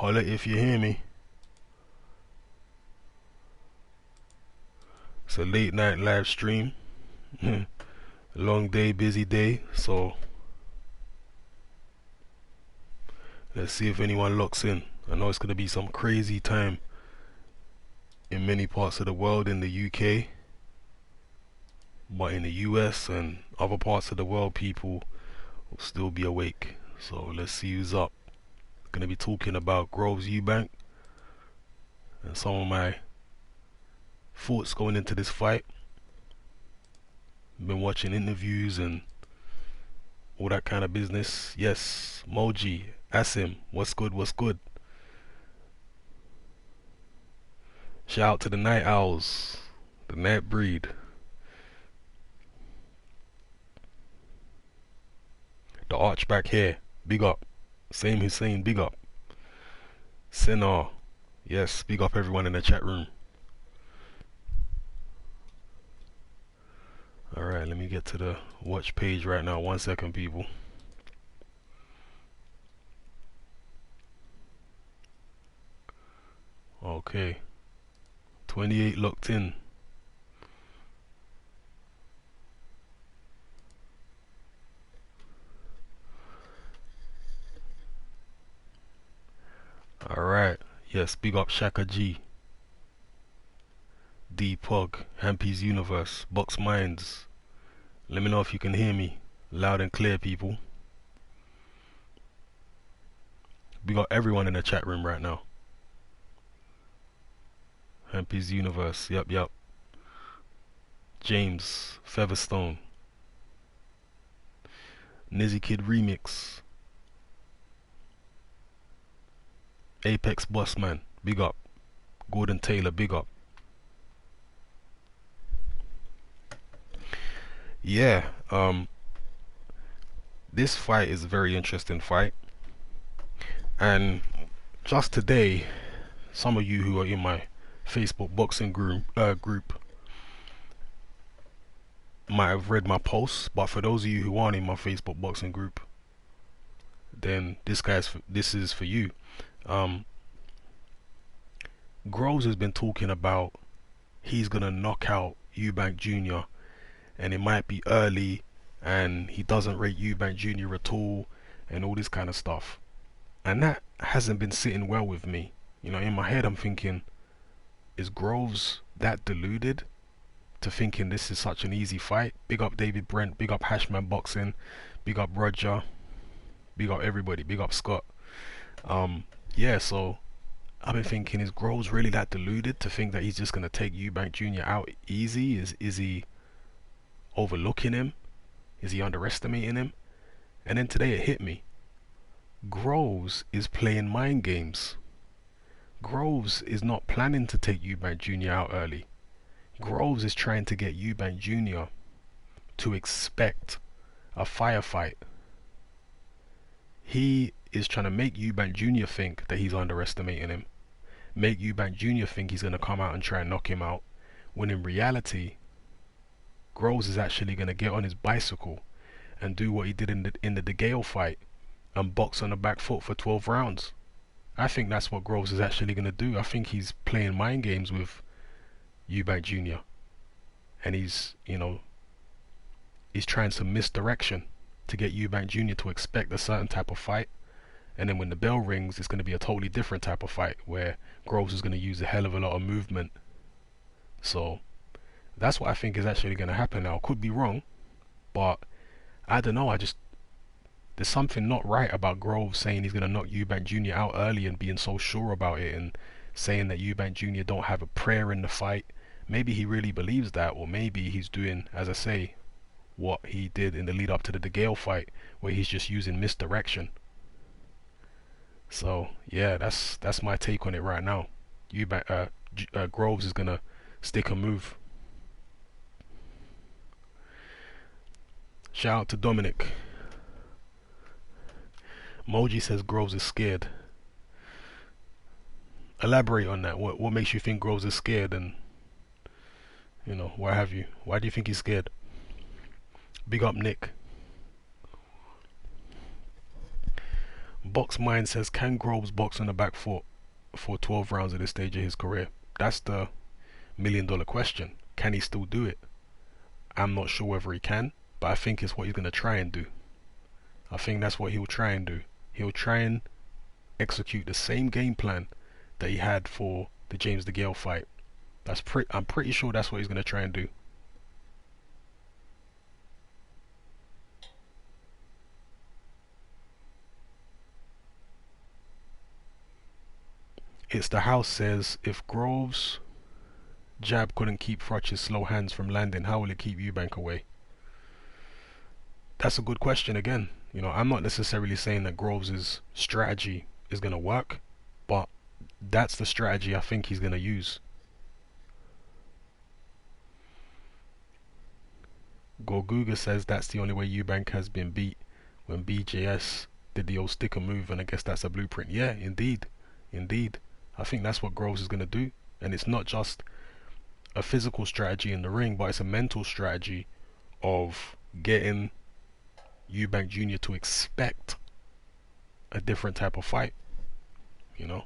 Holla if you hear me. It's a late night live stream. Long day, busy day. So let's see if anyone locks in. I know it's gonna be some crazy time in many parts of the world, in the UK, but in the US and other parts of the world, people will still be awake. So let's see who's up. Gonna be talking about Groves Eubank and some of my thoughts going into this fight. Been watching interviews and all that kind of business. Yes, Moji, Asim, what's good, what's good? Shout out to the night owls, the night breed. The arch back here, big up. Same Hussein, big up. Sinar, yes, big up everyone in the chat room. Alright, let me get to the watch page right now. 1 second, people. Okay, 28 locked in. Alright, yes, big up Shaka G, D Pog, Hampy's Universe, Box Minds. Let me know if you can hear me loud and clear, people. We got everyone in the chat room right now. Hampy's Universe, yep. James, Featherstone, Nizzy Kid Remix, Apex Bossman, big up. Gordon Taylor, big up. Yeah, this fight is a very interesting fight. And just today, some of you who are in my Facebook boxing group might have read my posts, but for those of you who aren't in my Facebook boxing group, then this is for you. Groves has been talking about he's gonna knock out Eubank Jr. and it might be early, and he doesn't rate Eubank Jr. at all, and all this kind of stuff. And that hasn't been sitting well with me. You know, in my head I'm thinking, is Groves that deluded to thinking this is such an easy fight? Big up David Brent, big up Hatman Boxing, big up Roger, big up everybody, big up Scott. Yeah, so I've been thinking, is Groves really that deluded to think that he's just gonna take Eubank Jr. out easy? Is he overlooking him? Is he underestimating him? And then today it hit me. Groves is playing mind games. Groves is not planning to take Eubank Jr. out early. Groves is trying to get Eubank Jr. to expect a firefight. He is trying to make Eubank Jr. think that he's underestimating him. Make Eubank Jr. think he's going to come out and try and knock him out. When in reality, Groves is actually going to get on his bicycle and do what he did in the DeGale fight and box on the back foot for 12 rounds. I think that's what Groves is actually going to do. I think he's playing mind games with Eubank Jr. and he's trying some misdirection to get Eubank Jr. to expect a certain type of fight, and then when the bell rings it's going to be a totally different type of fight where Groves is going to use a hell of a lot of movement. So that's what I think is actually going to happen now. Could be wrong, but I don't know. There's something not right about Groves saying he's going to knock Eubank Jr. out early and being so sure about it, and saying that Eubank Jr. don't have a prayer in the fight. Maybe he really believes that, or maybe he's doing, as I say, what he did in the lead up to the DeGale fight, where he's just using misdirection. So yeah, that's my take on it right now. Groves is gonna stick a move. Shout out to Dominic. Moji says Groves is scared. Elaborate on that. What makes you think Groves is scared, and what have you? Why do you think he's scared? Big up Nick. Box Mind says, can Groves box on the back foot for 12 rounds at this stage of his career? That's the $1 million question. Can he still do it? I'm not sure whether he can, but I think it's what he's going to try and do. I think that's what he'll try and do. He'll try and execute the same game plan that he had for the James DeGale fight. I'm pretty sure that's what he's going to try and do. It's the House says, if Groves' jab couldn't keep Froch's slow hands from landing, how will it keep Eubank away? That's a good question again. You know, I'm not necessarily saying that Groves' strategy is going to work, but that's the strategy I think he's going to use. Gorguga says that's the only way Eubank has been beat, when BJS did the old sticker move, and I guess that's a blueprint. Yeah, indeed. I think that's what Groves is going to do, and it's not just a physical strategy in the ring, but it's a mental strategy of getting Eubank Jr. to expect a different type of fight. You know,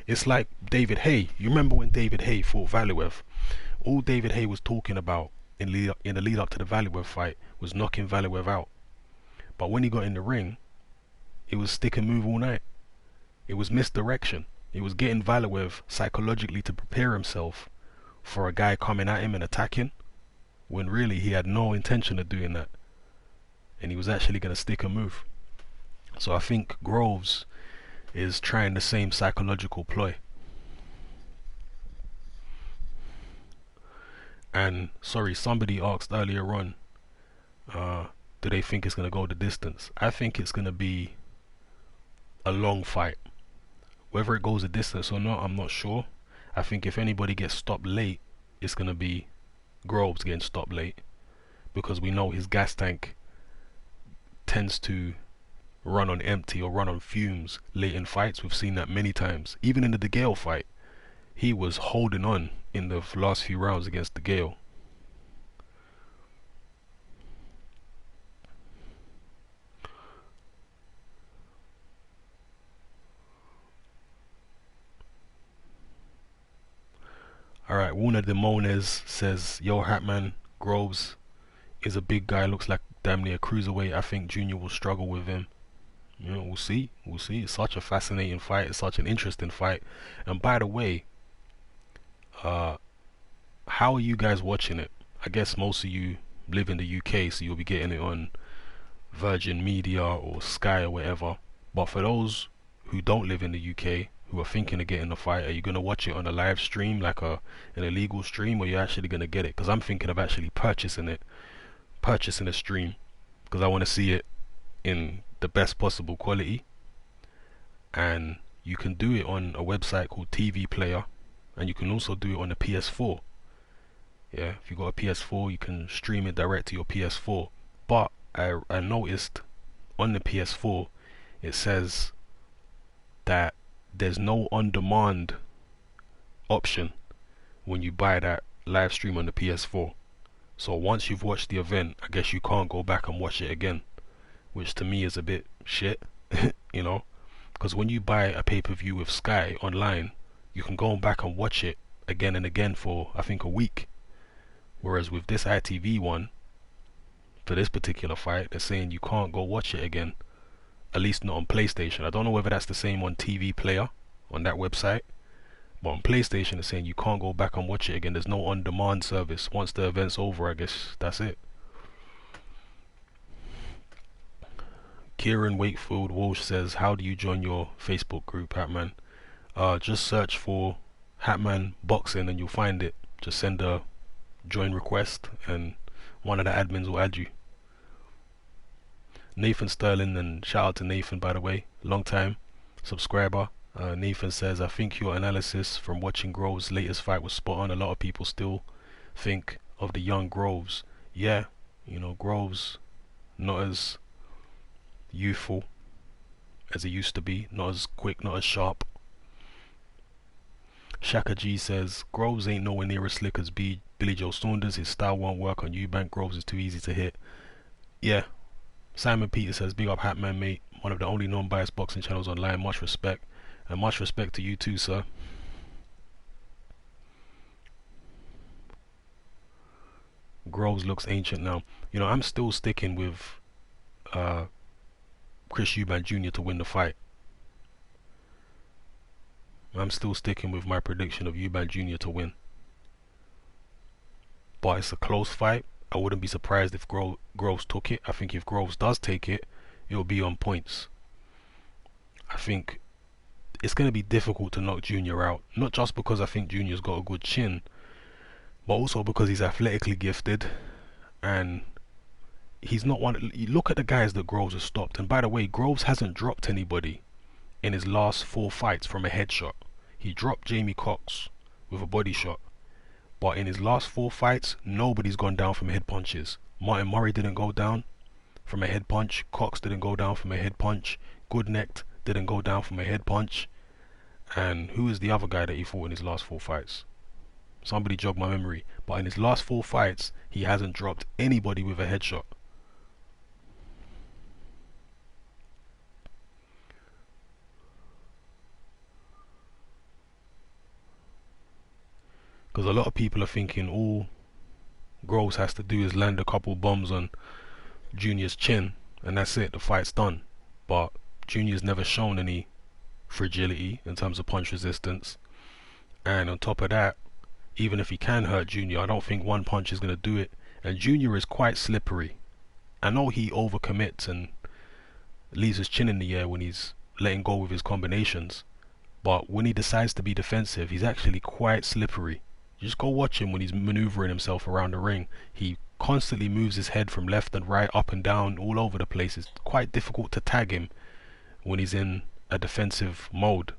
it's like David Haye. You remember when David Haye fought Valuev? All David Haye was talking about in the lead up to the Valuev fight was knocking Valuev out. But when he got in the ring, it was stick and move all night. It was misdirection. It was getting Valuev psychologically to prepare himself for a guy coming at him and attacking, when really he had no intention of doing that, and he was actually going to stick and move. So I think Groves is trying the same psychological ploy. And sorry, somebody asked earlier on, do they think it's going to go the distance? I think it's going to be a long fight. Whether it goes a distance or not, I'm not sure. I think if anybody gets stopped late, it's going to be Groves getting stopped late, because we know his gas tank tends to run on empty or run on fumes late in fights. We've seen that many times. Even in the DeGale fight, he was holding on in the last few rounds against DeGale. Alright, Warner Demones says, yo Hatman, Groves is a big guy, looks like damn near cruiserweight. I think Junior will struggle with him. You know, we'll see. It's such a fascinating fight. It's such an interesting fight. And by the way, how are you guys watching it? I guess most of you live in the UK, so you'll be getting it on Virgin Media or Sky or whatever. But for those who don't live in the UK, who are thinking of getting the fight, are you going to watch it on a live stream, like an illegal stream, or you're actually going to get it? Because I'm thinking of actually purchasing a stream, because I want to see it in the best possible quality. And you can do it on a website called TV Player, and you can also do it on a PS4. Yeah, if you got a PS4, you can stream it direct to your PS4. But I noticed on the PS4 it says that there's no on-demand option when you buy that live stream on the PS4. So once you've watched the event, I guess you can't go back and watch it again, which to me is a bit shit. You know, because when you buy a pay-per-view with Sky online, you can go back and watch it again and again for I think a week. Whereas with this ITV one, for this particular fight, they're saying you can't go watch it again, at least not on PlayStation. I don't know whether that's the same on TV Player, on that website, but on PlayStation it's saying you can't go back and watch it again. There's no on-demand service. Once the event's over, I guess that's it. Kieran Wakefield Walsh says, how do you join your Facebook group, Hatman? Just search for Hatman Boxing and you'll find it. Just send a join request and one of the admins will add you. Nathan Sterling, and shout out to Nathan, by the way, long time subscriber. Nathan says, I think your analysis from watching Groves' latest fight was spot on. A lot of people still think of the young Groves. Yeah, you know, Groves not as youthful as he used to be, not as quick, not as sharp. Shaka G says, Groves ain't nowhere near as slick as Billy Joe Saunders. His style won't work on Eubank. Groves is too easy to hit. Yeah. Simon Peter says, big up Hatman, mate. one of the only non-biased boxing channels online. Much respect, and much respect to you too, sir. Groves looks ancient now. You know, I'm still sticking with Chris Eubank Jr. to win the fight. I'm still sticking with my prediction of Eubank Jr. to win. But it's a close fight. I wouldn't be surprised if Groves took it. I think if Groves does take it, it'll be on points. I think it's going to be difficult to knock Junior out. Not just because I think Junior's got a good chin, but also because he's athletically gifted, and he's not one. You look at the guys that Groves has stopped, and by the way, Groves hasn't dropped anybody in his last 4 fights from a headshot. He dropped Jamie Cox with a body shot, but in his last 4 fights, nobody's gone down from head punches. Martin Murray didn't go down from a head punch. Cox didn't go down from a head punch. Goodneck didn't go down from a head punch. And who is the other guy that he fought in his last 4 fights? Somebody jogged my memory. But in his last 4 fights, he hasn't dropped anybody with a headshot. Because a lot of people are thinking all Groves has to do is land a couple bombs on Junior's chin, and that's it, the fight's done. But Junior's never shown any fragility in terms of punch resistance, and on top of that, even if he can hurt Junior, I don't think one punch is going to do it. And Junior is quite slippery. I know he overcommits and leaves his chin in the air when he's letting go with his combinations, but when he decides to be defensive, he's actually quite slippery. You just go watch him when he's maneuvering himself around the ring. He constantly moves his head from left and right, up and down, all over the place. It's quite difficult to tag him when he's in a defensive mode.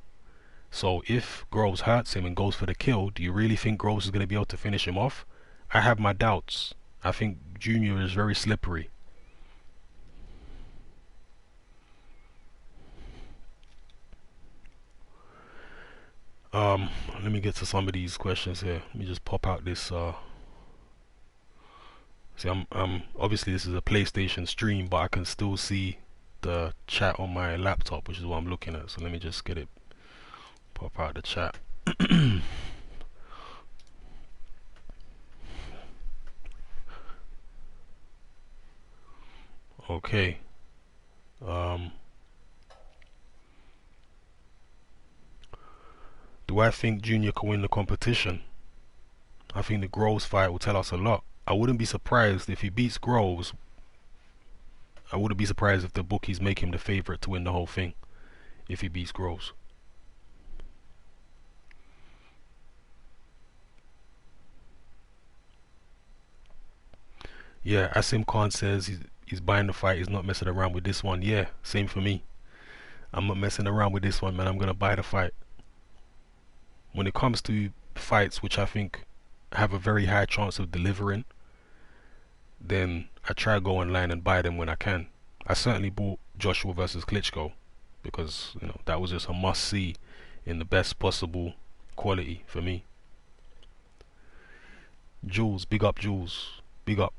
So if Groves hurts him and goes for the kill, do you really think Groves is going to be able to finish him off? I have my doubts. I think Junior is very slippery. Let me get to some of these questions here. Let me just pop out this see, I'm obviously this is a PlayStation stream, but I can still see the chat on my laptop, which is what I'm looking at. So let me just get it, pop out the chat. Okay. Do I think Junior can win the competition? I think the Groves fight will tell us a lot. I wouldn't be surprised if he beats Groves. I wouldn't be surprised if the bookies make him the favorite to win the whole thing if he beats Groves. Yeah, Asim Khan says he's buying the fight. He's not messing around with this one. Yeah, same for me. I'm not messing around with this one, man. I'm gonna buy the fight. When it comes to fights which I think have a very high chance of delivering, then I try to go online and buy them when I can. I certainly bought Joshua versus Klitschko because, you know, that was just a must see in the best possible quality for me. Jules, big up Jules, big up.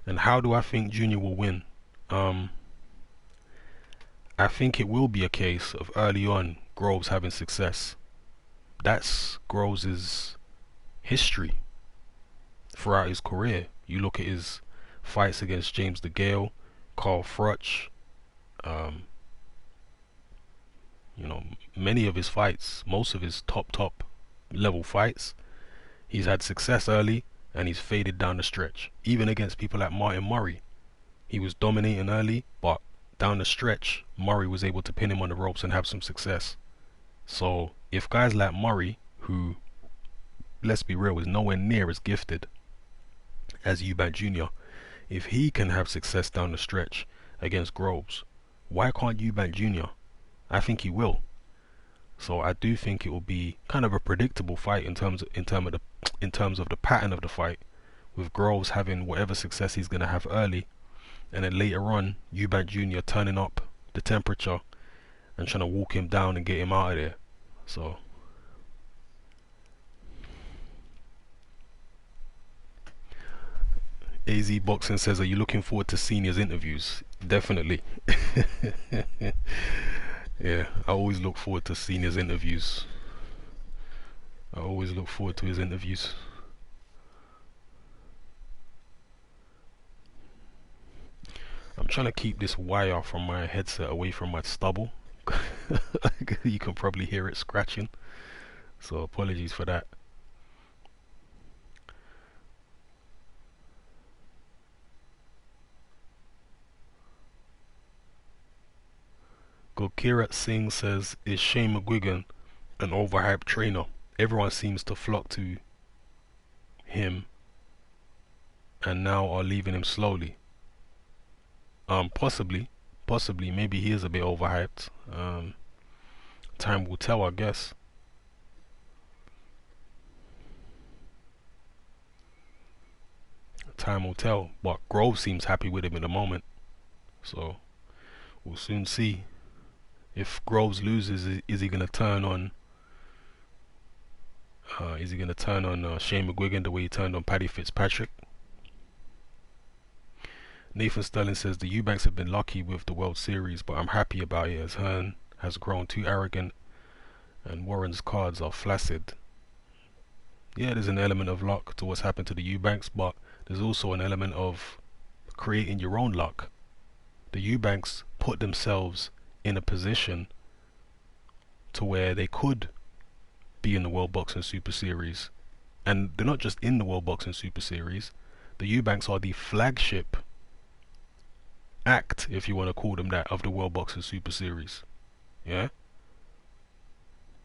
And how do I think Junior will win? I think it will be a case of early on Groves having success. That's Groves' history throughout his career. You look at his fights against James DeGale, Carl Froch, you know, many of his fights, most of his top level fights, he's had success early and he's faded down the stretch. Even against people like Martin Murray, he was dominating early, but down the stretch, Murray was able to pin him on the ropes and have some success. So if guys like Murray, who, let's be real, is nowhere near as gifted as Eubank Jr., if he can have success down the stretch against Groves, why can't Eubank Jr.? I think he will. So I do think it will be kind of a predictable fight in terms of the pattern of the fight, with Groves having whatever success he's going to have early, and then later on Eubank Jr. turning up the temperature and trying to walk him down and get him out of there. So AZ Boxing says, are you looking forward to seniors interviews? Definitely. Yeah, I always look forward to seniors interviews. I always look forward to his interviews. I'm trying to keep this wire from my headset away from my stubble. You can probably hear it scratching, so apologies for that. Gokirat Singh says, is Shane McGuigan an overhyped trainer? Everyone seems to flock to him and now are leaving him slowly. Possibly, maybe he is a bit overhyped. Time will tell, I guess. Time will tell, but Grove seems happy with him in the moment, so we'll soon see. If Groves loses, is he gonna turn on? Is he gonna turn on Shane McGuigan the way he turned on Paddy Fitzpatrick? Nathan Sterling says the Eubanks have been lucky with the World Series, but I'm happy about it as Hearn has grown too arrogant and Warren's cards are flaccid. Yeah, there's an element of luck to what's happened to the Eubanks, but there's also an element of creating your own luck. The Eubanks put themselves in a position to where they could be in the World Boxing Super Series, and they're not just in the World Boxing Super Series. The Eubanks are the flagship act, if you want to call them that, of the World Boxing Super Series. Yeah,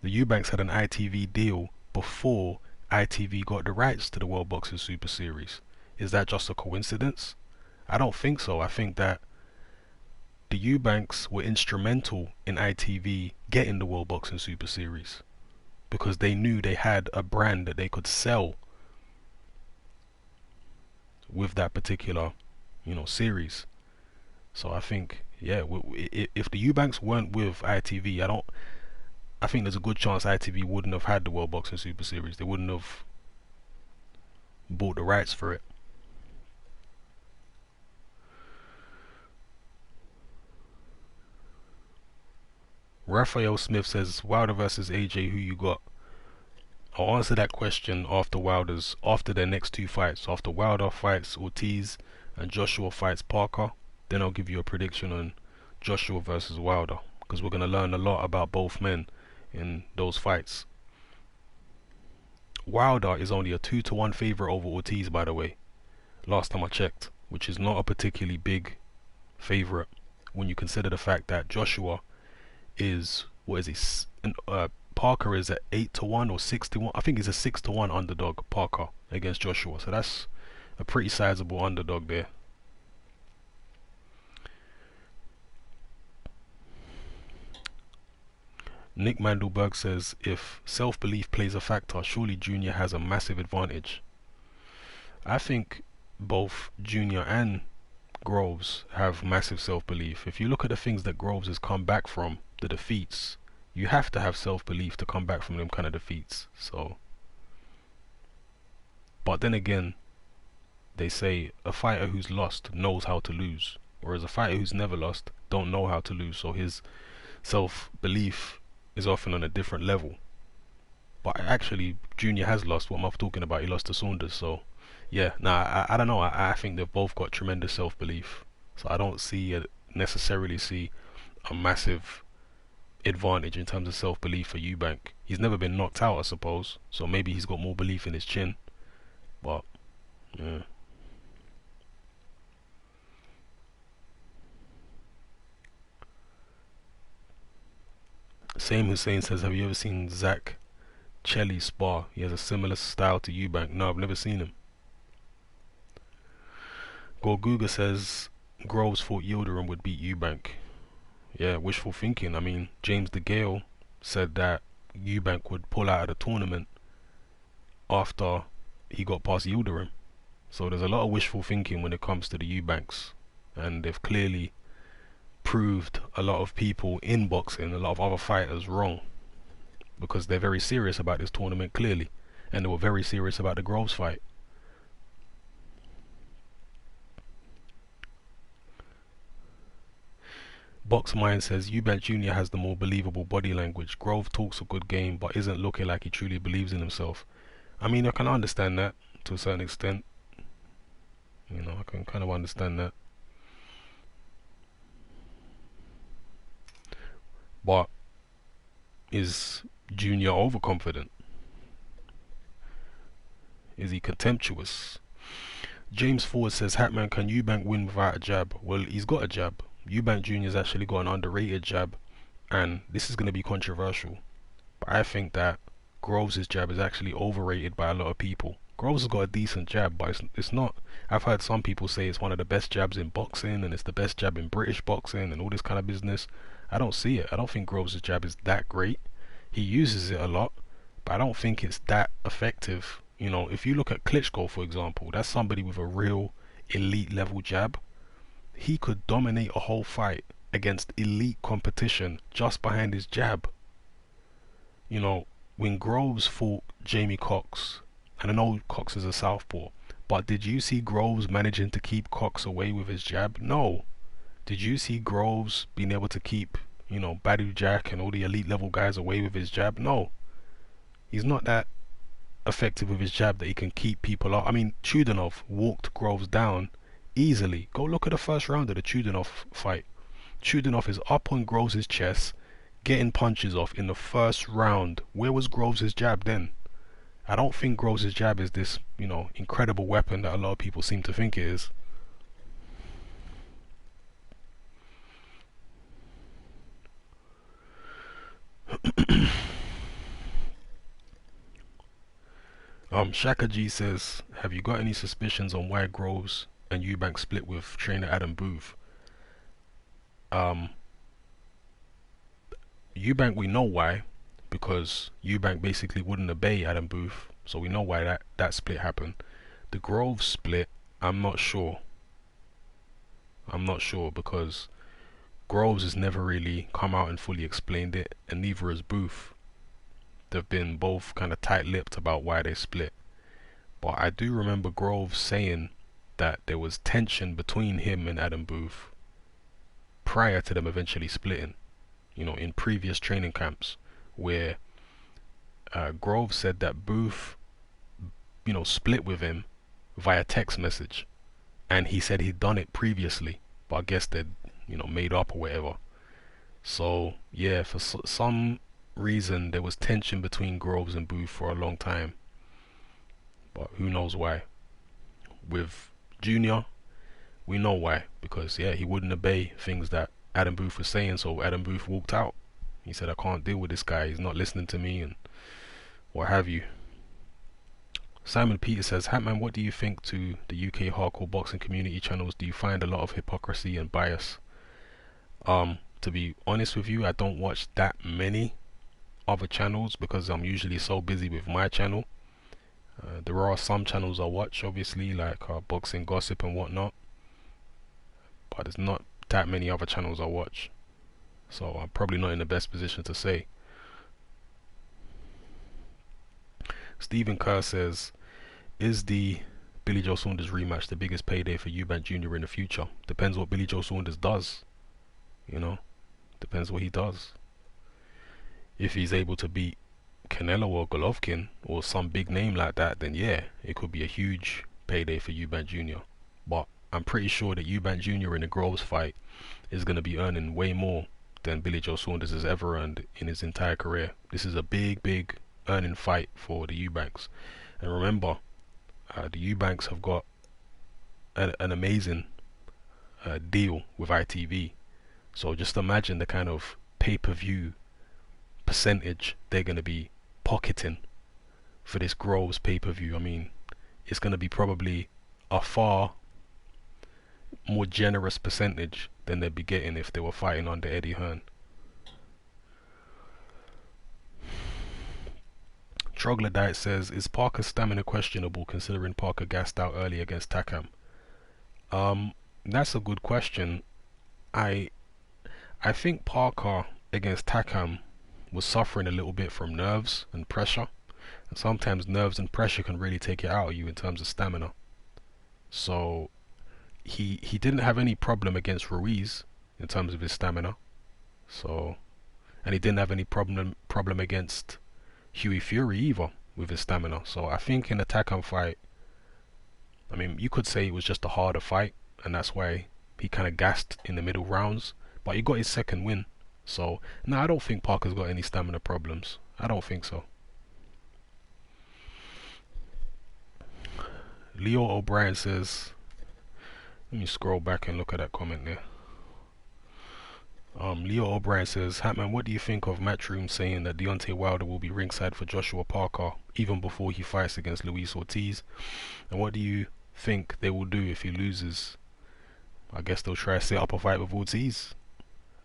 the Eubanks had an ITV deal before ITV got the rights to the World Boxing Super Series. Is that just a coincidence? I don't think so. I think that the Eubanks were instrumental in ITV getting the World Boxing Super Series because they knew they had a brand that they could sell with that particular, series. So I think, yeah, if the Eubanks weren't with ITV, I think there's a good chance ITV wouldn't have had the World Boxing Super Series. They wouldn't have bought the rights for it. Raphael Smith says, Wilder versus AJ, who you got? I'll answer that question after their next two fights. After Wilder fights Ortiz and Joshua fights Parker, then I'll give you a prediction on Joshua versus Wilder, because we're going to learn a lot about both men in those fights. Wilder is only a 2-1 favorite over Ortiz, by the way, last time I checked, which is not a particularly big favorite when you consider the fact that Joshua is, Parker is at 8-1 or 6-1. I think he's a 6-1 underdog, Parker, against Joshua. So that's a pretty sizable underdog there. Nick Mandelberg says, if self-belief plays a factor, surely Junior has a massive advantage. I think both Junior and Groves have massive self-belief. If you look at the things that Groves has come back from, the defeats, you have to have self-belief to come back from them kind of defeats. So, but then again, they say a fighter who's lost knows how to lose, whereas a fighter who's never lost don't know how to lose. So his self-belief is often on a different level. But actually, Junior has lost. What am I talking about? He lost to Saunders. So yeah, I don't know. I think they've both got tremendous self-belief. So I don't necessarily see a massive advantage in terms of self-belief for Eubank. He's never been knocked out, I suppose, so maybe he's got more belief in his chin, but yeah. Same Hussein says, have you ever seen Zach Chelly spar? He has a similar style to Eubank. No, I've never seen him. Gorguga says Groves thought Yildirim would beat Eubank. Yeah, wishful thinking. I mean, James DeGale said that Eubank would pull out of the tournament after he got past Yildirim. So there's a lot of wishful thinking when it comes to the Eubanks, and they've clearly proved a lot of people in boxing, a lot of other fighters, wrong, because they're very serious about this tournament, clearly, and they were very serious about the Groves fight. Box Mind says Eubank Jr. has the more believable body language. Grove talks a good game, but isn't looking like he truly believes in himself. I mean, I can understand that to a certain extent. You know, I can kind of understand that. But is Junior overconfident? Is he contemptuous? James Ford says, Hatman, can Eubank win without a jab? Well, he's got a jab. Eubank Jr.'s actually got an underrated jab, and this is going to be controversial, but I think that Groves' jab is actually overrated by a lot of people. Groves has got a decent jab, but it's not. I've heard some people say it's one of the best jabs in boxing, and it's the best jab in British boxing, and all this kind of business. I don't see it. I don't think Groves' jab is that great. He uses it a lot, but I don't think it's that effective. You know, if you look at Klitschko, for example, that's somebody with a real elite level jab. He could dominate a whole fight against elite competition just behind his jab. You know, when Groves fought Jamie Cox, and I know Cox is a southpaw, but did you see Groves managing to keep Cox away with his jab? No. Did you see Groves being able to keep, you know, Badu Jack and all the elite level guys away with his jab? No. He's not that effective with his jab that he can keep people out. I mean, Chudanov walked Groves down easily. Go look at the first round of the Chudanov fight. Chudanov is up on Groves' chest, getting punches off in the first round. Where was Groves' jab then? I don't think Groves' jab is this, you know, incredible weapon that a lot of people seem to think it is. Shaka G says, have you got any suspicions on why Groves and Eubank split with trainer Adam Booth? Eubank, we know why, because Eubank basically wouldn't obey Adam Booth, so we know why that split happened. The Groves split, I'm not sure. I'm not sure, because Groves has never really come out and fully explained it, and neither has Booth. They've been both kind of tight-lipped about why they split. But I do remember Groves saying that there was tension between him and Adam Booth prior to them eventually splitting. You know, in previous training camps, where Groves said that Booth, you know, split with him via text message, and he said he'd done it previously, but I guess they'd, you know, made up or whatever. So yeah, for some reason there was tension between Groves and Booth for a long time, but who knows why. With Junior, we know why, because yeah, he wouldn't obey things that Adam Booth was saying, so Adam Booth walked out. He said, I can't deal with this guy, he's not listening to me, and what have you. Simon Peter says, Hatman, what do you think to the UK hardcore boxing community channels? Do you find a lot of hypocrisy and bias? To be honest with you, I don't watch that many other channels because I'm usually so busy with my channel. There are some channels I watch, obviously, like boxing gossip and whatnot, but there's not that many other channels I watch, so I'm probably not in the best position to say. Stephen Kerr says, is the Billy Joe Saunders rematch the biggest payday for Eubank Jr. in the future? Depends what Billy Joe Saunders does, you know, depends what he does. If he's able to beat Canelo or Golovkin or some big name like that, then yeah, it could be a huge payday for Eubank Jr. But I'm pretty sure that Eubank Jr. in the Groves fight is going to be earning way more than Billy Joe Saunders has ever earned in his entire career. This is a big earning fight for the Eubanks. And remember, the Eubanks have got an amazing deal with ITV. So just imagine the kind of pay-per-view percentage they're going to be pocketing for this Groves pay-per-view. I mean, it's going to be probably a far more generous percentage than they'd be getting if they were fighting under Eddie Hearn. Troglodyte says, is Parker's stamina questionable considering Parker gassed out early against Takam? That's a good question. I think Parker against Takam was suffering a little bit from nerves and pressure, and sometimes nerves and pressure can really take it out of you in terms of stamina. So he didn't have any problem against Ruiz. in terms of his stamina. So, and he didn't have any problem against Hughie Fury either with his stamina. So I think in the Takam fight, I mean, you could say it was just a harder fight, and that's why he kind of gassed in the middle rounds. But he got his second win. So, no, I don't think Parker's got any stamina problems. I don't think so. Leo O'Brien says, let me scroll back and look at that comment there. Leo O'Brien says, Hatman, what do you think of Matchroom saying that Deontay Wilder will be ringside for Joshua Parker even before he fights against Luis Ortiz? And what do you think they will do if he loses? I guess they'll try to set up a fight with Ortiz.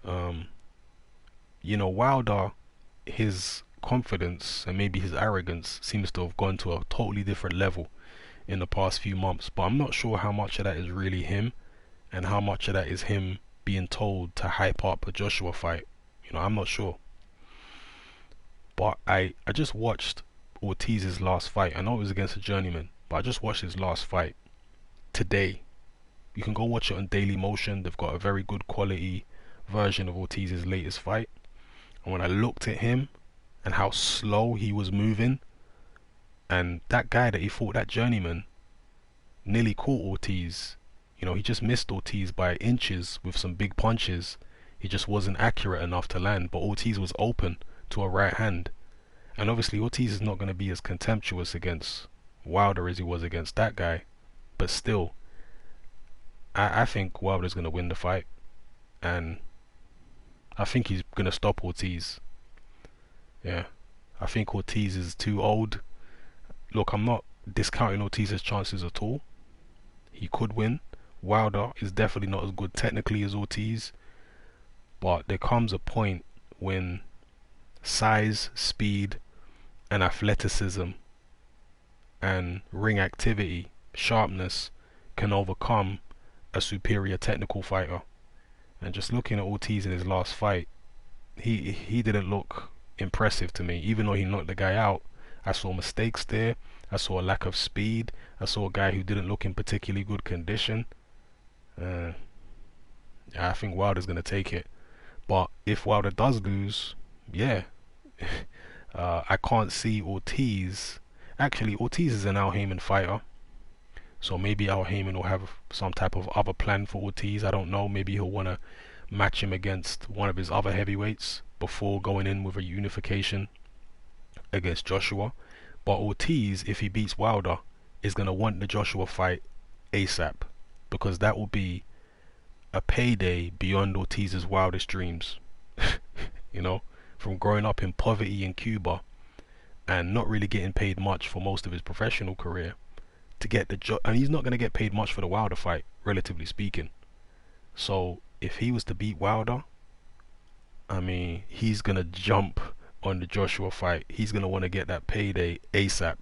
You know, Wilder, his confidence and maybe his arrogance seems to have gone to a totally different level in the past few months, but I'm not sure how much of that is really him and how much of that is him being told to hype up a Joshua fight. You know, I'm not sure. But I just watched Ortiz's last fight. I know it was against a journeyman, but I just watched his last fight today. You can go watch it on Daily Motion. They've got a very good quality version of Ortiz's latest fight. And when I looked at him and how slow he was moving, and that guy that he fought, that journeyman, nearly caught Ortiz. You know, he just missed Ortiz by inches with some big punches. He just wasn't accurate enough to land, but Ortiz was open to a right hand. And obviously Ortiz is not going to be as contemptuous against Wilder as he was against that guy. But still, I think Wilder's going to win the fight. And I think he's going to stop Ortiz. Yeah. I think Ortiz is too old. Look, I'm not discounting Ortiz's chances at all. He could win. Wilder is definitely not as good technically as Ortiz, but there comes a point when size, speed, and athleticism and ring activity, sharpness can overcome a superior technical fighter. And just looking at Ortiz in his last fight, he didn't look impressive to me. Even though he knocked the guy out, I saw mistakes there. I saw a lack of speed. I saw a guy who didn't look in particularly good condition. I think Wilder's going to take it. But if Wilder does lose, yeah, I can't see Ortiz. Actually, Ortiz is an Al Haymon fighter. So maybe Al Haymon will have some type of other plan for Ortiz. I don't know. Maybe he'll want to match him against one of his other heavyweights before going in with a unification against Joshua. But Ortiz, if he beats Wilder, is going to want the Joshua fight ASAP, because that will be a payday beyond Ortiz's wildest dreams. You know, from growing up in poverty in Cuba and not really getting paid much for most of his professional career, to get the and he's not going to get paid much for the Wilder fight, relatively speaking. So if he was to beat Wilder, I mean, he's going to jump on the Joshua fight. He's going to want to get that payday ASAP.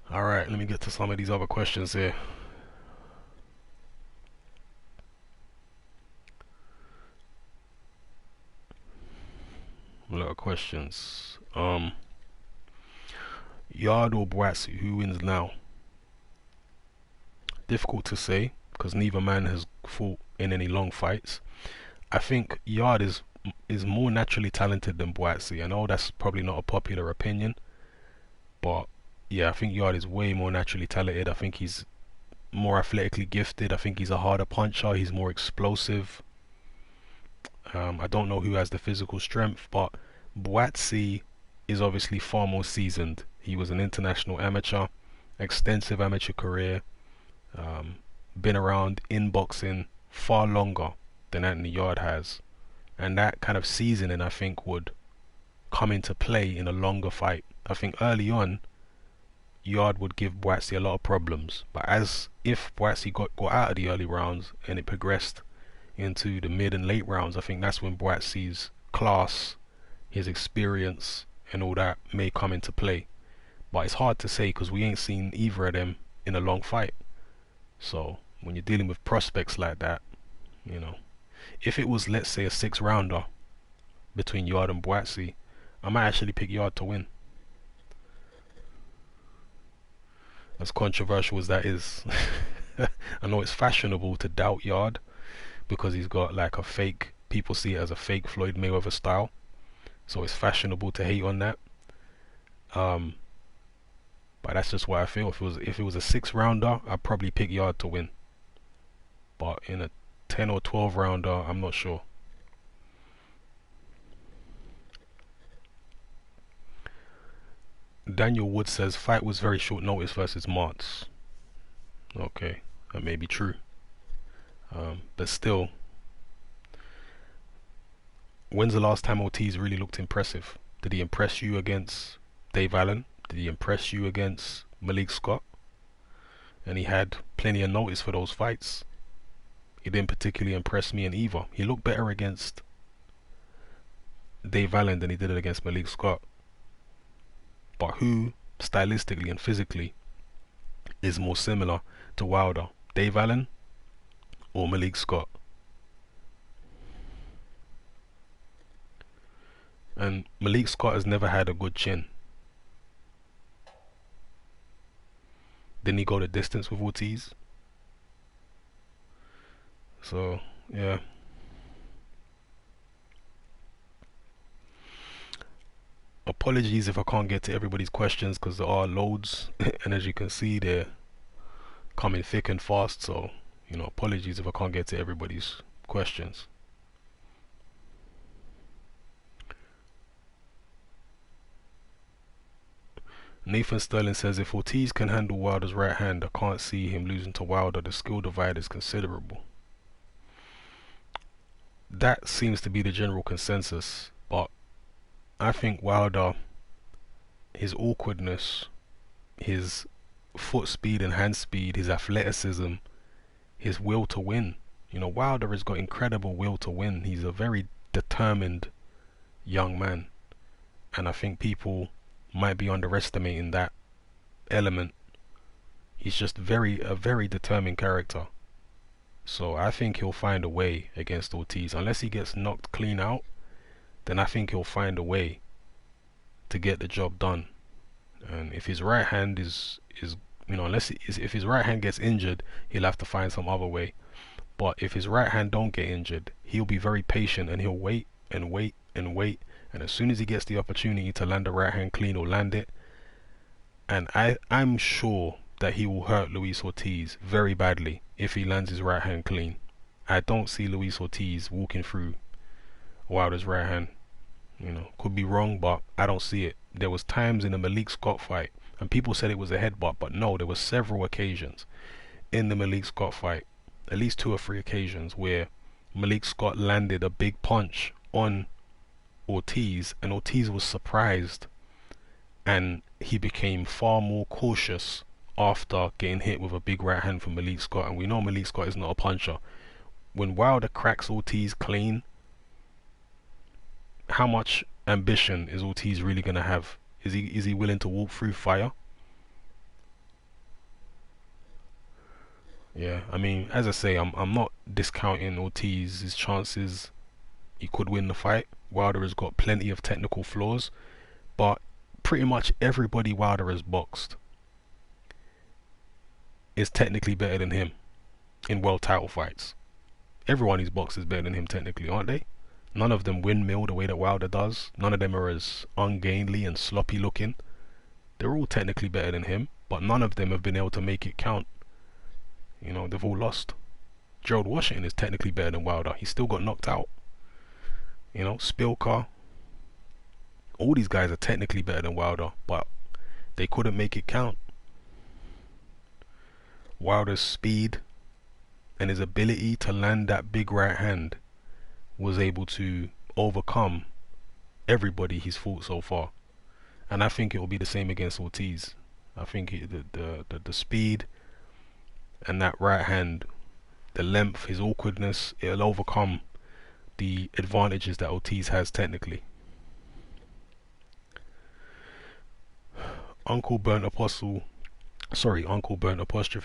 Alright, let me get to some of these other questions here. A lot of questions. Yard or Boatsu, who wins now? Difficult to say, because neither man has fought in any long fights. I think Yard is more naturally talented than Boatsu. I know that's probably not a popular opinion, but yeah, I think Yard is way more naturally talented. I think he's more athletically gifted. I think he's a harder puncher. He's more explosive. I don't know who has the physical strength, but Boatsu is obviously far more seasoned. He was an international amateur, extensive amateur career, been around in boxing far longer than Anthony Yard has, and that kind of seasoning I think would come into play in a longer fight. I think early on Yard would give Boatsu a lot of problems, but if Boatsu got out of the early rounds and it progressed into the mid and late rounds, I think that's when Boatsu's class, his experience and all that may come into play. But it's hard to say because we ain't seen either of them in a long fight. So when you're dealing with prospects like that, you know, if it was, let's say, a 6-rounder between Yard and Boatsu, I might actually pick Yard to win. As controversial as that is. I know it's fashionable to doubt Yard because he's got like a fake, people see it as a fake Floyd Mayweather style, so it's fashionable to hate on that. Um, but that's just what I feel. If it was a 6 rounder, I'd probably pick Yard to win. But in a 10 or 12 rounder, I'm not sure. Daniel Wood says fight was very short notice versus Martz. Okay, that may be true. But still, when's the last time Ortiz really looked impressive? Did he impress you against Dave Allen? Did he impress you against Malik Scott? And he had plenty of notice for those fights. He didn't particularly impress me in either. He looked better against Dave Allen than he did it against Malik Scott. But who, stylistically and physically, is more similar to Wilder? Dave Allen or Malik Scott? And Malik Scott has never had a good chin. Didn't he go the distance with Ortiz? So, yeah. Apologies if I can't get to everybody's questions because there are loads and as you can see they're coming thick and fast, so apologies if I can't get to everybody's questions. Nathan Sterling says if Ortiz can handle Wilder's right hand, I can't see him losing to Wilder. The skill divide is considerable. That seems to be the general consensus, but I think Wilder, his awkwardness, his foot speed and hand speed, his athleticism, his will to win. Wilder has got incredible will to win. He's a very determined young man, and I think people might be underestimating that element. He's just a very determined character. So I think he'll find a way against Ortiz. Unless he gets knocked clean out, then I think he'll find a way to get the job done. And if his right hand is if his right hand gets injured, he'll have to find some other way. But if his right hand don't get injured, he'll be very patient and he'll wait and wait and wait. And as soon as he gets the opportunity to land the right hand clean, he'll land it. And I'm sure that he will hurt Luis Ortiz very badly if he lands his right hand clean. I don't see Luis Ortiz walking through Wilder's right hand. Could be wrong, but I don't see it. There was times in the Malik Scott fight, and people said it was a headbutt, but no, there were several occasions in the Malik Scott fight, at least 2 or 3 occasions, where Malik Scott landed a big punch on Ortiz, and Ortiz was surprised, and he became far more cautious after getting hit with a big right hand from Malik Scott. And we know Malik Scott is not a puncher. When Wilder cracks Ortiz clean, how much ambition is Ortiz really gonna have? Is he willing to walk through fire? Yeah, I mean, as I say, I'm not discounting Ortiz's chances. He could win the fight. Wilder has got plenty of technical flaws, but pretty much everybody Wilder has boxed is technically better than him in world title fights. Everyone he's boxed is better than him technically, aren't they? None of them windmill the way that Wilder does. None of them are as ungainly and sloppy looking. They're all technically better than him, but none of them have been able to make it count. They've all lost. Gerald Washington is technically better than Wilder. He still got knocked out. Spilka. All these guys are technically better than Wilder, but they couldn't make it count. Wilder's speed and his ability to land that big right hand was able to overcome everybody he's fought so far. And I think it will be the same against Ortiz. I think the speed and that right hand, the length, his awkwardness, it'll overcome the advantages that Ortiz has technically. Uncle Burnt Apostrophe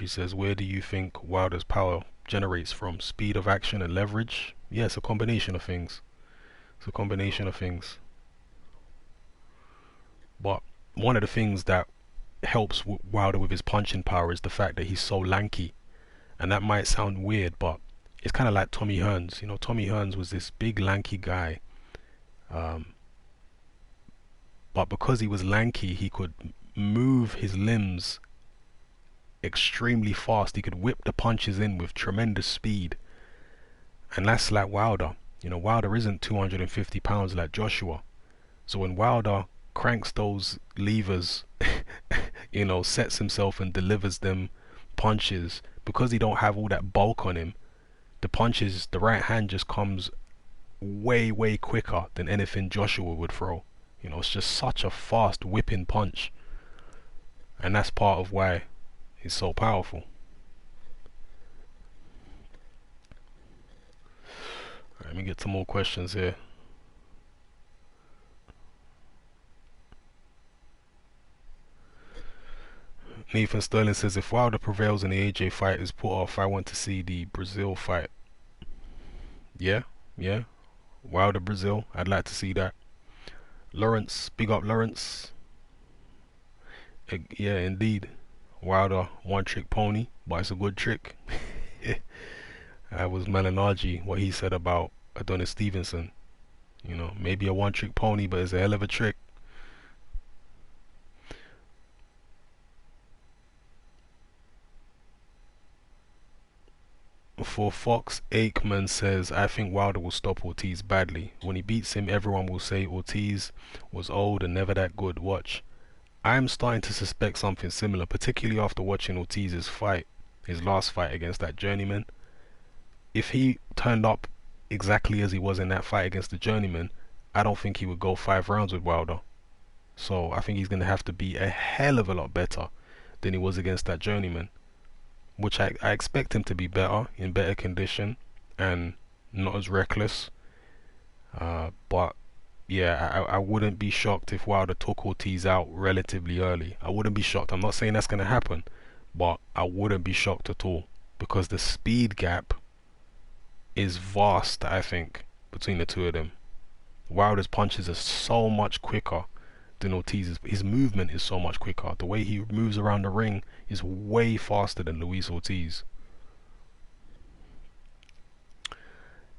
says, where do you think Wilder's power generates from? Speed of action and leverage? Yeah, it's a combination of things. But one of the things that helps Wilder with his punching power is the fact that he's so lanky And that might sound weird, but it's kind of like Tommy Hearns. You know, Tommy Hearns was this big lanky guy, um, but because he was lanky, he could move his limbs extremely fast. He could whip the punches in with tremendous speed, and that's like Wilder. You know, Wilder isn't 250 pounds like Joshua. So when Wilder cranks those levers, you know, sets himself and delivers them punches, because he don't have all that bulk on him, the punches, the right hand just comes way quicker than anything Joshua would throw. You know, it's just such a fast whipping punch, and that's part of why he's so powerful. Right, let me get some more questions here. Nathan Sterling says, if Wilder prevails in the AJ fight is put off, I want to see the Brazil fight. Yeah, Wilder Brazil, I'd like to see that. Lawrence, big up Lawrence. Yeah, indeed. Wilder, one trick pony, but it's a good trick. That was Melanargy, what he said about Adonis Stevenson. You know, maybe a one trick pony, but it's a hell of a trick. For Fox, Aikman says, I think Wilder will stop Ortiz badly. When he beats him, everyone will say Ortiz was old and never that good. Watch. I'm starting to suspect something similar, particularly after watching Ortiz's fight, his last fight against that journeyman. If he turned up exactly as he was in that fight against the journeyman, I don't think he would go 5 rounds with Wilder. So I think he's going to have to be a hell of a lot better than he was against that journeyman, which I expect him to be better, in better condition, and not as reckless. But yeah, I wouldn't be shocked if Wilder took Ortiz out relatively early. I wouldn't be shocked. I'm not saying that's going to happen, but I wouldn't be shocked at all, because the speed gap is vast, I think, between the two of them. Wilder's punches are so much quicker than Ortiz's. His movement is so much quicker. The way he moves around the ring is way faster than Luis Ortiz.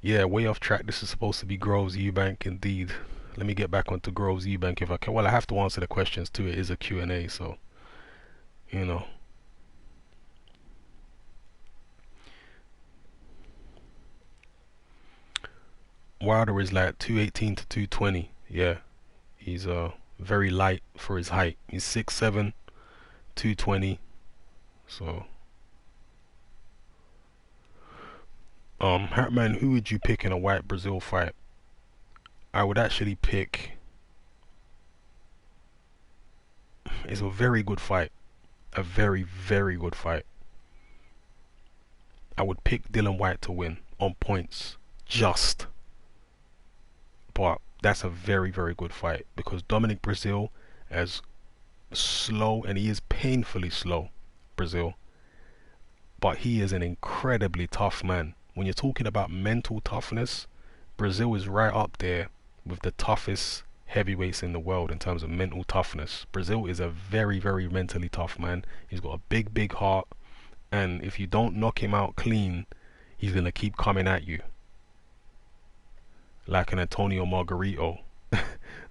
Yeah, way off track. This is supposed to be Groves Eubank, indeed. Let me get back onto Groves Eubank if I can. Well, I have to answer the questions too. It is a Q&A, so you know. Wilder is like 218 to 220. Yeah, he's very light for his height. He's 6'7", 220. So Hatman, who would you pick in a white Brazil fight? I would actually pick, it's a very good fight, a very good fight. I would pick Dylan White to win on points, just. But that's a very good fight, because Dominic Brazil is slow, and he is painfully slow, Brazil, but he is an incredibly tough man. When you're talking about mental toughness, Brazil is right up there with the toughest heavyweights in the world in terms of mental toughness. Brazil is a very mentally tough man. He's got a big heart, and if you don't knock him out clean, he's gonna keep coming at you like an Antonio Margarito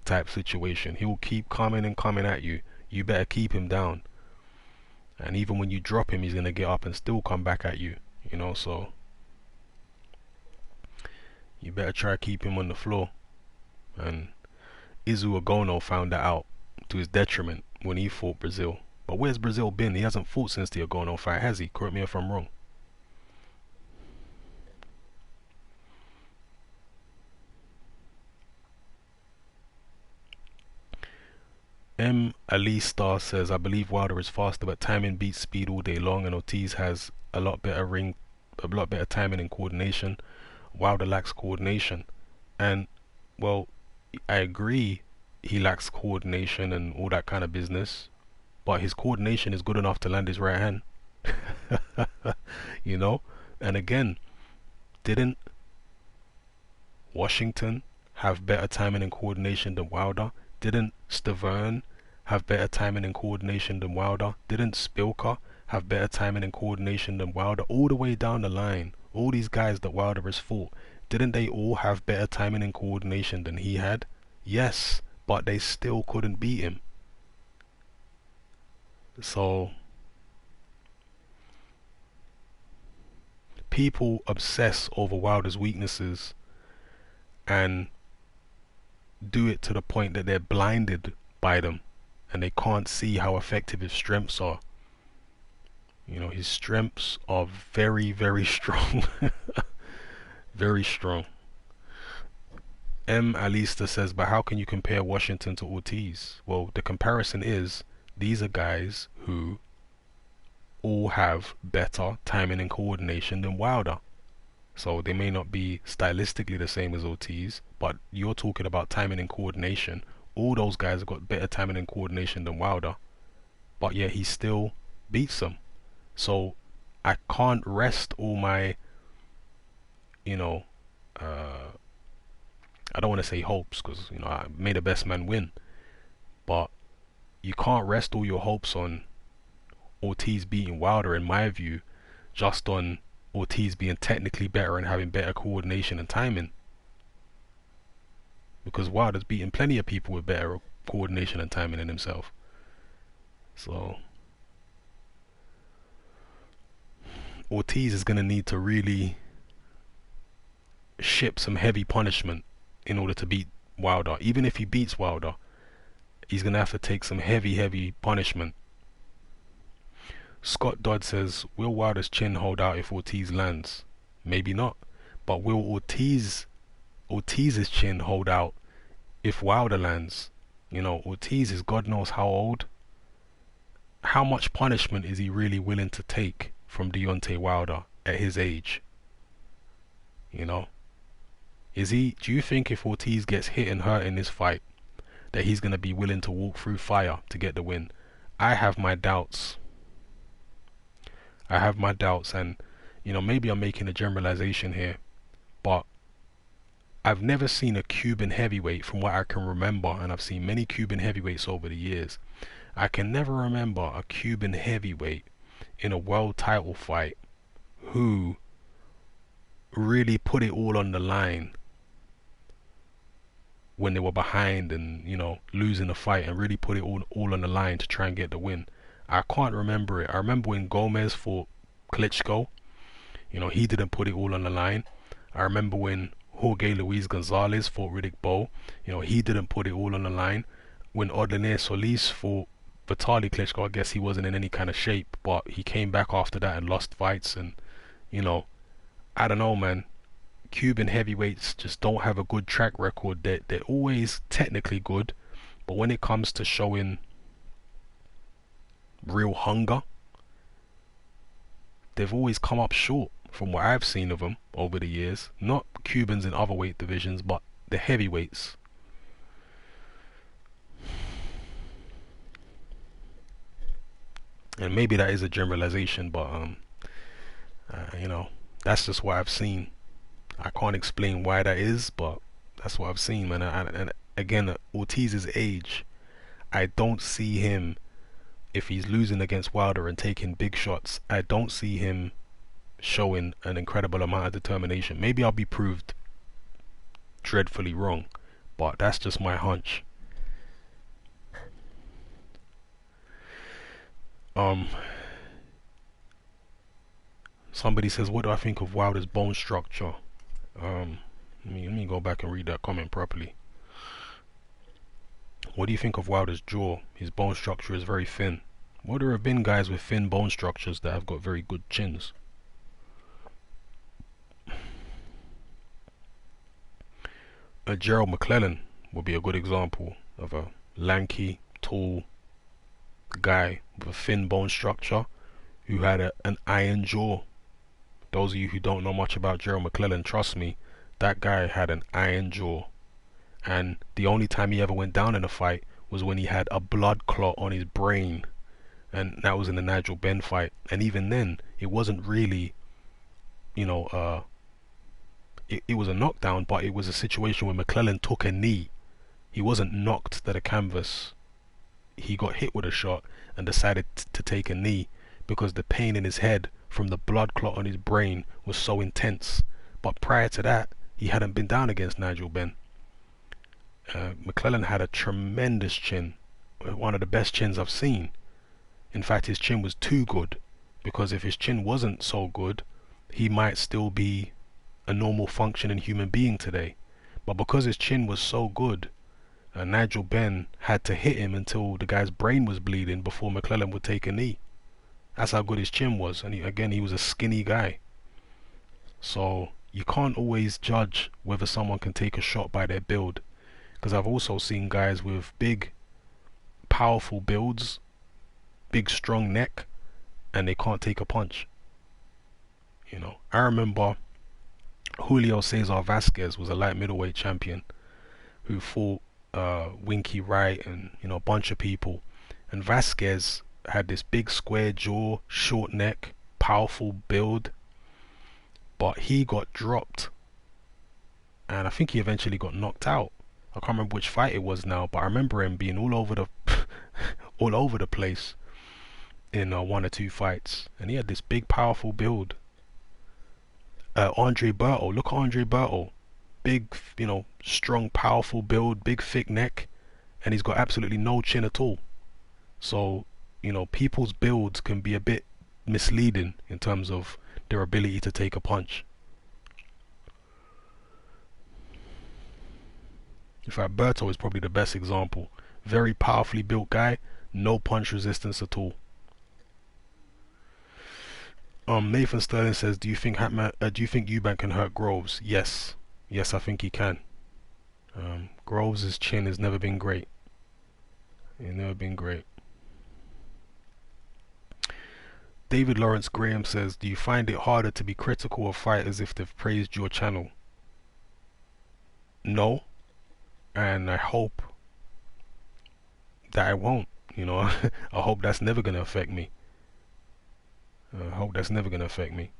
type situation. He will keep coming at you. You better keep him down, and even when you drop him, he's gonna get up and still come back at you, you know. So you better try to keep him on the floor. And Izu Agono found that out to his detriment when he fought Brazil. But where's Brazil been? He hasn't fought since the Agono fight, has he? Correct me if I'm wrong. M. Ali Star says, I believe Wilder is faster, but timing beats speed all day long, and Ortiz has a lot better timing and coordination. Wilder lacks coordination. And well, I agree, he lacks coordination and all that kind of business, but his coordination is good enough to land his right hand. You know. And again, didn't Washington have better timing and coordination than Wilder? Didn't Stavern have better timing and coordination than Wilder? Didn't Spilker have better timing and coordination than Wilder? All the way down the line, all these guys that Wilder has fought, didn't they all have better timing and coordination than he had? Yes, but they still couldn't beat him. So people obsess over Wilder's weaknesses and do it to the point that they're blinded by them and they can't see how effective his strengths are. You know, his strengths are very, very strong. Very strong. M. Alista says, but how can you compare Washington to Ortiz? Well, the comparison is these are guys who all have better timing and coordination than Wilder. So they may not be stylistically the same as Ortiz, but you're talking about timing and coordination. All those guys have got better timing and coordination than Wilder, but yet he still beats them. So I can't rest all my, you know, I don't want to say hopes, because, you know, I made the best man win, but you can't rest all your hopes on Ortiz beating Wilder, in my view, just on Ortiz being technically better and having better coordination and timing, because Wilder's beaten plenty of people with better coordination and timing than himself. So Ortiz is going to need to really ship some heavy punishment in order to beat Wilder. Even if he beats Wilder, he's going to have to take some heavy punishment. Scott Dodd says, will Wilder's chin hold out if Ortiz lands? Maybe not. But will Ortiz's chin hold out if Wilder lands? You know, Ortiz is God knows how old. How much punishment is he really willing to take from Deontay Wilder at his age? You know? Do you think if Ortiz gets hit and hurt in this fight that he's going to be willing to walk through fire to get the win? I have my doubts. And, you know, maybe I'm making a generalization here, but I've never seen a Cuban heavyweight from what I can remember, and I've seen many Cuban heavyweights over the years. I can never remember a Cuban heavyweight in a world title fight who really put it all on the line when they were behind and, you know, losing the fight, and really put it all on the line to try and get the win. I can't remember it. I remember when Gomez fought Klitschko, you know, he didn't put it all on the line. I remember when Jorge Luis Gonzalez fought Riddick Bowe, you know, he didn't put it all on the line. When Odlanier Solis fought Vitaly Klitschko, I guess he wasn't in any kind of shape, but he came back after that and lost fights. And, you know, I don't know, man. Cuban heavyweights just don't have a good track record. They're always technically good, but when it comes to showing real hunger, they've always come up short from what I've seen of them over the years. Not Cubans in other weight divisions, but the heavyweights. And maybe that is a generalization, but you know, that's just what I've seen. I can't explain why that is, but that's what I've seen, man. And again, at Ortiz's age, I don't see him, if he's losing against Wilder and taking big shots, I don't see him showing an incredible amount of determination. Maybe I'll be proved dreadfully wrong, but that's just my hunch. Somebody says, what do I think of Wilder's bone structure? Let me go back and read that comment properly. What do you think of Wilder's jaw? His bone structure is very thin. Well, there have been guys with thin bone structures that have got very good chins. Gerald McClellan would be a good example of a lanky, tall guy with a thin bone structure who had an iron jaw. Those of you who don't know much about Gerald McClellan, trust me, that guy had an iron jaw. And the only time he ever went down in a fight was when he had a blood clot on his brain. And that was in the Nigel Benn fight. And even then, it wasn't really, you know, it was a knockdown, but it was a situation where McClellan took a knee. He wasn't knocked to the canvas. He got hit with a shot and decided to take a knee because the pain in his head from the blood clot on his brain was so intense. But prior to that, he hadn't been down against Nigel Benn. McClellan had a tremendous chin, one of the best chins I've seen. In fact, his chin was too good, because if his chin wasn't so good, he might still be a normal functioning human being today. But because his chin was so good, Nigel Benn had to hit him until the guy's brain was bleeding before McClellan would take a knee. That's how good his chin was. And he was a skinny guy. So you can't always judge whether someone can take a shot by their build, because I've also seen guys with big, powerful builds, big strong neck, and they can't take a punch. You know, I remember Julio Cesar Vasquez was a light middleweight champion who fought Winky Wright and, you know, a bunch of people. And Vasquez had this big square jaw, short neck, powerful build, but he got dropped, and I think he eventually got knocked out. I can't remember which fight it was now, but I remember him being all over the all over the place in one or two fights, and he had this big powerful build. Andre Berto, look at Andre Berto, big, you know, strong, powerful build, big thick neck, and he's got absolutely no chin at all. So, you know, people's builds can be a bit misleading in terms of their ability to take a punch. In fact, Berto is probably the best example. Very powerfully built guy, no punch resistance at all. Nathan Sterling says, do you think Eubank can hurt Groves? Yes, I think he can. Groves' chin has never been great. It's never been great. David Lawrence Graham says, do you find it harder to be critical of fighters if they've praised your channel? No, and I hope that I won't. You know, I hope that's never gonna affect me. I hope that's never gonna affect me.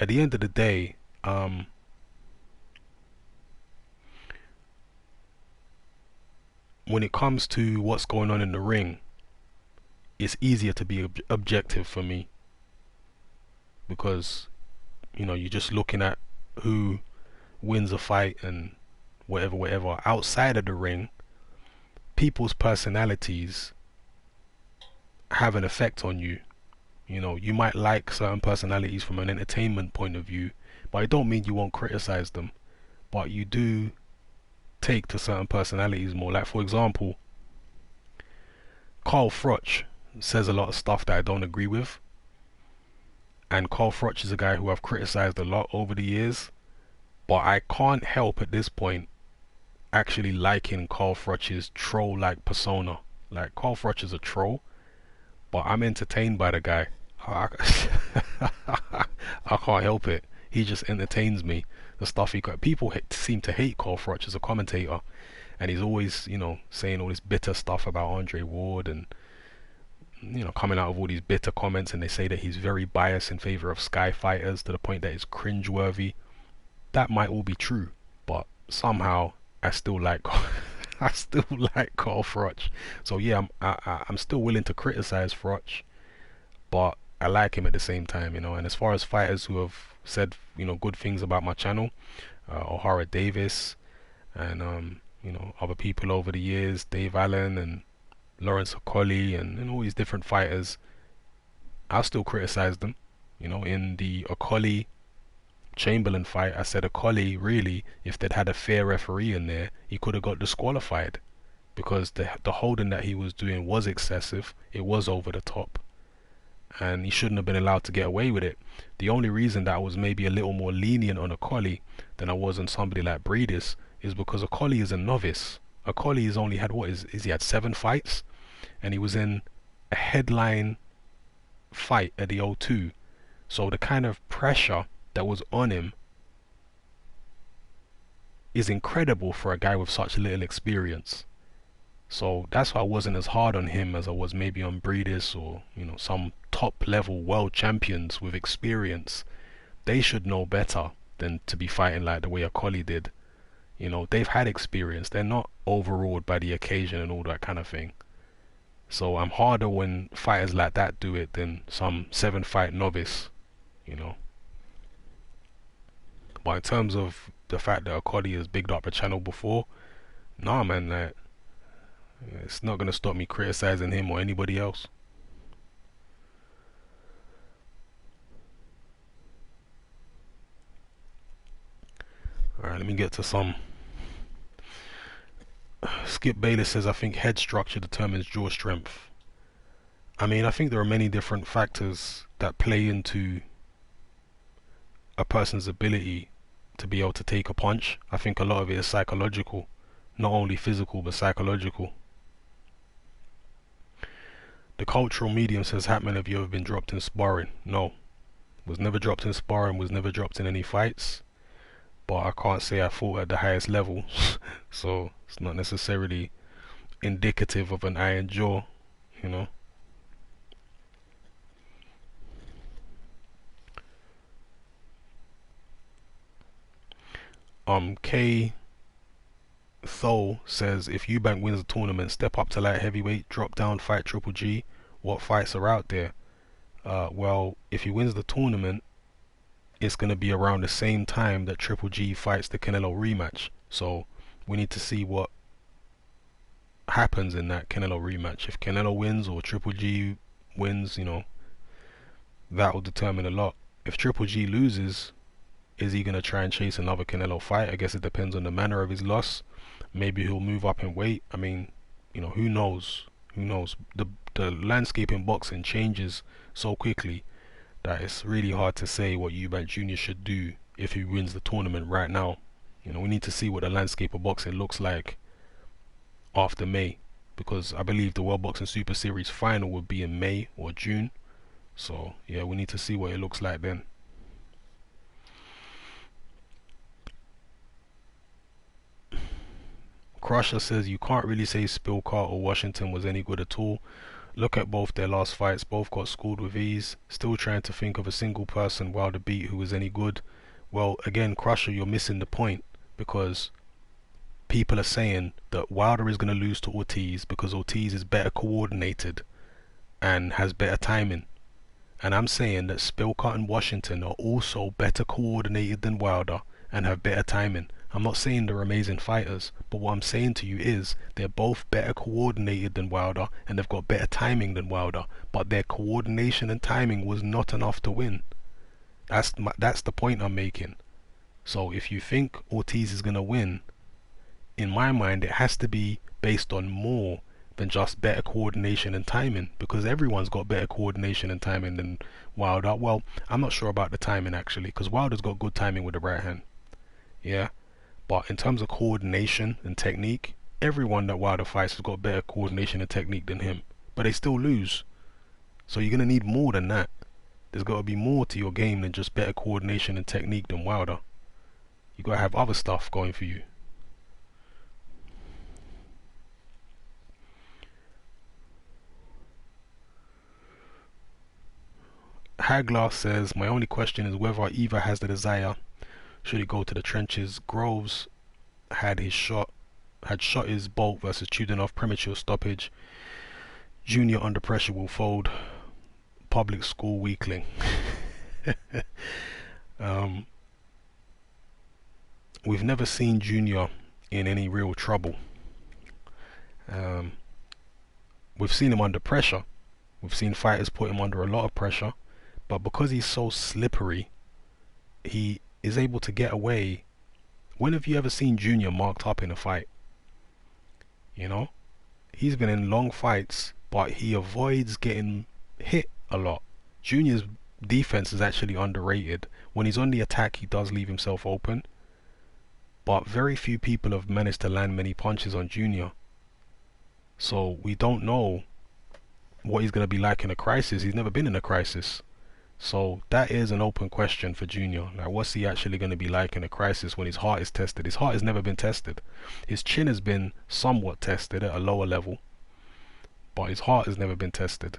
At the end of the day, when it comes to what's going on in the ring, it's easier to be objective for me, because, you know, you're just looking at who wins a fight and whatever. Outside of the ring, people's personalities have an effect on you. You know, you might like certain personalities from an entertainment point of view, but it don't mean you won't criticize them. But you do take to certain personalities more. Like, for example, Carl Froch says a lot of stuff that I don't agree with, and Carl Froch is a guy who I've criticized a lot over the years, but I can't help at this point actually liking Carl Froch's troll-like persona. Like, Carl Froch is a troll, but I'm entertained by the guy. I can't help it. He just entertains me. The stuff he got. People seem to hate Carl Froch as a commentator, and he's always, you know, saying all this bitter stuff about Andre Ward, and, you know, coming out of all these bitter comments, and they say that he's very biased in favor of Sky Fighters to the point that it's cringeworthy. That might all be true, but somehow I still like I still like Carl Froch. So yeah, I'm still willing to criticize Froch, but I like him at the same time, you know. And as far as fighters who have said, you know, good things about my channel, O'Hara Davis, and you know, other people over the years, Dave Allen and Lawrence Okolie, and all these different fighters, I'll still criticize them. You know, in the Okolie Chamberlain fight, I said Okolie, really, if they'd had a fair referee in there, he could have got disqualified, because the holding that he was doing was excessive. It was over the top, and he shouldn't have been allowed to get away with it. The only reason that I was maybe a little more lenient on Okolie than I was on somebody like Breedis is because Okolie is a novice. Okolie has only had, he had 7 fights, and he was in a headline fight at the O2. So the kind of pressure that was on him is incredible for a guy with such little experience. So that's why I wasn't as hard on him as I was maybe on Breedis, or, you know, some top level world champions with experience. They should know better than to be fighting like the way Okolie did. You know, they've had experience. They're not overawed by the occasion and all that kind of thing. So I'm harder when fighters like that do it than some 7-fight novice, you know. But in terms of the fact that Akodi has bigged up the channel before, nah man, like, it's not gonna stop me criticizing him or anybody else. Alright, let me get to some. Skip Bayless says, I think head structure determines jaw strength. I mean, I think there are many different factors that play into a person's ability to be able to take a punch. I think a lot of it is psychological, not only physical but psychological. The cultural medium says, Hatman, have you ever been dropped in sparring? No. Was never dropped in sparring, was never dropped in any fights. But I can't say I fought at the highest level. So it's not necessarily indicative of an iron jaw, you know. K Tho says, if Eubank wins the tournament, step up to light heavyweight, drop down, fight Triple G. What fights are out there? Well, if he wins the tournament, it's going to be around the same time that Triple G fights the Canelo rematch. So we need to see what happens in that Canelo rematch. If Canelo wins or Triple G wins, you know, that will determine a lot. If Triple G loses, is he going to try and chase another Canelo fight? I guess it depends on the manner of his loss. Maybe he'll move up in weight. I mean, you know, who knows? Who knows? The landscape in boxing changes so quickly that it's really hard to say what Eubank Jr. should do if he wins the tournament right now. You know, we need to see what the landscape of boxing looks like after May, because I believe the World Boxing Super Series final would be in May or June. So yeah, we need to see what it looks like then. Crusher says, you can't really say Spilkart or Washington was any good at all. Look at both their last fights, both got schooled with ease. Still trying to think of a single person Wilder beat who was any good. Well, again, Crusher, you're missing the point, because people are saying that Wilder is going to lose to Ortiz because Ortiz is better coordinated and has better timing. And I'm saying that Spilkart and Washington are also better coordinated than Wilder and have better timing. I'm not saying they're amazing fighters, but what I'm saying to you is they're both better coordinated than Wilder and they've got better timing than Wilder, but their coordination and timing was not enough to win. That's the point I'm making. So if you think Ortiz is going to win, in my mind it has to be based on more than just better coordination and timing, because everyone's got better coordination and timing than Wilder. Well, I'm not sure about the timing actually, because Wilder's got good timing with the right hand. Yeah. But in terms of coordination and technique, everyone that Wilder fights has got better coordination and technique than him. But they still lose. So you're going to need more than that. There's got to be more to your game than just better coordination and technique than Wilder. You got to have other stuff going for you. Hagler says, my only question is whether Eva has the desire. Should he go to the trenches? Groves had shot his bolt versus Chudinov, premature stoppage. Junior under pressure will fold. Public school weakling. We've never seen Junior in any real trouble. We've seen him under pressure. We've seen fighters put him under a lot of pressure, but because he's so slippery, he is able to get away. When have you ever seen Junior marked up in a fight? You know, he's been in long fights, but he avoids getting hit a lot. Junior's defense is actually underrated. When he's on the attack, he does leave himself open, but very few people have managed to land many punches on Junior. So we don't know what he's going to be like in a crisis. He's never been in a crisis. So that is an open question for Junior. Like, what's he actually going to be like in a crisis when his heart is tested? His heart has never been tested. His chin has been somewhat tested at a lower level, but his heart has never been tested.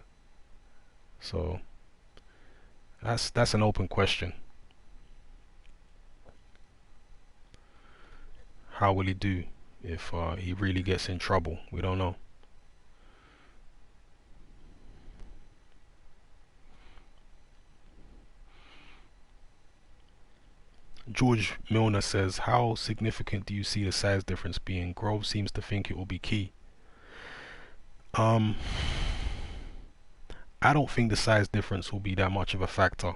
So that's an open question. How will he do if he really gets in trouble? We don't know. George Milner says, how significant do you see the size difference being? Grove seems to think it will be key. Um, I don't think the size difference will be that much of a factor.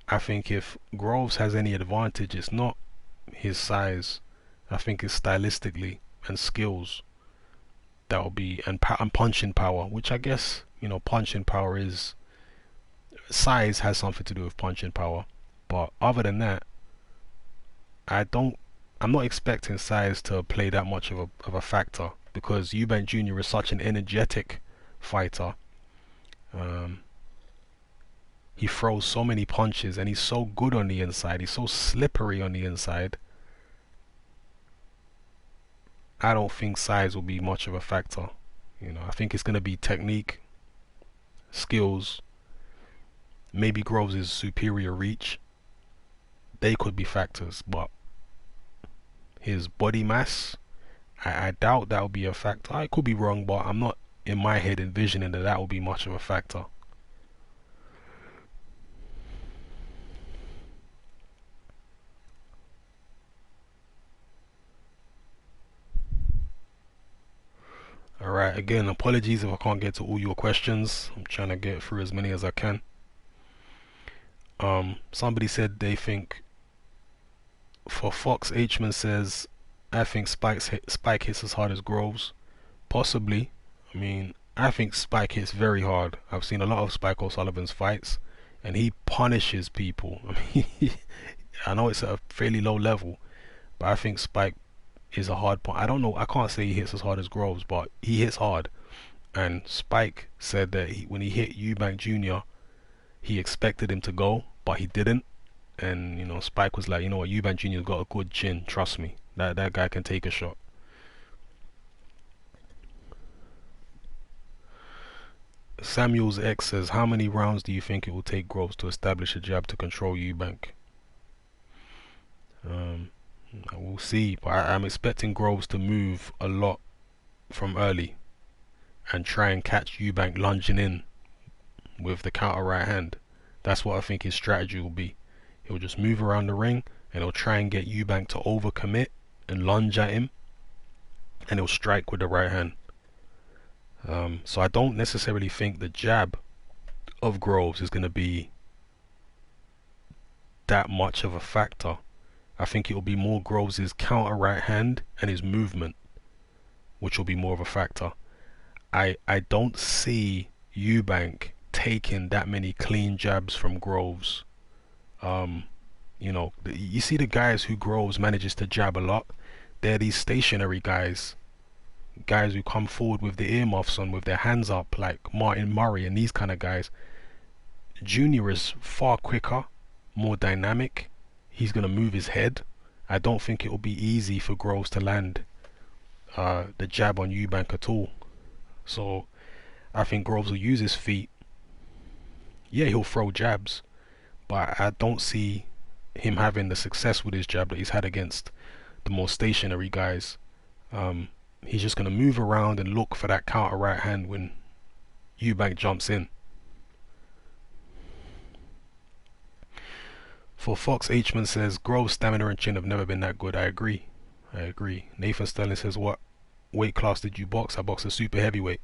I think if Groves has any advantage, it's not his size. I think it's stylistically and skills that will be, and punching power, which I guess, punching power is, size has something to do with punching power. But other than that, I don't, I'm not expecting size to play that much of a factor because Eubank Jr. is such an energetic fighter. Um, he throws so many punches and he's so good on the inside. He's so slippery on the inside. I don't think size will be much of a factor. I think it's going to be technique, skills, maybe Groves' superior reach. They could be factors, but his body mass, I doubt that will be a factor. I could be wrong, but I'm not in my head envisioning that will be much of a factor. Alright, again, apologies if I can't get to all your questions. I'm trying to get through as many as I can. Somebody said they think, for Fox, Hman says, I think Spike hits as hard as Groves. Possibly. I mean, I think Spike hits very hard. I've seen a lot of Spike O'Sullivan's fights, and he punishes people. I mean, I know it's at a fairly low level, but I think Spike is a hard point. I don't know. I can't say he hits as hard as Groves, but he hits hard. And Spike said that when he hit Eubank Jr., he expected him to go, but he didn't. And Spike was like, what, Eubank Jr.'s got a good chin. Trust me, that guy can take a shot. Samuel's X says, how many rounds do you think it will take Groves to establish a jab to control Eubank? We'll see, but I'm expecting Groves to move a lot from early and try and catch Eubank lunging in with the counter right hand. That's what I think his strategy will be. He'll just move around the ring and he'll try and get Eubank to overcommit and lunge at him, and he'll strike with the right hand. So I don't necessarily think the jab of Groves is going to be that much of a factor. I think it will be more Groves' counter right hand and his movement, which will be more of a factor. I don't see Eubank taking that many clean jabs from Groves. You see the guys who Groves manages to jab a lot, they're these stationary guys who come forward with the earmuffs on with their hands up, like Martin Murray and these kind of guys. Junior is far quicker, more dynamic. He's going to move his head. I don't think it will be easy for Groves to land the jab on Eubank at all. So I think Groves will use his feet. Yeah, he'll throw jabs, but I don't see him having the success with his jab that he's had against the more stationary guys. He's just going to move around and look for that counter right hand when Eubank jumps in. For Fox, Hman says, Grove's stamina and chin have never been that good. I agree. Nathan Sterling says, what weight class did you box? I boxed a super heavyweight.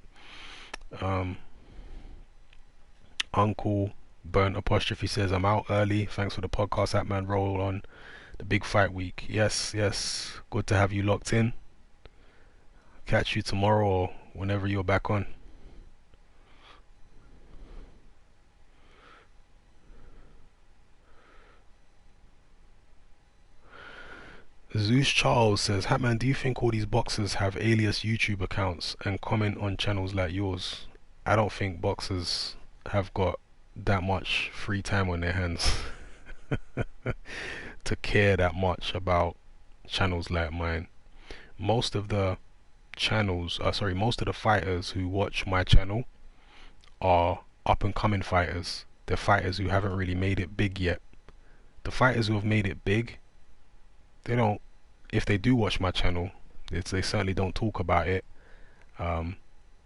Uncle Burnt Apostrophe says, I'm out early. Thanks for the podcast, Hatman. Roll on the big fight week. Yes. Good to have you locked in. Catch you tomorrow or whenever you're back on. Zeus Charles says, Hatman, do you think all these boxers have alias YouTube accounts and comment on channels like yours? I don't think boxers have got that much free time on their hands to care that much about channels like mine. Most of the fighters who watch my channel are up and coming fighters. They're fighters who haven't really made it big yet. The fighters who have made it big, they don't, if they do watch my channel, they certainly don't talk about it.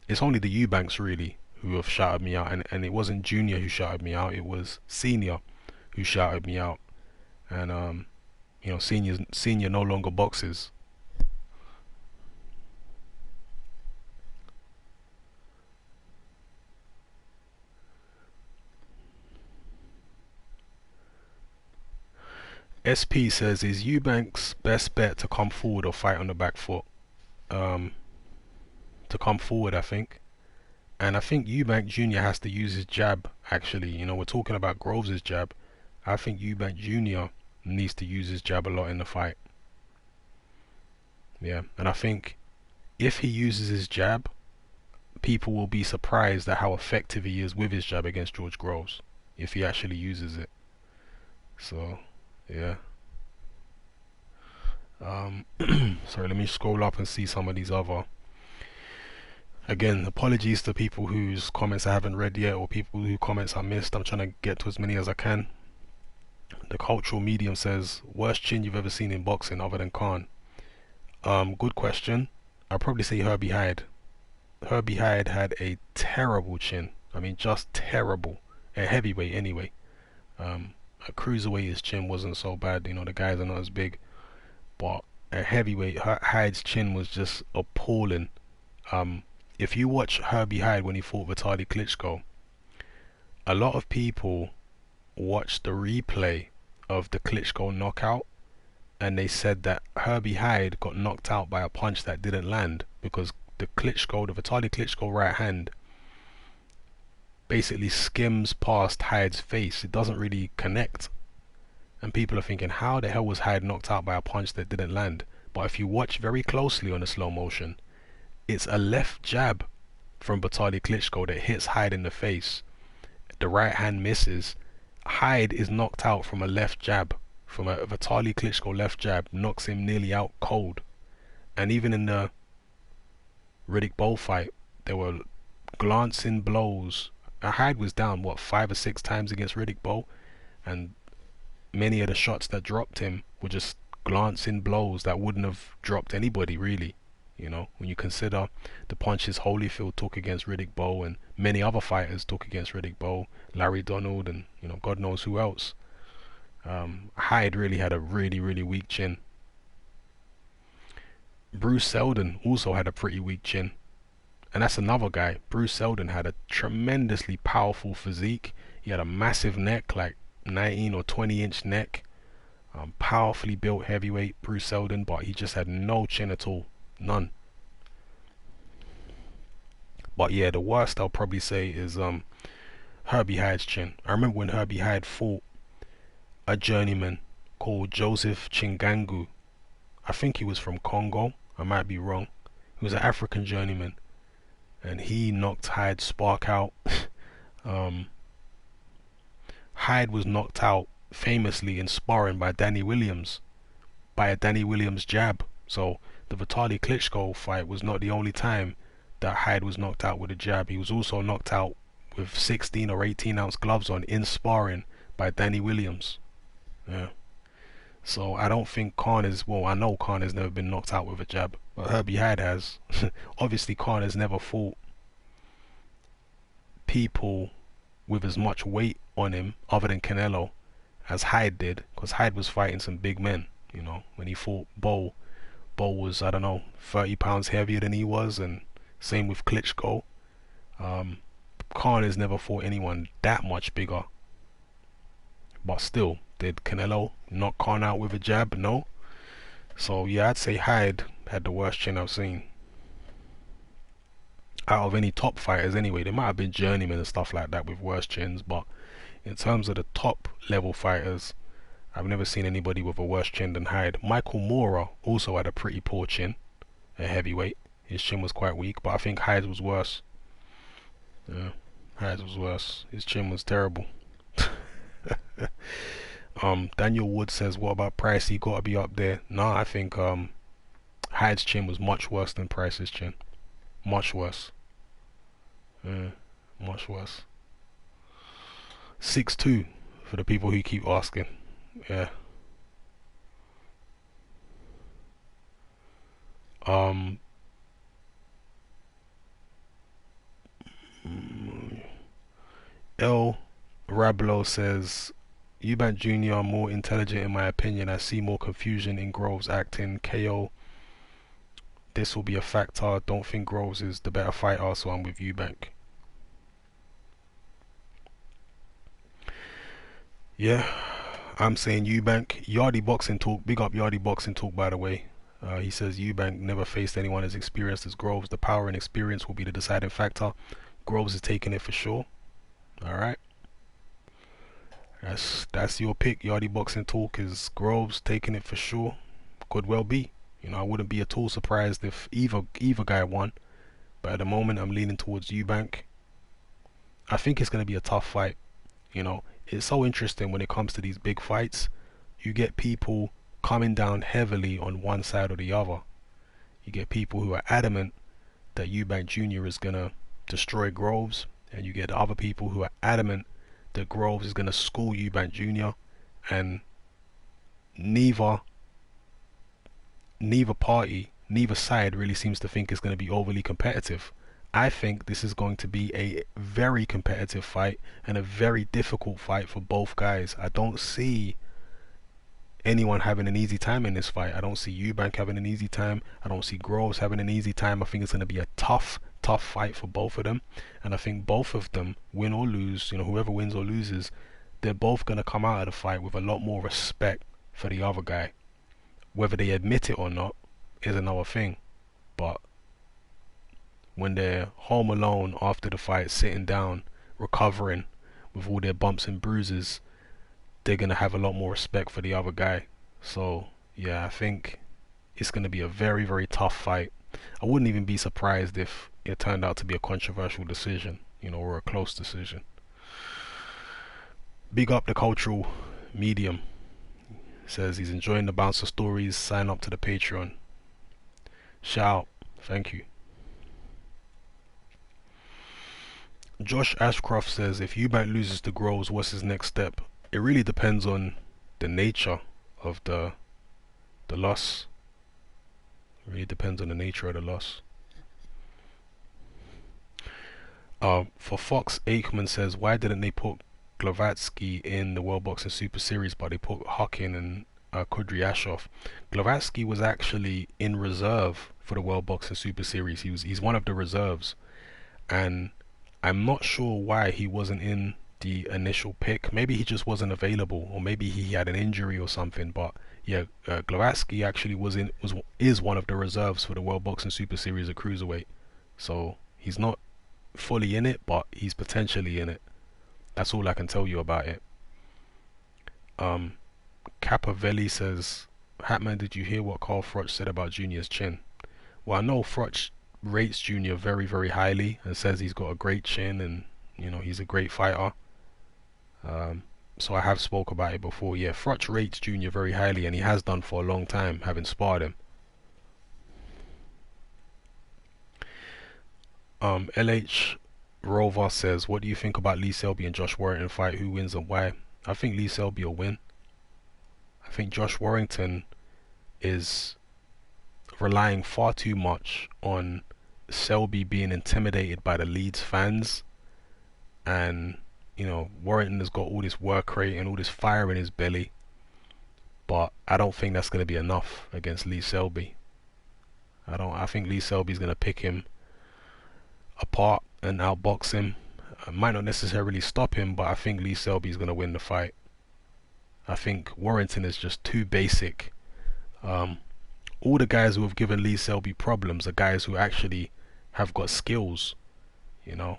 It's only the Eubanks really who have shouted me out, and it wasn't Junior who shouted me out, it was Senior who shouted me out. And You know, senior no longer boxes. SP says, is Eubank's best bet to come forward or fight on the back foot? To come forward, I think. And I think Eubank Jr. has to use his jab, actually. You know, we're talking about Groves' jab. I think Eubank Jr. needs to use his jab a lot in the fight. Yeah, and I think if he uses his jab, people will be surprised at how effective he is with his jab against George Groves, if he actually uses it. So, yeah. Sorry, let me scroll up and see some of these other. Again, apologies to people whose comments I haven't read yet, or people whose comments I missed. I'm trying to get to as many as I can. The cultural medium says, worst chin you've ever seen in boxing other than Khan. Good question. I'd probably say Herbie Hyde. Herbie Hyde had a terrible chin. I mean, just terrible. A heavyweight anyway. A cruiserweight, his chin wasn't so bad. You know, the guys are not as big. But a heavyweight, Hyde's chin was just appalling. If you watch Herbie Hyde when he fought Vitaly Klitschko, a lot of people watched the replay of the Klitschko knockout, and they said that Herbie Hyde got knocked out by a punch that didn't land because the Vitaly Klitschko right hand basically skims past Hyde's face. It doesn't really connect. And people are thinking, how the hell was Hyde knocked out by a punch that didn't land? But if you watch very closely on the slow motion, it's a left jab from Vitaly Klitschko that hits Hyde in the face. The right hand misses. Hyde is knocked out from a left jab. From a Vitaly Klitschko left jab, knocks him nearly out cold. And even in the Riddick Bowe fight, there were glancing blows. Hyde was down, what, 5 or 6 times against Riddick Bowe? And many of the shots that dropped him were just glancing blows that wouldn't have dropped anybody, really. You know, when you consider the punches Holyfield took against Riddick Bowe and many other fighters took against Riddick Bowe, Larry Donald, and you know, God knows who else. Hyde really had a really, really weak chin. Bruce Seldon also had a pretty weak chin, and that's another guy. Bruce Seldon had a tremendously powerful physique. He had a massive neck, like 19 or 20-inch neck. Powerfully built heavyweight, Bruce Seldon, but he just had no chin at all. None. But yeah, the worst I'll probably say is Herbie Hyde's chin. I remember when Herbie Hyde fought a journeyman called Joseph Chingangu. I think he was from Congo. I might be wrong. He was an African journeyman, and he knocked Hyde's spark out. Hyde was knocked out famously in sparring by Danny Williams, by a Danny Williams jab. So the Vitaly Klitschko fight was not the only time that Hyde was knocked out with a jab. He was also knocked out with 16 or 18 ounce gloves on in sparring by Danny Williams. Yeah. So I don't think Khan is, well, I know Khan has never been knocked out with a jab, but Herbie Hyde has. Obviously Khan has never fought people with as much weight on him other than Canelo as Hyde did, because Hyde was fighting some big men. You know, when he fought Bowe was, I don't know, 30 pounds heavier than he was, and same with Klitschko. Khan has never fought anyone that much bigger. But still, did Canelo knock Khan out with a jab? No. So yeah, I'd say Hyde had the worst chin I've seen. Out of any top fighters anyway. There might have been journeymen and stuff like that with worse chins, but in terms of the top level fighters, I've never seen anybody with a worse chin than Hyde. Michael Moorer also had a pretty poor chin, a heavyweight. His chin was quite weak, but I think Hyde's was worse. Yeah, Hyde's was worse. His chin was terrible. Daniel Wood says, what about Price? He got to be up there. No, I think Hyde's chin was much worse than Price's chin. Much worse. Yeah, much worse. 6'2" for the people who keep asking. Yeah. El Rablo says, Eubank Jr. more intelligent in my opinion. I see more confusion in Groves acting. KO, this will be a factor. Don't think Groves is the better fighter, so I'm with Eubank. Yeah, I'm saying Eubank. Yardy Boxing Talk, big up Yardy Boxing Talk by the way. He says Eubank never faced anyone as experienced as Groves. The power and experience will be the deciding factor. Groves is taking it for sure. Alright. That's your pick. Yardy Boxing Talk is Groves taking it for sure. Could well be. You know, I wouldn't be at all surprised if either guy won. But at the moment I'm leaning towards Eubank. I think it's gonna be a tough fight. You know, it's so interesting when it comes to these big fights. You get people coming down heavily on one side or the other. You get people who are adamant that Eubank Jr. is gonna destroy Groves, and you get other people who are adamant that Groves is gonna school Eubank Jr. and neither party, neither side really seems to think it's going to be overly competitive. I think this is going to be a very competitive fight and a very difficult fight for both guys. I don't see anyone having an easy time in this fight. I don't see Eubank having an easy time. I don't see Groves having an easy time. I think it's going to be a tough fight for both of them. And I think both of them, win or lose, you know, whoever wins or loses, they're both going to come out of the fight with a lot more respect for the other guy. Whether they admit it or not is another thing. But when they're home alone after the fight, sitting down, recovering with all their bumps and bruises, they're going to have a lot more respect for the other guy. So yeah, I think it's going to be a very, very tough fight. I wouldn't even be surprised if it turned out to be a controversial decision, you know, or a close decision. Big up the cultural medium. Says he's enjoying the bouncer stories. Sign up to the Patreon. Shout out. Thank you. Josh Ashcroft says if Eubank loses to Groves, what's his next step? It really depends on the nature of the loss. It really depends on the nature of the loss. For Fox, Aikman says, why didn't they put Glavatsky in the World Boxing Super Series, but they put Huckin and Kudryashov? Glavatsky was actually in reserve for the World Boxing Super Series. He's one of the reserves, and I'm not sure why he wasn't in the initial pick. Maybe he just wasn't available, or maybe he had an injury or something. But yeah, Glavatsky actually is one of the reserves for the World Boxing Super Series at cruiserweight. So he's not fully in it, but he's potentially in it. That's all I can tell you about it. Capavelli says, Hatman, did you hear what Carl Froch said about Junior's chin? Well, I know Froch rates Junior very, very highly and says he's got a great chin and, you know, he's a great fighter. So I have spoke about it before. Yeah, Froch rates Junior very highly, and he has done for a long time, having sparred him. LH Rover says, what do you think about Lee Selby and Josh Warrington fight? Who wins and why? I think Lee Selby will win. I think Josh Warrington is relying far too much on Selby being intimidated by the Leeds fans, and you know, Warrington has got all this work rate and all this fire in his belly, but I don't think that's going to be enough against Lee Selby. I think Lee Selby's going to pick him apart and outbox him. Might not necessarily stop him, but I think Lee Selby's going to win the fight. I think Warrington is just too basic. All the guys who have given Lee Selby problems are guys who actually have got skills, you know.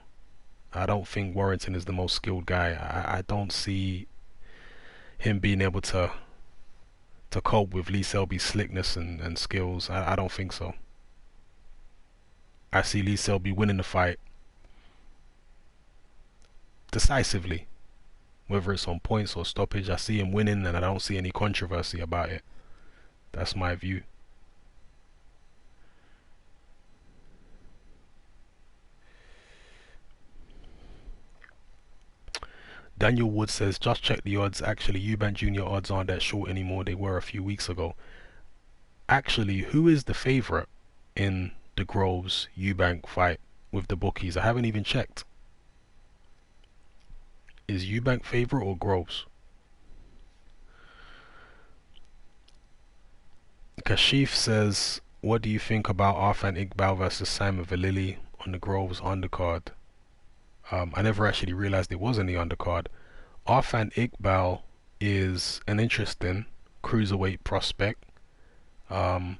I don't think Warrington is the most skilled guy. I don't see him being able to cope with Lee Selby's slickness and skills. I don't think so. I see Lee Selby winning the fight decisively. Whether it's on points or stoppage, I see him winning, and I don't see any controversy about it. That's my view. Daniel Wood says, just check the odds. Actually, Eubank Jr. odds aren't that short anymore. They were a few weeks ago. Actually, who is the favourite in the Groves Eubank fight with the bookies? I haven't even checked. Is Eubank favourite or Groves? Kashif says, what do you think about Arfan Iqbal versus Simon Vallily on the Groves undercard? I never actually realized it was in the undercard. Arfan Iqbal is an interesting cruiserweight prospect. I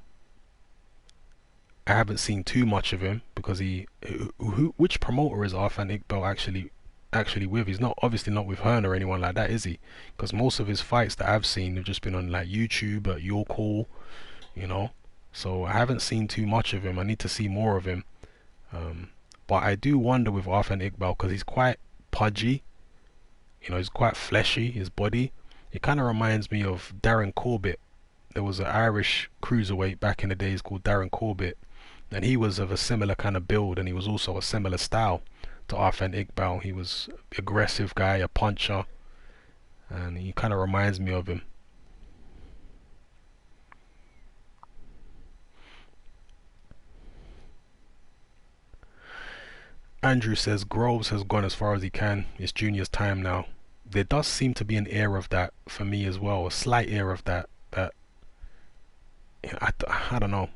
haven't seen too much of him because which promoter is Arfan Iqbal actually with? He's not obviously not with Hearn or anyone like that, is he? Because most of his fights that I've seen have just been on like YouTube at Your Call, you know. So I haven't seen too much of him. I need to see more of him. But I do wonder with Arfan Iqbal because he's quite pudgy. You know, he's quite fleshy. His body. It kind of reminds me of Darren Corbett. There was an Irish cruiserweight back in the days called Darren Corbett, and he was of a similar kind of build, and he was also a similar style to Arfan Iqbal. He was an aggressive guy, a puncher, and he kind of reminds me of him. Andrew says Groves has gone as far as he can. It's Junior's time now. There does seem to be an air of that for me as well, a slight air of that. I don't know.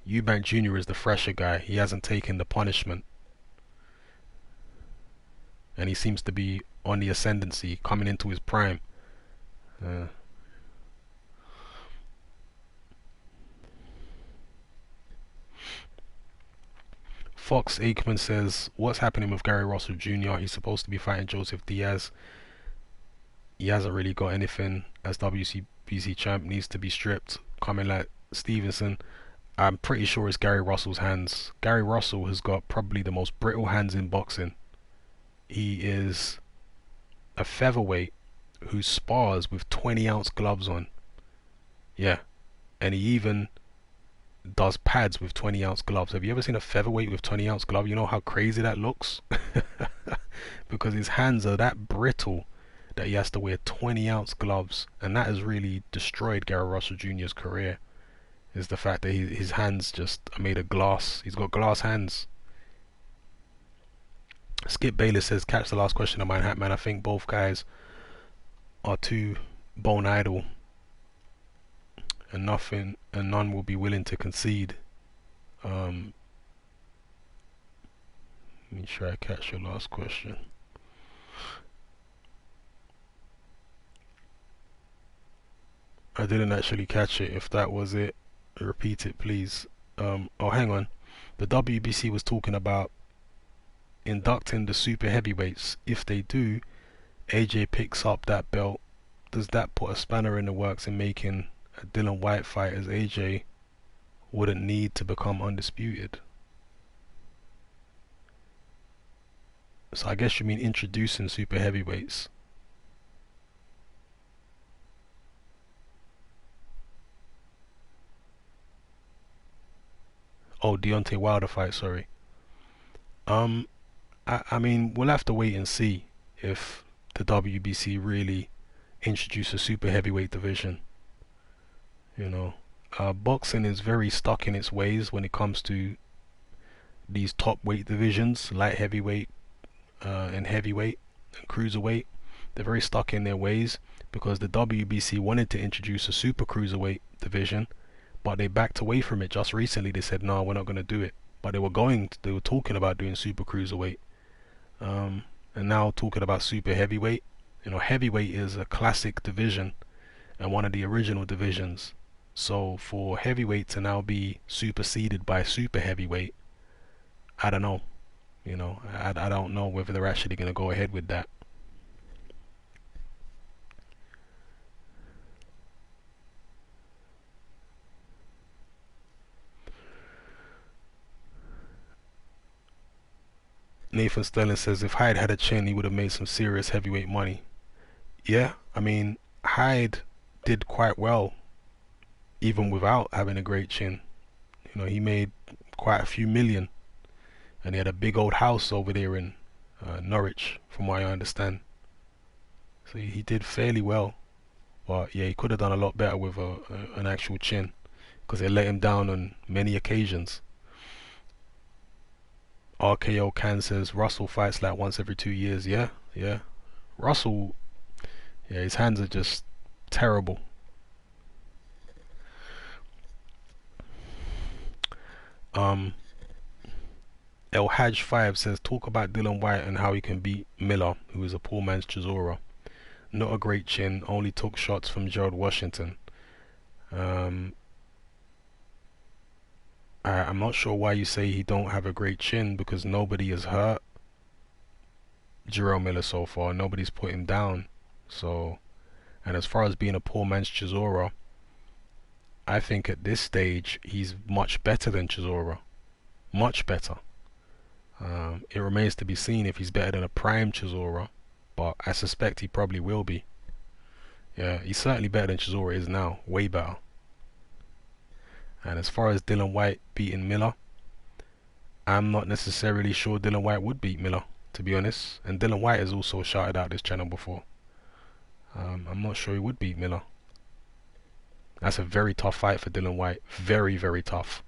Eubank Jr. is the fresher guy. He hasn't taken the punishment, and he seems to be on the ascendancy, coming into his prime. Fox Aikman says, what's happening with Gary Russell Jr.? He's supposed to be fighting Joseph Diaz. He hasn't really got anything as WCBC champ. Needs to be stripped. Coming like Stevenson. I'm pretty sure it's Gary Russell's hands. Gary Russell has got probably the most brittle hands in boxing. He is a featherweight who spars with 20-ounce gloves on. Yeah. And he even does pads with 20-ounce gloves. Have you ever seen a featherweight with 20-ounce glove? You know how crazy that looks? Because his hands are that brittle that he has to wear 20-ounce gloves, and that has really destroyed Gary Russell Jr.'s career, is the fact that his hands just are made of glass. He's got glass hands. Skip Bayless says, catch the last question of mine, Hatman. I think both guys are too bone idle, and none will be willing to concede. Let me try to catch your last question. I didn't actually catch it. If that was it, repeat it please. Oh, hang on. The WBC was talking about inducting the super heavyweights. If they do, AJ picks up that belt. Does that put a spanner in the works in making a Dylan White fight, as AJ wouldn't need to become undisputed? So I guess you mean introducing super heavyweights. Oh, Deontay Wilder fight, sorry. I mean, we'll have to wait and see if the WBC really introduce a super heavyweight division. You know, boxing is very stuck in its ways when it comes to these top weight divisions, light heavyweight and heavyweight and cruiserweight. They're very stuck in their ways because the WBC wanted to introduce a super cruiserweight division, but they backed away from it just recently. They said, no, we're not going to do it. But they were talking about doing super cruiserweight, and now talking about super heavyweight. You know, heavyweight is a classic division and one of the original divisions. So for heavyweight to now be superseded by super heavyweight, I don't know. You know, I don't know whether they're actually going to go ahead with that. Nathan Sterling says, if Hyde had a chin, he would have made some serious heavyweight money. Yeah, I mean, Hyde did quite well even without having a great chin. You know, he made quite a few million, and he had a big old house over there in Norwich, from what I understand. So he did fairly well, but yeah, he could have done a lot better with an actual chin, because they let him down on many occasions. RKO Can says Russell fights like once every 2 years. Yeah. Russell, yeah, his hands are just terrible. Um, El Haj 5 says, talk about Dylan White and how he can beat Miller, who is a poor man's Chisora. Not a great chin, only took shots from Gerald Washington. Um, I'm not sure why you say he don't have a great chin, because nobody has hurt Jerome Miller so far. Nobody's put him down. So, and as far as being a poor man's Chisora, I think at this stage he's much better than Chisora. Much better. It remains to be seen if he's better than a prime Chisora, but I suspect he probably will be. Yeah, he's certainly better than Chisora is now. Way better. And as far as Dylan White beating Miller, I'm not necessarily sure Dylan White would beat Miller, to be honest. And Dylan White has also shouted out this channel before. I'm not sure he would beat Miller. That's a very tough fight for Dylan White. Very, very tough.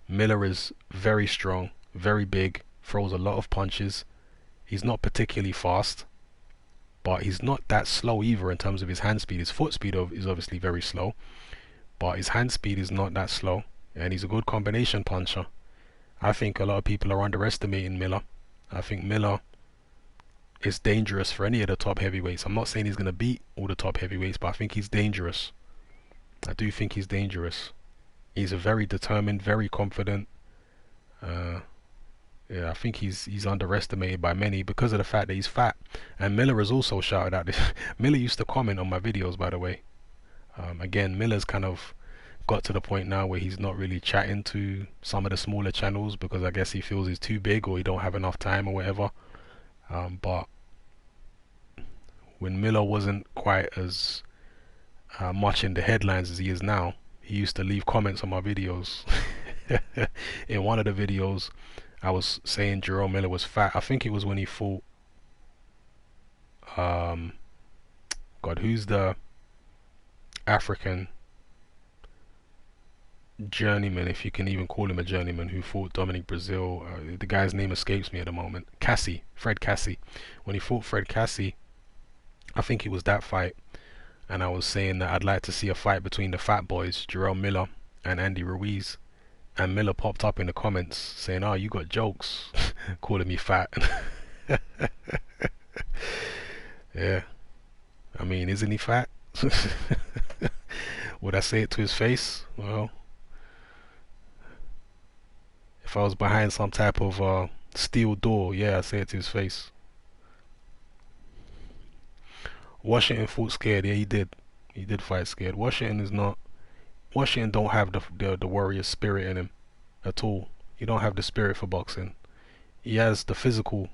Miller is very strong, very big, throws a lot of punches. He's not particularly fast, but he's not that slow either in terms of his hand speed. His foot speed is obviously very slow, but his hand speed is not that slow, and he's a good combination puncher. I think a lot of people are underestimating Miller. I think Miller is dangerous for any of the top heavyweights. I'm not saying he's going to beat all the top heavyweights, but I think he's dangerous. I do think he's dangerous. He's a very determined, very confident. Yeah, I think he's underestimated by many because of the fact that he's fat. And Miller has also shouted out this. Miller used to comment on my videos, by the way. Again, Miller's kind of got to the point now where he's not really chatting to some of the smaller channels because I guess he feels he's too big or he don't have enough time or whatever. But when Miller wasn't quite as much in the headlines as he is now, he used to leave comments on my videos. In one of the videos, I was saying Jerome Miller was fat. I think it was when he fought God, who's the African journeyman, if you can even call him a journeyman, who fought Dominic Brazil. The guy's name escapes me at the moment. Fred Cassie. When he fought Fred Cassie, I think it was that fight, and I was saying that I'd like to see a fight between the fat boys, Jerome Miller and Andy Ruiz. And Miller popped up in the comments saying, "Oh, you got jokes," calling me fat. Yeah, I mean, isn't he fat? Would I say it to his face? Well, if I was behind some type of steel door, yeah, I'd say it to his face. Washington fought scared. Yeah, he did. He did fight scared. Washington don't have the warrior spirit in him at all. He don't have the spirit for boxing. He has the physical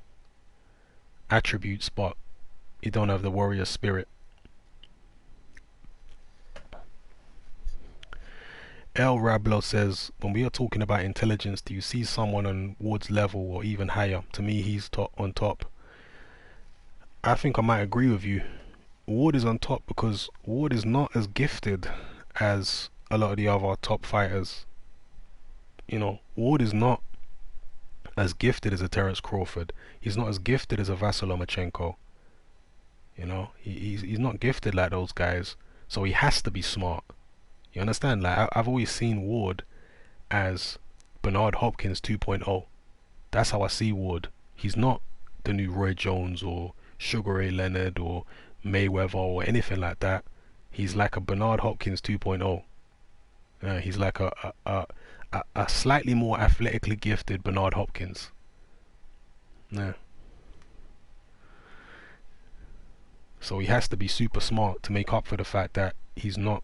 attributes, but he don't have the warrior spirit. El Rablo says, when we are talking about intelligence, do you see someone on Ward's level or even higher? To me, he's on top. I think I might agree with you. Ward is on top because Ward is not as gifted as a lot of the other top fighters. You know, Ward is not as gifted as a Terence Crawford. He's not as gifted as a Vasyl Lomachenko. You know, he's not gifted like those guys. So he has to be smart. You understand? Like I've always seen Ward as Bernard Hopkins 2.0. That's how I see Ward. He's not the new Roy Jones or Sugar Ray Leonard or Mayweather or anything like that. He's like a Bernard Hopkins 2.0. He's like a slightly more athletically gifted Bernard Hopkins. Yeah. So he has to be super smart to make up for the fact that he's not.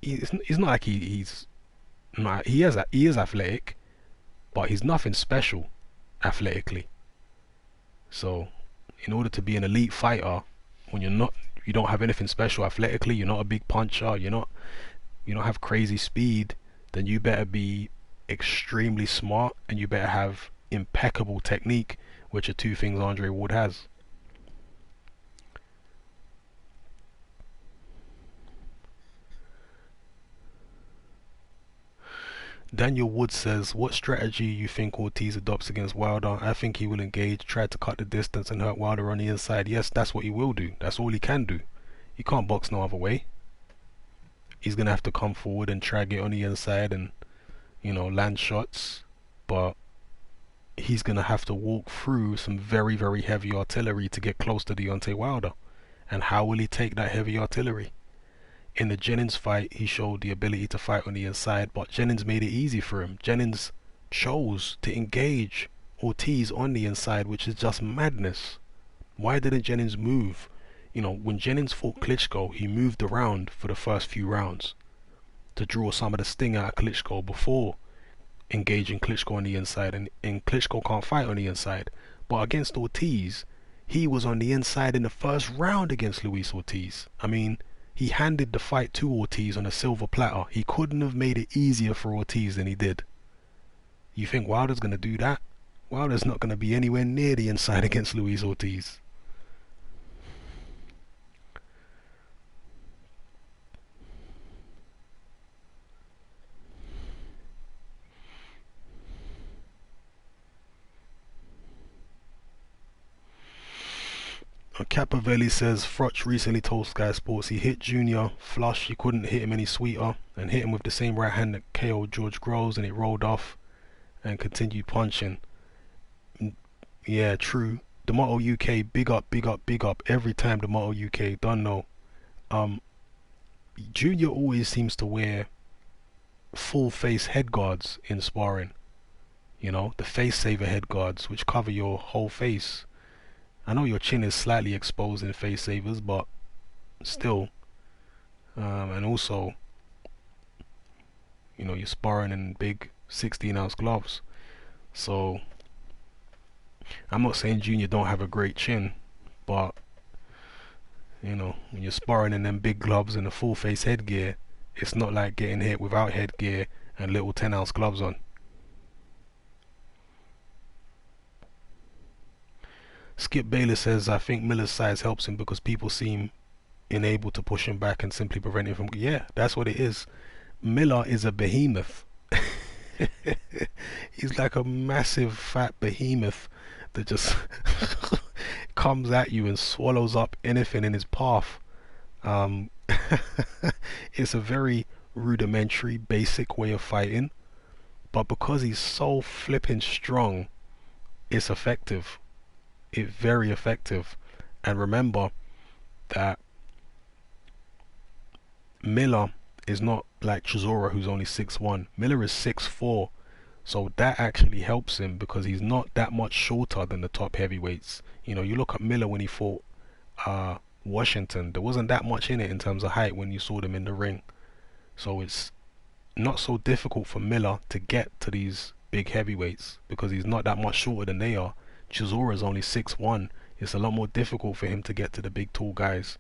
He's not like he's not. He is athletic, but he's nothing special athletically. So, in order to be an elite fighter, when you don't have anything special athletically, you're not a big puncher, you don't have crazy speed, then you better be extremely smart and you better have impeccable technique, which are two things Andre Ward has. Daniel Wood says, what strategy you think Ortiz adopts against Wilder? I think he will engage, try to cut the distance and hurt Wilder on the inside. Yes, that's what he will do. That's all he can do. He can't box no other way. He's gonna have to come forward and try get on the inside and, you know, land shots, but he's gonna have to walk through some very, very heavy artillery to get close to Deontay Wilder. And how will he take that heavy artillery? In the Jennings fight, he showed the ability to fight on the inside, but Jennings made it easy for him. Jennings chose to engage Ortiz on the inside, which is just madness. Why didn't Jennings move? You know, when Jennings fought Klitschko, he moved around for the first few rounds to draw some of the sting out of Klitschko before engaging Klitschko on the inside, and Klitschko can't fight on the inside. But against Ortiz, he was on the inside in the first round against Luis Ortiz. I mean, he handed the fight to Ortiz on a silver platter. He couldn't have made it easier for Ortiz than he did. You think Wilder's going to do that? Wilder's not going to be anywhere near the inside against Luis Ortiz. Capavelli says Frotch recently told Sky Sports he hit Junior flush, he couldn't hit him any sweeter, and hit him with the same right hand that KO'd George Groves, and it rolled off and continued punching. Yeah, true. The Motto UK, big up, big up, big up. Every time the Motto UK, don't know. Junior always seems to wear full face head guards in sparring. You know, the face saver head guards, which cover your whole face. I know your chin is slightly exposed in face savers, but still. And also, you know, you're sparring in big 16-ounce gloves. So, I'm not saying Junior don't have a great chin, but, you know, when you're sparring in them big gloves and a full face headgear, it's not like getting hit without headgear and little 10-ounce gloves on. Skip Baylor says, I think Miller's size helps him because people seem unable to push him back and simply prevent him from... Yeah, that's what it is. Miller is a behemoth. He's like a massive fat behemoth that just comes at you and swallows up anything in his path. It's a very rudimentary, basic way of fighting, but because he's so flipping strong, it's effective. It's very effective. And remember that Miller is not like Chisora, who's only 6'1". Miller is 6'4", so that actually helps him because he's not that much shorter than the top heavyweights. You know, you look at Miller when he fought Washington, there wasn't that much in it in terms of height when you saw them in the ring. So it's not so difficult for Miller to get to these big heavyweights because he's not that much shorter than they are. Chisora is only 6'1". It's a lot more difficult for him to get to the big tall guys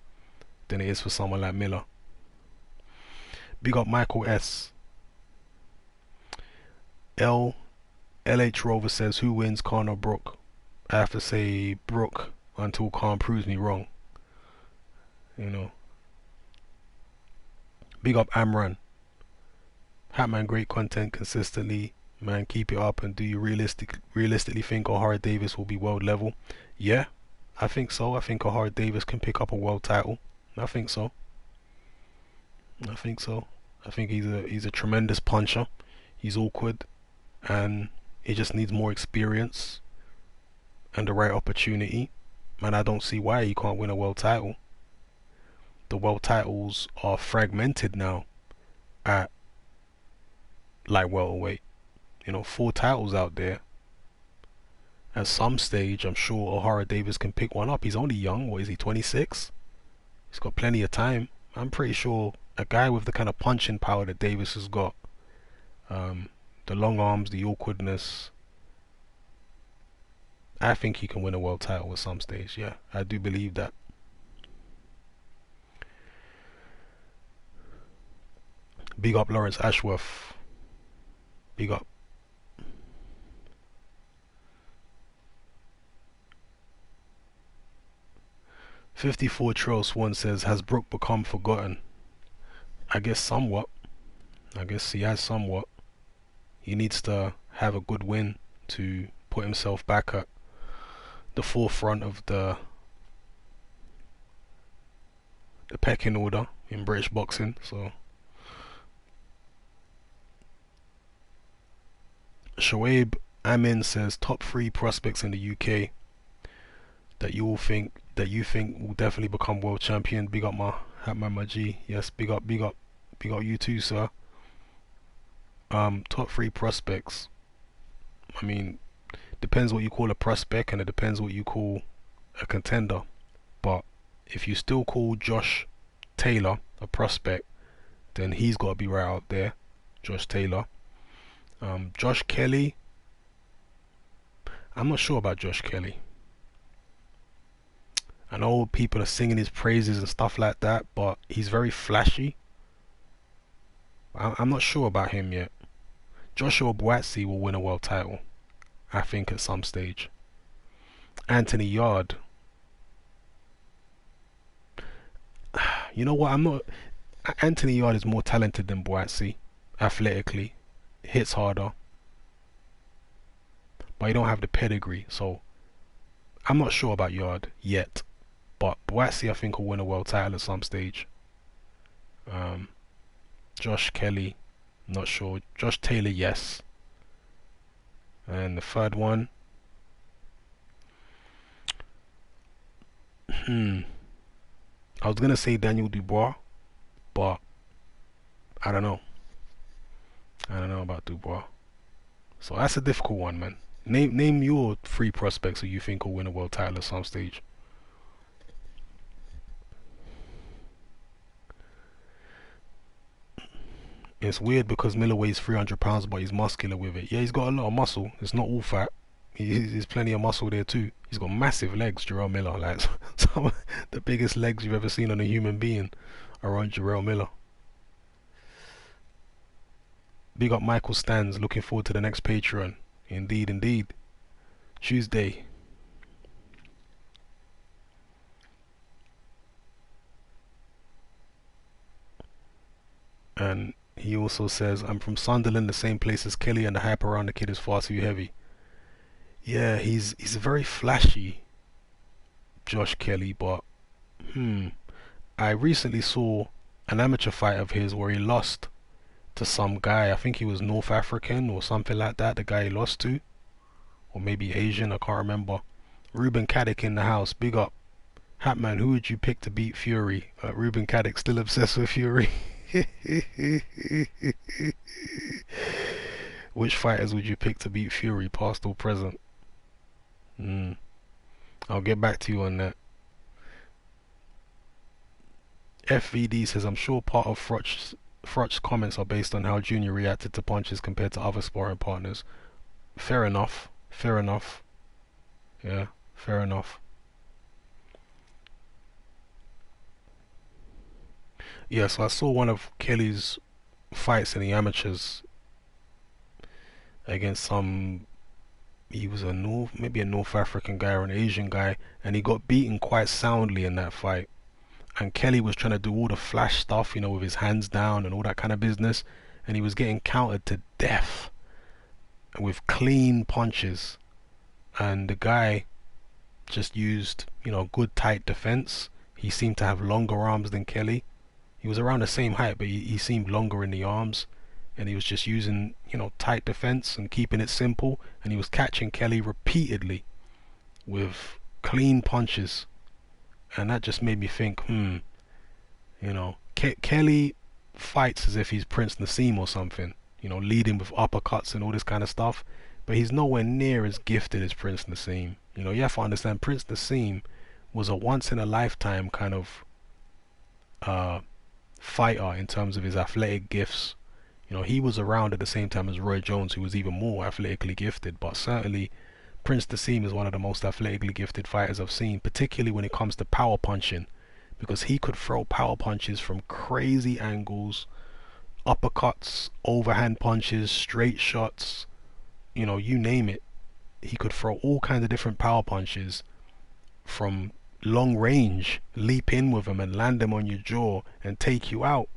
than it is for someone like Miller. Big up Michael S. LH Rover says, who wins, Khan or Brook? I have to say Brook until Khan proves me wrong. You know. Big up Amran. Hatman, great content consistently. Man, keep it up. And do you realistically think O'Hara Davis will be world level? Yeah, I think so. I think O'Hara Davis can pick up a world title. I think so. I think he's a tremendous puncher. He's awkward, and he just needs more experience and the right opportunity. And I don't see why he can't win a world title. The world titles are fragmented now at light welterweight. You know, 4 titles out there. At some stage, I'm sure O'Hara Davis can pick one up. He's only young. What is he, 26? He's got plenty of time. I'm pretty sure a guy with the kind of punching power that Davis has got, the long arms, the awkwardness, I think he can win a world title at some stage. Yeah, I do believe that. Big up Lawrence Ashworth. Big up. "54 Trail Swan says, has Brook become forgotten? I guess somewhat. I guess he has somewhat. He needs to have a good win to put himself back at the forefront of the pecking order in British boxing. So Shoaib Amin says top 3 prospects in the UK that you think will definitely become world champion. Big up my Hatman, my G. Yes, big up you too, sir. Top 3 prospects. I mean, depends what you call a prospect, and it depends what you call a contender. But if you still call Josh Taylor a prospect, then he's got to be right out there. Josh Taylor. Josh Kelly. I'm not sure about Josh Kelly. I know people are singing his praises and stuff like that, but he's very flashy. I'm not sure about him yet. Joshua Buatsi will win a world title, I think, at some stage. Anthony Yard. You know what? Anthony Yard is more talented than Buatsi, athletically. Hits harder, but he don't have the pedigree. So I'm not sure about Yard yet. But Buatsi, I think, will win a world title at some stage. Josh Kelly, not sure. Josh Taylor, yes. And the third one, I was gonna say Daniel Dubois, but I don't know. I don't know about Dubois. So that's a difficult one, man. Name your 3 prospects who you think will win a world title at some stage. It's weird because Miller weighs 300 pounds, but he's muscular with it. Yeah, he's got a lot of muscle. It's not all fat. He's plenty of muscle there too. He's got massive legs, Jarrell Miller. Like some of the biggest legs you've ever seen on a human being are on Jarrell Miller. Big up Michael Stans. Looking forward to the next Patreon. Indeed, indeed. Tuesday. And he also says, I'm from Sunderland, the same place as Kelly, and the hype around the kid is far too heavy. Yeah, he's very flashy, Josh Kelly, but I recently saw an amateur fight of his where he lost to some guy. I think he was North African or something like that, the guy he lost to. Or maybe Asian, I can't remember. Ruben Caddick in the house, big up. Hatman, who would you pick to beat Fury? Ruben Caddick still obsessed with Fury. Which fighters would you pick to beat Fury, past or present? I'll get back to you on that. FVD says, I'm sure part of Froch's comments are based on how Junior reacted to punches compared to other sparring partners. Fair enough. Fair enough. Yeah, fair enough. Yeah, so I saw one of Kelly's fights in the amateurs against some, he was maybe a North African guy or an Asian guy, and he got beaten quite soundly in that fight. And Kelly was trying to do all the flash stuff, you know, with his hands down and all that kind of business, and he was getting countered to death with clean punches. And the guy just used, you know, good tight defense. He seemed to have longer arms than Kelly. He was around the same height, but he seemed longer in the arms, and he was just using, you know, tight defense and keeping it simple, and he was catching Kelly repeatedly with clean punches. And that just made me think, you know, Kelly fights as if he's Prince Nassim or something, you know, leading with uppercuts and all this kind of stuff, but he's nowhere near as gifted as Prince Nassim. You know, you have to understand, Prince Nassim was a once in a lifetime kind of fighter in terms of his athletic gifts. You know, he was around at the same time as Roy Jones, who was even more athletically gifted, but certainly Prince Nassim is one of the most athletically gifted fighters I've seen, particularly when it comes to power punching, because he could throw power punches from crazy angles, uppercuts, overhand punches, straight shots, you know, you name it. He could throw all kinds of different power punches from long range, leap in with them and land them on your jaw and take you out.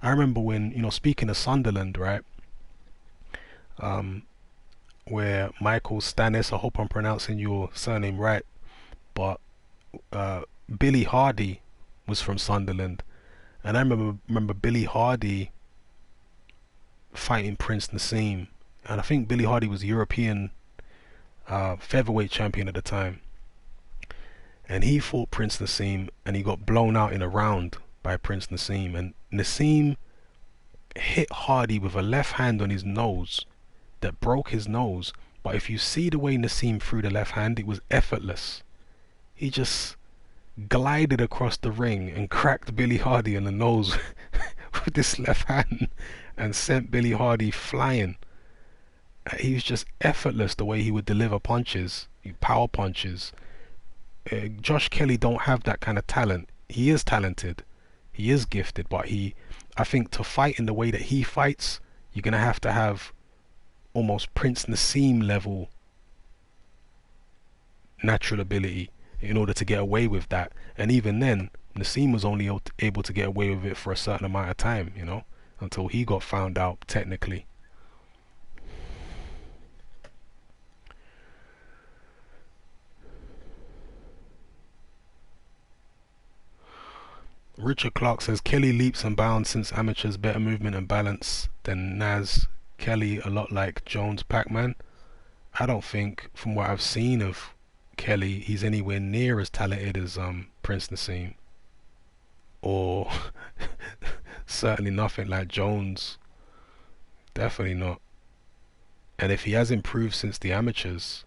I remember when, you know, speaking of Sunderland, right, where Michael Stannis, I hope I'm pronouncing your surname right, but Billy Hardy was from Sunderland, and I remember Billy Hardy fighting Prince Nassim, and I think Billy Hardy was European featherweight champion at the time, and he fought Prince Nassim, and he got blown out in a round by Prince Nassim, and Nassim hit Hardy with a left hand on his nose that broke his nose. But if you see the way Nassim threw the left hand, it was effortless. He just glided across the ring and cracked Billy Hardy in the nose with this left hand and sent Billy Hardy flying. He was just effortless the way he would deliver punches, power punches. Josh Kelly don't have that kind of talent. He is talented, he is gifted, but I think to fight in the way that he fights, you're gonna have to have almost Prince Nassim level natural ability in order to get away with that. And even then, Nassim was only able to get away with it for a certain amount of time, until he got found out technically. Richard Clark says Kelly leaps and bounds since amateurs, better movement and balance than Naz. Kelly a lot like Jones Pac-Man. I don't think, from what I've seen of Kelly, he's anywhere near as talented as Prince Nassim, or certainly nothing like Jones. Definitely not. And if he has improved since the amateurs,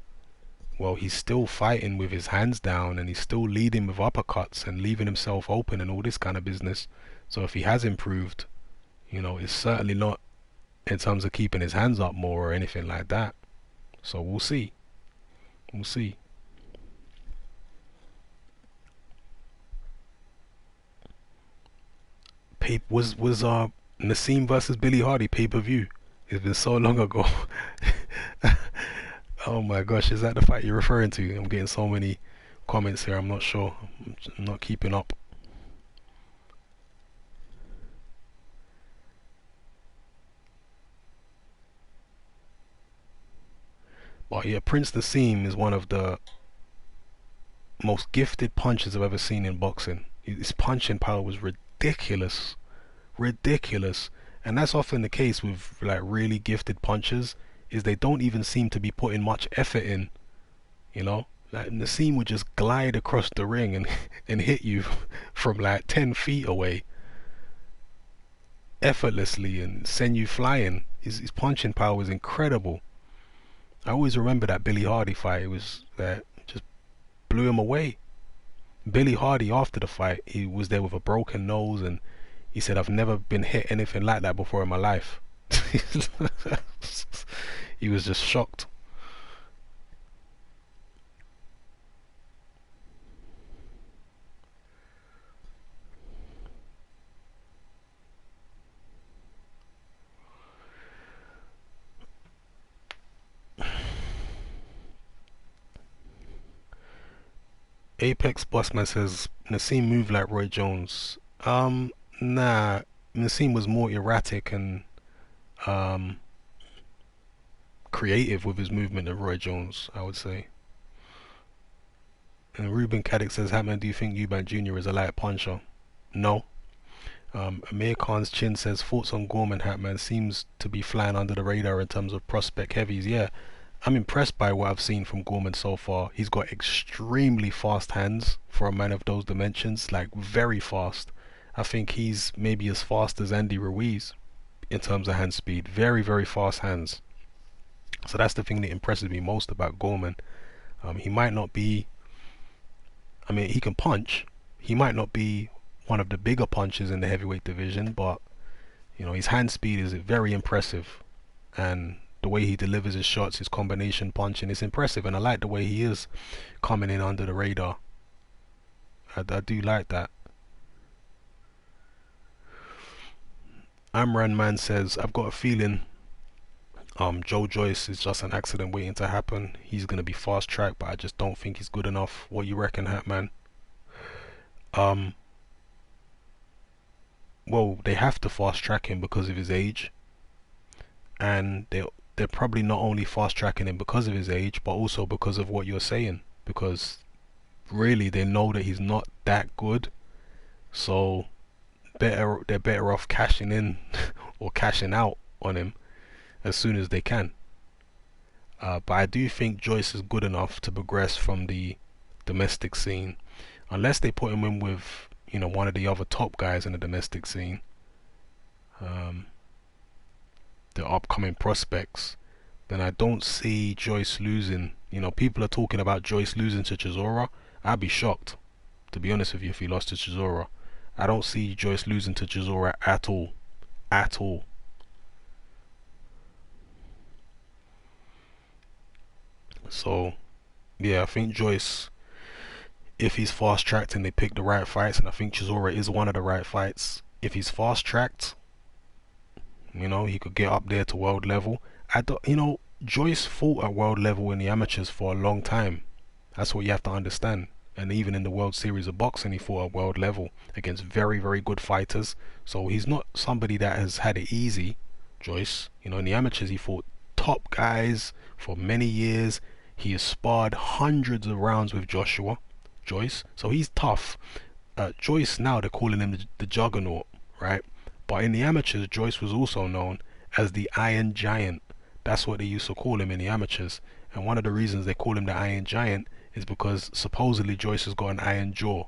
well, he's still fighting with his hands down, and he's still leading with uppercuts and leaving himself open and all this kind of business. So if he has improved, it's certainly not in terms of keeping his hands up more or anything like that. So we'll see. We'll see. Was Nassim versus Billy Hardy pay-per-view? It's been so long ago. Oh my gosh, is that the fight you're referring to? I'm getting so many comments here, I'm not sure. I'm not keeping up. But yeah, Prince Nassim is one of the most gifted punchers I've ever seen in boxing. His punching power was ridiculous. Ridiculous. And that's often the case with like really gifted punchers, is they don't even seem to be putting much effort in, like Nassim would just glide across the ring and and hit you from like 10 feet away effortlessly and send you flying. His punching power was incredible. I always remember that Billy Hardy fight. It was that just blew him away. Billy Hardy, after the fight, he was there with a broken nose, and he said, I've never been hit anything like that before in my life. He was just shocked. Apex Bossman says Nassim moved like Roy Jones. Nah, Nassim was more erratic and um creative with his movement than Roy Jones, I would say. And Ruben Caddick says, Hatman, do you think Eubank Jr. is a light puncher? No. Amir Khan's Chin says, thoughts on Gorman. Hatman seems to be flying under the radar in terms of prospect heavies. Yeah, I'm impressed by what I've seen from Gorman so far. He's got extremely fast hands for a man of those dimensions, like very fast. I think he's maybe as fast as Andy Ruiz in terms of hand speed. Very, very fast hands. So that's the thing that impresses me most about Gorman. He might not be, I mean, he can punch. He might not be one of the bigger punchers in the heavyweight division, but his hand speed is very impressive, and the way he delivers his shots, his combination punching is impressive, and I like the way he is coming in under the radar. I do like that. Amran Man says, I've got a feeling Joe Joyce is just an accident waiting to happen. He's gonna be fast tracked, but I just don't think he's good enough. What you reckon, Hatman? Well, they have to fast track him because of his age, and they're probably not only fast tracking him because of his age, but also because of what you're saying. Because really, they know that he's not that good, so they're better off cashing in or cashing out on him as soon as they can. But I do think Joyce is good enough to progress from the domestic scene, unless they put him in with, you know, one of the other top guys in the domestic scene, um, the upcoming prospects. Then I don't see Joyce losing. You know, people are talking about Joyce losing to Chisora. I'd be shocked, to be honest with you, if he lost to Chisora. I don't see Joyce losing to Chisora at all. At all. So, yeah, I think Joyce, if he's fast tracked and they pick the right fights, and I think Chisora is one of the right fights, if he's fast tracked, you know, he could get up there to world level. I don't, you know, Joyce fought at world level in the amateurs for a long time. That's what you have to understand. And even in the World Series of Boxing, he fought at world level against very, very good fighters. So he's not somebody that has had it easy, Joyce. You know, in the amateurs, he fought top guys for many years. He has sparred hundreds of rounds with Joyce. So he's tough. Joyce now, they're calling him the Juggernaut, right? But in the amateurs, Joyce was also known as the Iron Giant. That's what they used to call him in the amateurs. And one of the reasons they call him the Iron Giant is because supposedly Joyce has got an iron jaw.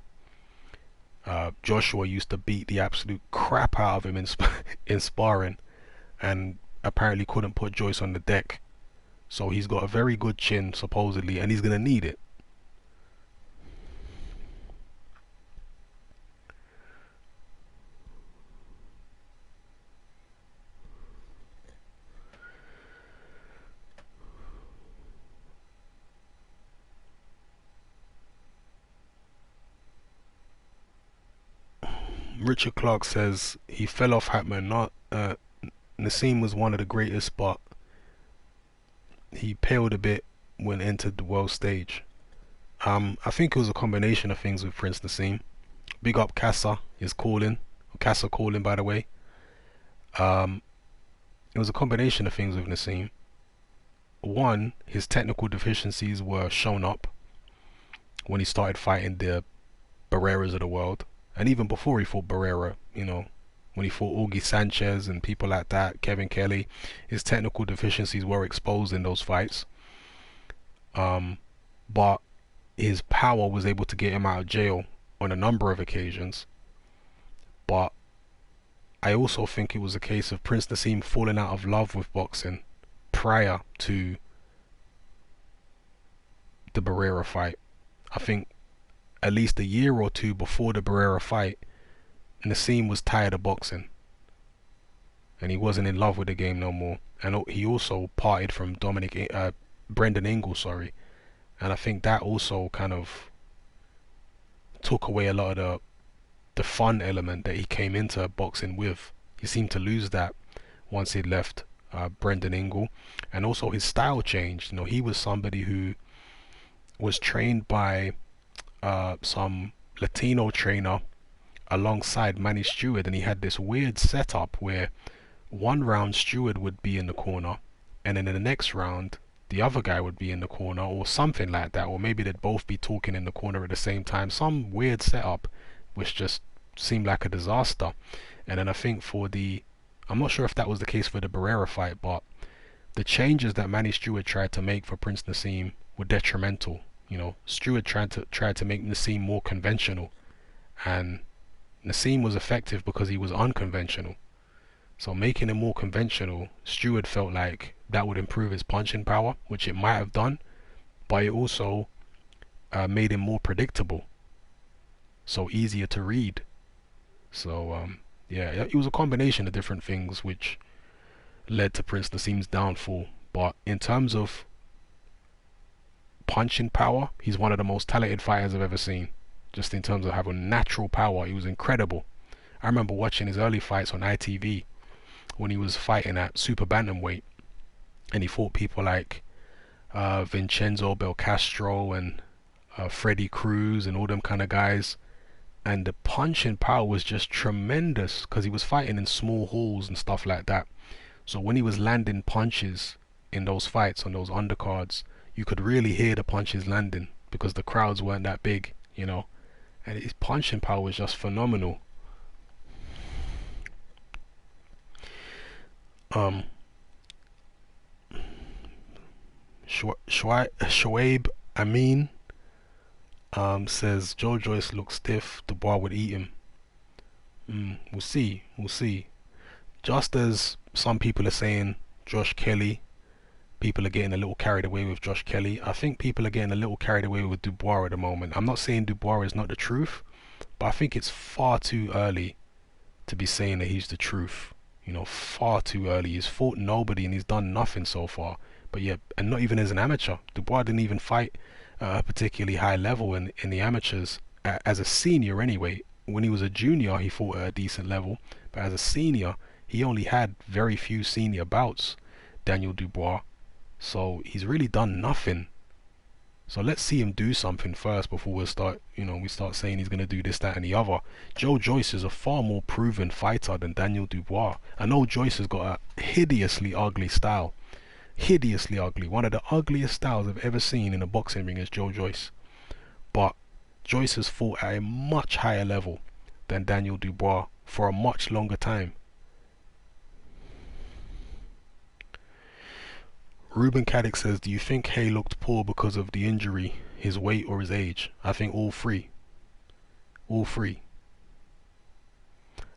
Joshua used to beat the absolute crap out of him in sparring, and apparently couldn't put Joyce on the deck. So he's got a very good chin, supposedly, and he's going to need it. Richard Clark says he fell off Hatman. Not Nassim was one of the greatest, but he paled a bit when entered the world stage. I think it was a combination of things with Prince Nassim. Big up Casa is calling. Casa calling, by the way. Um, it was a combination of things with Nassim. One, his technical deficiencies were shown up when he started fighting the Barreras of the world, and even before he fought Barrera, you know, when he fought Augie Sanchez and people like that, Kevin Kelly, his technical deficiencies were exposed in those fights. But his power was able to get him out of jail on a number of occasions. But I also think it was a case of Prince Nassim falling out of love with boxing prior to the Barrera fight. I think at least a year or two before the Barrera fight, Nassim was tired of boxing and he wasn't in love with the game no more. And he also parted from Brendan Ingle, sorry. And I think that also kind of took away a lot of the fun element that he came into boxing with. He seemed to lose that once he left Brendan Ingle, and also his style changed. You know, he was somebody who was trained by some Latino trainer alongside Manny Stewart, and he had this weird setup where one round Stewart would be in the corner, and then in the next round the other guy would be in the corner, or something like that, or maybe they'd both be talking in the corner at the same time. Some weird setup which just seemed like a disaster. And then I think I'm not sure if that was the case for the Barrera fight, but the changes that Manny Stewart tried to make for Prince Nassim were detrimental. You know, Stewart tried to make Nassim more conventional, and Nassim was effective because he was unconventional. So making him more conventional, Stewart felt like that would improve his punching power, which it might have done, but it also made him more predictable, so easier to read. So yeah, it was a combination of different things which led to Prince Nassim's downfall. But in terms of punching power, he's one of the most talented fighters I've ever seen. Just in terms of having natural power, he was incredible. I remember watching his early fights on ITV when he was fighting at super bantamweight, and he fought people like Vincenzo Belcastro and Freddie Cruz and all them kind of guys. And the punching power was just tremendous because he was fighting in small halls and stuff like that. So when he was landing punches in those fights on those undercards, you could really hear the punches landing because the crowds weren't that big, you know. And his punching power was just phenomenal. Shoaib Amin says Joe Joyce looks stiff. Dubois would eat him. We'll see. We'll see. Just as some people are saying Josh Kelly, people are getting a little carried away with Josh Kelly. I think people are getting a little carried away with Dubois at the moment. I'm not saying Dubois is not the truth, but I think it's far too early to be saying that he's the truth. You know, far too early. He's fought nobody and he's done nothing so far. But yeah, and not even as an amateur. Dubois didn't even fight a particularly high level in the amateurs as a senior anyway. When he was a junior, he fought at a decent level, but as a senior, he only had very few senior bouts, Daniel Dubois. So he's really done nothing. So let's see him do something first before we start saying he's going to do this, that and the other. Joe Joyce is a far more proven fighter than Daniel Dubois. I know Joyce has got a hideously ugly style. Hideously ugly. One of the ugliest styles I've ever seen in a boxing ring is Joe Joyce. But Joyce has fought at a much higher level than Daniel Dubois for a much longer time. Ruben Caddick says, do you think Hay looked poor because of the injury, his weight or his age? I think all three. All three.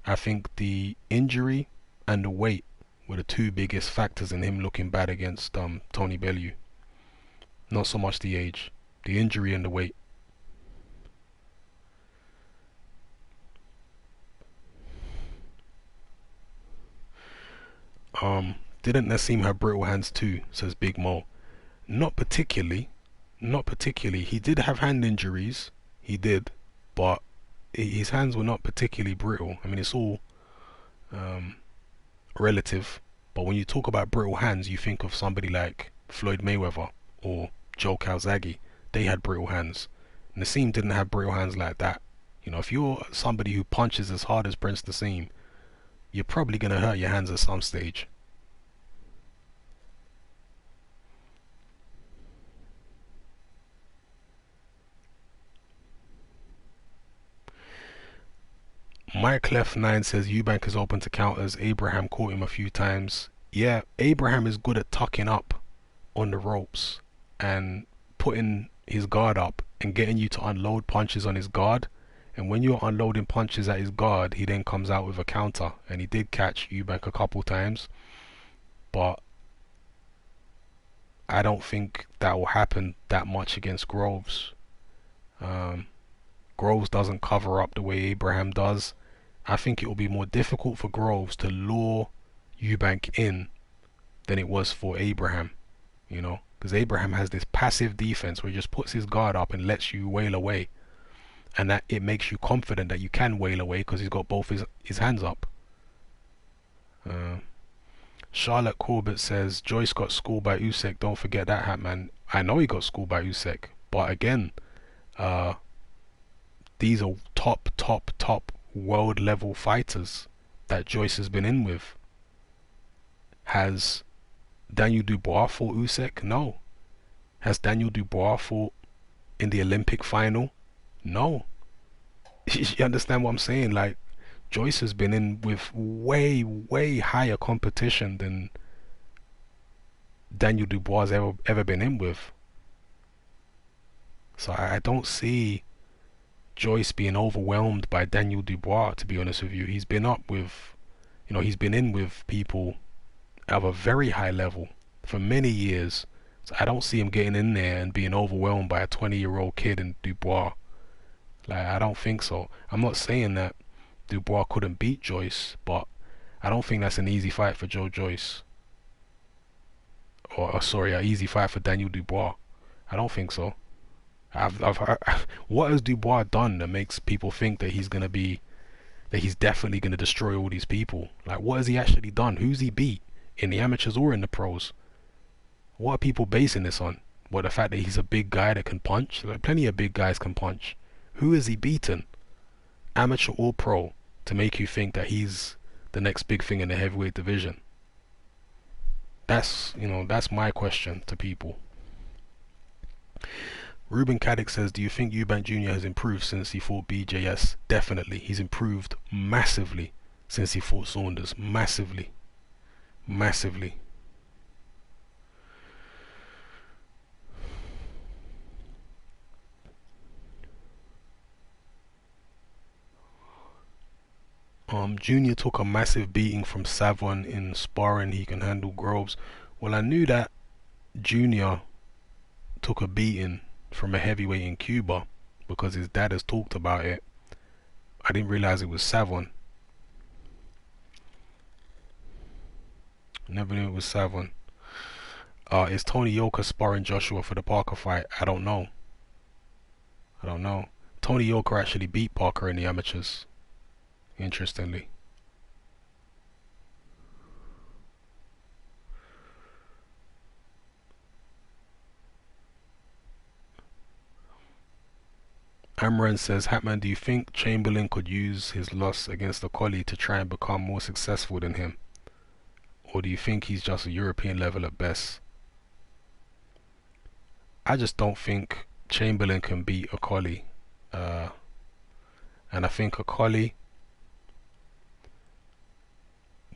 I think the injury and the weight were the two biggest factors in him looking bad against Tony Bellew. Not so much the age. The injury and the weight. Didn't Nassim have brittle hands too, says Big Mo. Not particularly. Not particularly. He did have hand injuries. He did. But his hands were not particularly brittle. I mean, it's all relative. But when you talk about brittle hands, you think of somebody like Floyd Mayweather or Joe Calzaghe. They had brittle hands. Nassim didn't have brittle hands like that. You know, if you're somebody who punches as hard as Prince Nassim, you're probably going to hurt your hands at some stage. Mike Left 9 says Eubank is open to counters. Abraham caught him a few times. Yeah, Abraham is good at tucking up on the ropes and putting his guard up and getting you to unload punches on his guard. And when you're unloading punches at his guard, he then comes out with a counter. And he did catch Eubank a couple times. But I don't think that will happen that much against Groves. Groves doesn't cover up the way Abraham does. I think it will be more difficult for Groves to lure Eubank in than it was for Abraham, you know, because Abraham has this passive defense where he just puts his guard up and lets you wail away, and that it makes you confident that you can wail away because he's got both his hands up. Charlotte Corbett says Joyce got schooled by Usyk. Don't forget that, Hatman. I know he got schooled by Usyk, but again, these are top world level fighters that Joyce has been in with. Has Daniel Dubois fought Usyk? No. Has Daniel Dubois fought in the Olympic final? No. You understand what I'm saying? Like, Joyce has been in with way higher competition than Daniel Dubois has ever been in with. So I don't see Joyce being overwhelmed by Daniel Dubois, to be honest with you. He's been up with, he's been in with people of a very high level for many years. So I don't see him getting in there and being overwhelmed by a 20-year-old kid in Dubois. Like, I don't think so. I'm not saying that Dubois couldn't beat Joyce, but I don't think that's an easy fight for Joe Joyce. Or sorry, an easy fight for Daniel Dubois. I don't think so. I've heard, what has Dubois done that makes people think that he's definitely gonna destroy all these people? Like, what has he actually done? Who's he beat in the amateurs or in the pros? What are people basing this on? What, the fact that he's a big guy that can punch? Like, plenty of big guys can punch. Who has he beaten, amateur or pro, to make you think that he's the next big thing in the heavyweight division? That's my question to people. Ruben Caddick says, do you think Eubank Jr. has improved since he fought BJS? Definitely. He's improved massively since he fought Saunders. Massively. Junior took a massive beating from Savon in sparring. He can handle Groves. Well, I knew that Junior took a beating from a heavyweight in Cuba because his dad has talked about it. I didn't realize it was Savon. Never knew it was Savon. Is Tony Yoka sparring Joshua for the Parker fight? I don't know. Tony Yoka actually beat Parker in the amateurs, interestingly. Amran says, Hatman, do you think Chamberlain could use his loss against Okoli to try and become more successful than him? Or do you think he's just a European level at best? I just don't think Chamberlain can beat Okoli. And I think Okoli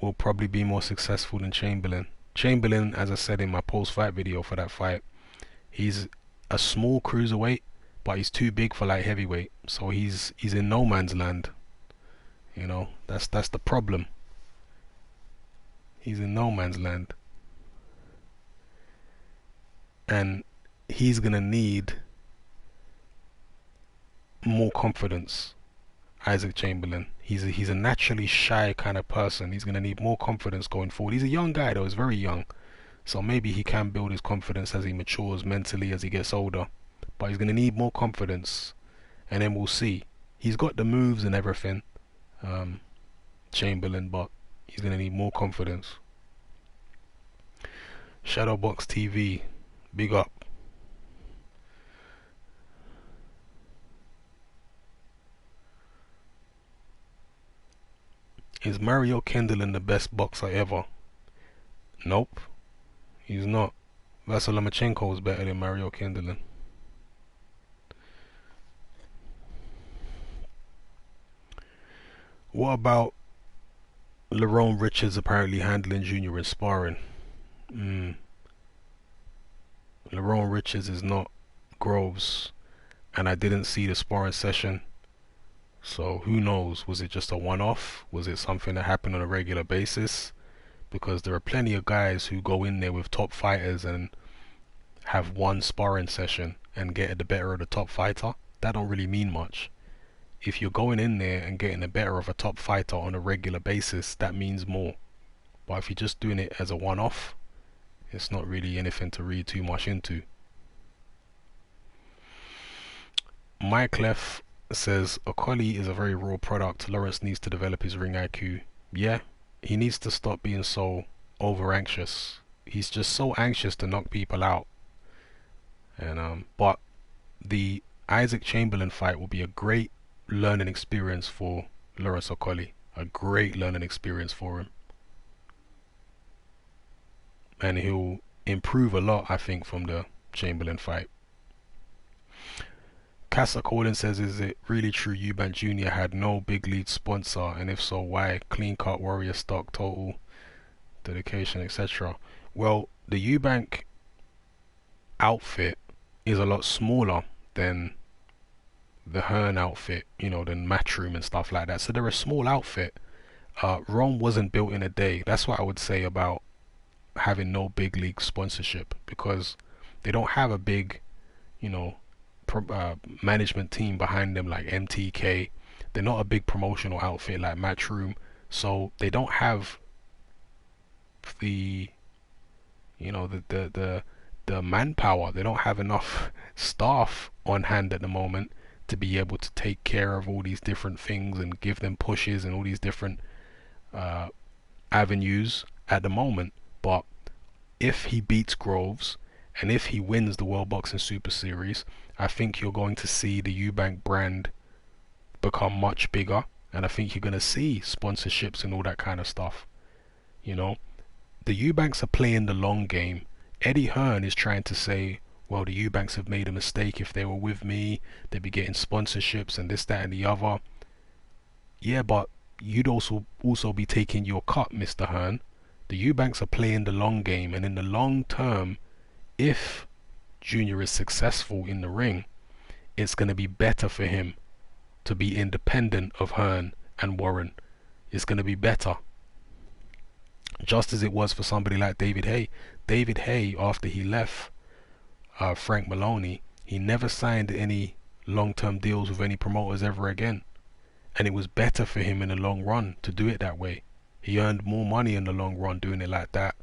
will probably be more successful than Chamberlain. Chamberlain, as I said in my post-fight video for that fight, he's a small cruiserweight, but he's too big for light heavyweight. So he's in no man's land. You know, that's the problem. He's in no man's land. And he's gonna need more confidence. Isaac Chamberlain. He's a naturally shy kind of person. He's gonna need more confidence going forward. He's a young guy though, he's very young. So maybe he can build his confidence as he matures mentally as he gets older. But he's gonna need more confidence, and then we'll see. He's got the moves and everything, Chamberlain, but he's gonna need more confidence. Shadowbox TV, big up. Is Mario Kendallin the best boxer ever? Nope, he's not. Vasyl Lomachenko is better than Mario Kendallin. What about Lerone Richards apparently handling Junior in sparring? Lerone Richards is not Groves, and I didn't see the sparring session. So who knows, was it just a one-off? Was it something that happened on a regular basis? Because there are plenty of guys who go in there with top fighters and have one sparring session and get the better of the top fighter. That don't really mean much. If you're going in there and getting the better of a top fighter on a regular basis, that means more. But if you're just doing it as a one-off, it's not really anything to read too much into. Mike Clef says, Okoli is a very raw product. Lawrence needs to develop his ring IQ. Yeah, he needs to stop being so over anxious. He's just so anxious to knock people out. And but the Isaac Chamberlain fight will be a great learning experience for Lawrence Okoli. A great learning experience for him. And he'll improve a lot, I think, from the Chamberlain fight. Casa Colin says, is it really true Eubank Jr. had no big league sponsor, and if so, why? Clean cut warrior stock, total dedication, etc. Well, the Eubank outfit is a lot smaller than the Hearn outfit, you know, than Matchroom and stuff like that. So they're a small outfit. Rome wasn't built in a day. That's what I would say about having no big league sponsorship, because they don't have a big, you know, management team behind them like MTK. They're not a big promotional outfit like Matchroom, so they don't have the, you know, the manpower. They don't have enough staff on hand at the moment to be able to take care of all these different things and give them pushes and all these different avenues at the moment. But if he beats Groves and if he wins the World Boxing Super Series, I think you're going to see the Eubank brand become much bigger, and I think you're going to see sponsorships and all that kind of stuff. You know, the Eubanks are playing the long game. Eddie Hearn is trying to say, well, the Eubanks have made a mistake. If they were with me, they'd be getting sponsorships and this, that and the other. Yeah, but you'd also be taking your cut, Mr. Hearn. The Eubanks are playing the long game, and in the long term, if Junior is successful in the ring, it's going to be better for him to be independent of Hearn and Warren. it's going to be better. Just as it was for somebody like David Haye. David Haye, after he left Frank Maloney, he never signed any long-term deals with any promoters ever again. And it was better for him in the long run to do it that way. He earned more money in the long run doing it like that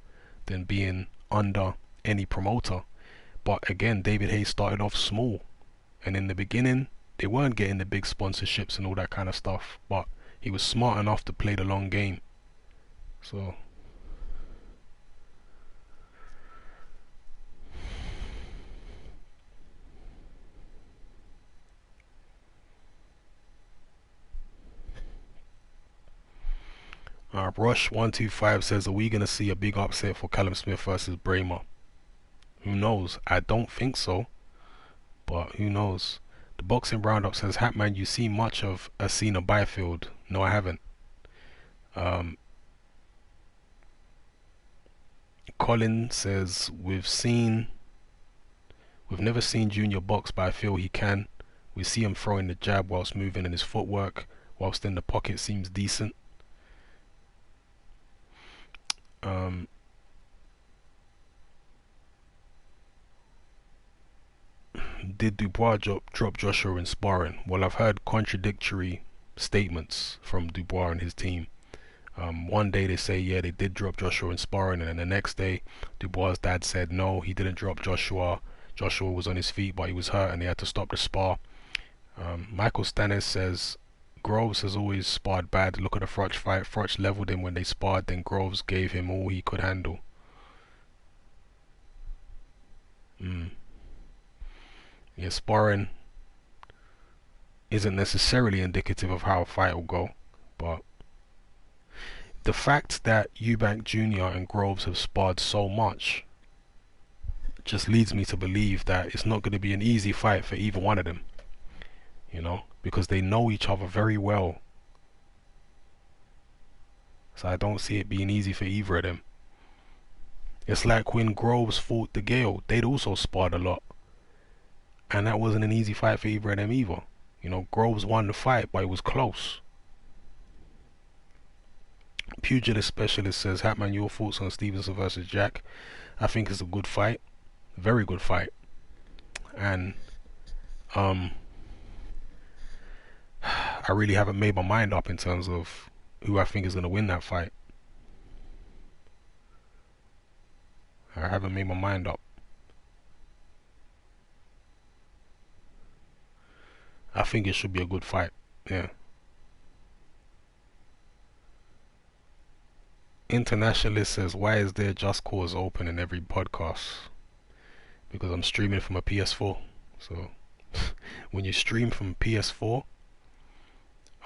than being under any promoter. But again, David Haye started off small, and in the beginning they weren't getting the big sponsorships and all that kind of stuff, but he was smart enough to play the long game. So Rush125 says, are we going to see a big upset for Callum Smith versus Bramer? Who knows? I don't think so, but who knows? The Boxing Roundup says, Hatman, you see much of Asina Byfield? No, I haven't. Colin says, we've never seen Junior box, but I feel he can. We see him throwing the jab whilst moving, and his footwork whilst in the pocket seems decent. Did Dubois drop Joshua in sparring? Well, I've heard contradictory statements from Dubois and his team. One day they say, yeah, they did drop Joshua in sparring, and then the next day Dubois' dad said, no, he didn't drop Joshua. Joshua was on his feet, but he was hurt and they had to stop the spar. Michael Stannis says, Groves has always sparred bad. Look at the Frotch fight. Frotch leveled him when they sparred, then Groves gave him all he could handle. Yeah, sparring isn't necessarily indicative of how a fight will go, but the fact that Eubank Jr. and Groves have sparred so much just leads me to believe that it's not going to be an easy fight for either one of them, you know, because they know each other very well. So I don't see it being easy for either of them. It's like when Groves fought De Gale, they'd also sparred a lot, and that wasn't an easy fight for either of them either. You know, Groves won the fight, but it was close. Pugilist Specialist says, Hatman, your thoughts on Stevenson versus Jack? I think it's a good fight, very good fight, and I really haven't made my mind up in terms of who I think is going to win that fight. I haven't made my mind up. I think it should be a good fight, yeah. Internationalist says, why is there Just Cause open in every podcast? Because I'm streaming from a PS4. So when you stream from PS4,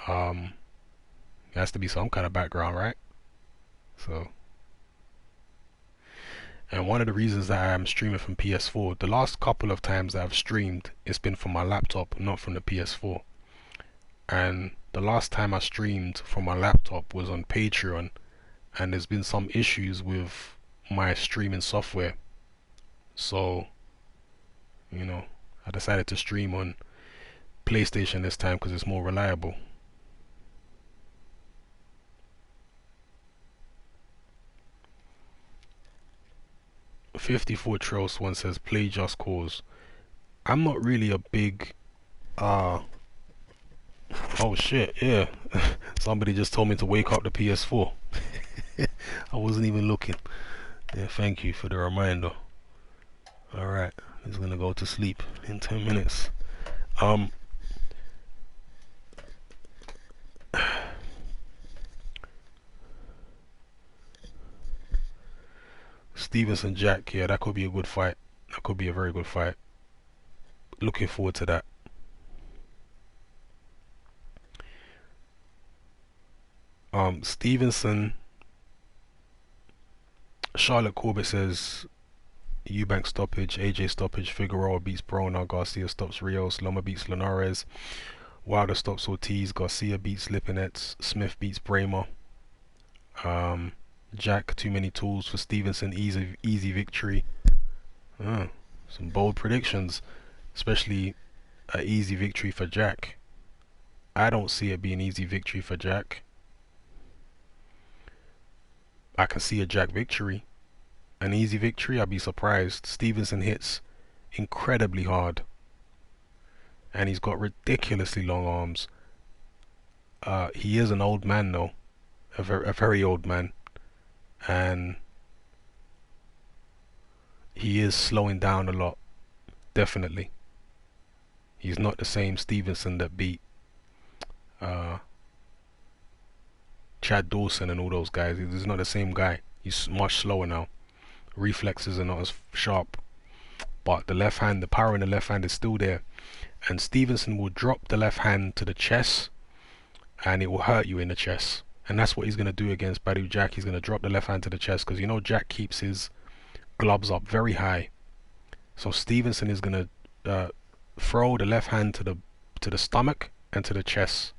there has to be some kind of background, right? So, and one of the reasons that I'm streaming from PS4, the last couple of times that I've streamed, it's been from my laptop, not from the PS4. And the last time I streamed from my laptop was on Patreon, and there's been some issues with my streaming software, so you know, I decided to stream on PlayStation this time because it's more reliable. $54 Trails one says, play Just Cause. I'm not really a big oh shit, yeah. Somebody just told me to wake up the PS4. I wasn't even looking. Yeah, thank you for the reminder. Alright, he's gonna go to sleep in 10 minutes. Stevenson Jack, yeah, that could be a good fight. That could be a very good fight. Looking forward to that. Stevenson, Charlotte Corbett says Eubank stoppage, AJ stoppage, Figueroa beats Broner, Garcia stops Rios, Loma beats Linares, Wilder stops Ortiz, Garcia beats Lipinets, Smith beats Bramer. Jack, too many tools for Stevenson, easy victory. Some bold predictions, especially an easy victory for Jack. I don't see it being an easy victory for Jack. I can see a Jack victory, an easy victory. I'd be surprised. Stevenson hits incredibly hard, and he's got ridiculously long arms. He is an old man though, a very old man, and he is slowing down a lot. Definitely, he's not the same Stevenson that beat uh, Chad Dawson and all those guys. He's not the same guy. He's much slower now. Reflexes are not as sharp, but the left hand, the power in the left hand is still there. And Stevenson will drop the left hand to the chest, and it will hurt you in the chest. And that's what he's going to do against Badou Jack. He's going to drop the left hand to the chest, because you know Jack keeps his gloves up very high. So Stevenson is going to throw the left hand to the stomach and to the chest.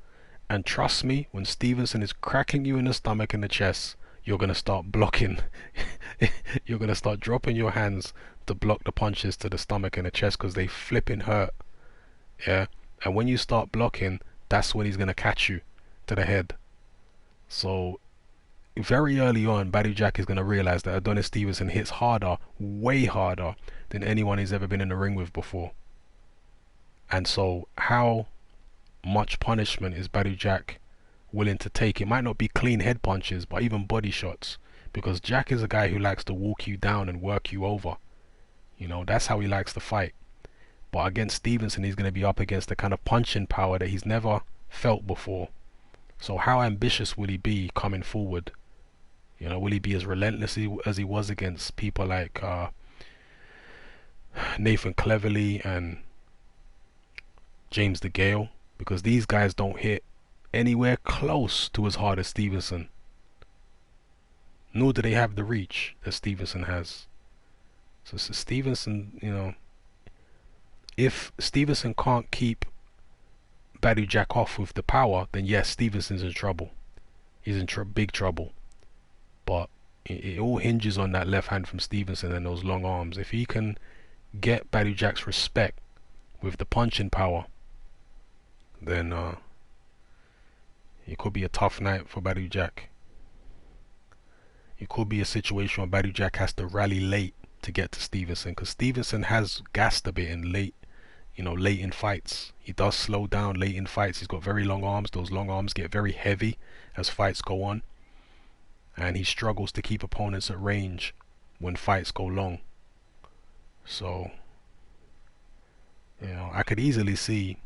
And trust me, when Stevenson is cracking you in the stomach and the chest, you're going to start blocking. You're going to start dropping your hands to block the punches to the stomach and the chest, because they flipping hurt. Yeah, and when you start blocking, that's when he's going to catch you to the head. So very early on, Badou Jack is going to realize that Adonis Stevenson hits harder, way harder than anyone he's ever been in the ring with before. And so how much punishment is Badou Jack willing to take? It might not be clean head punches, but even body shots, because Jack is a guy who likes to walk you down and work you over. You know, that's how he likes to fight. But against Stevenson, he's going to be up against the kind of punching power that he's never felt before. So how ambitious will he be coming forward? You know, will he be as relentless as he was against people like Nathan Cleverly and James DeGale? Because these guys don't hit anywhere close to as hard as Stevenson. Nor do they have the reach that Stevenson has. So Stevenson, you know, if Stevenson can't keep Badou Jack off with the power, then yes, Stevenson's in trouble. He's in big trouble. But it all hinges on that left hand from Stevenson and those long arms. If he can get Badou Jack's respect with the punching power, then it could be a tough night for Badou Jack. It could be a situation where Badou Jack has to rally late to get to Stevenson, because Stevenson has gassed a bit in late in fights. He does slow down late in fights. He's got very long arms. Those long arms get very heavy as fights go on, and he struggles to keep opponents at range when fights go long. So, you know, I could easily see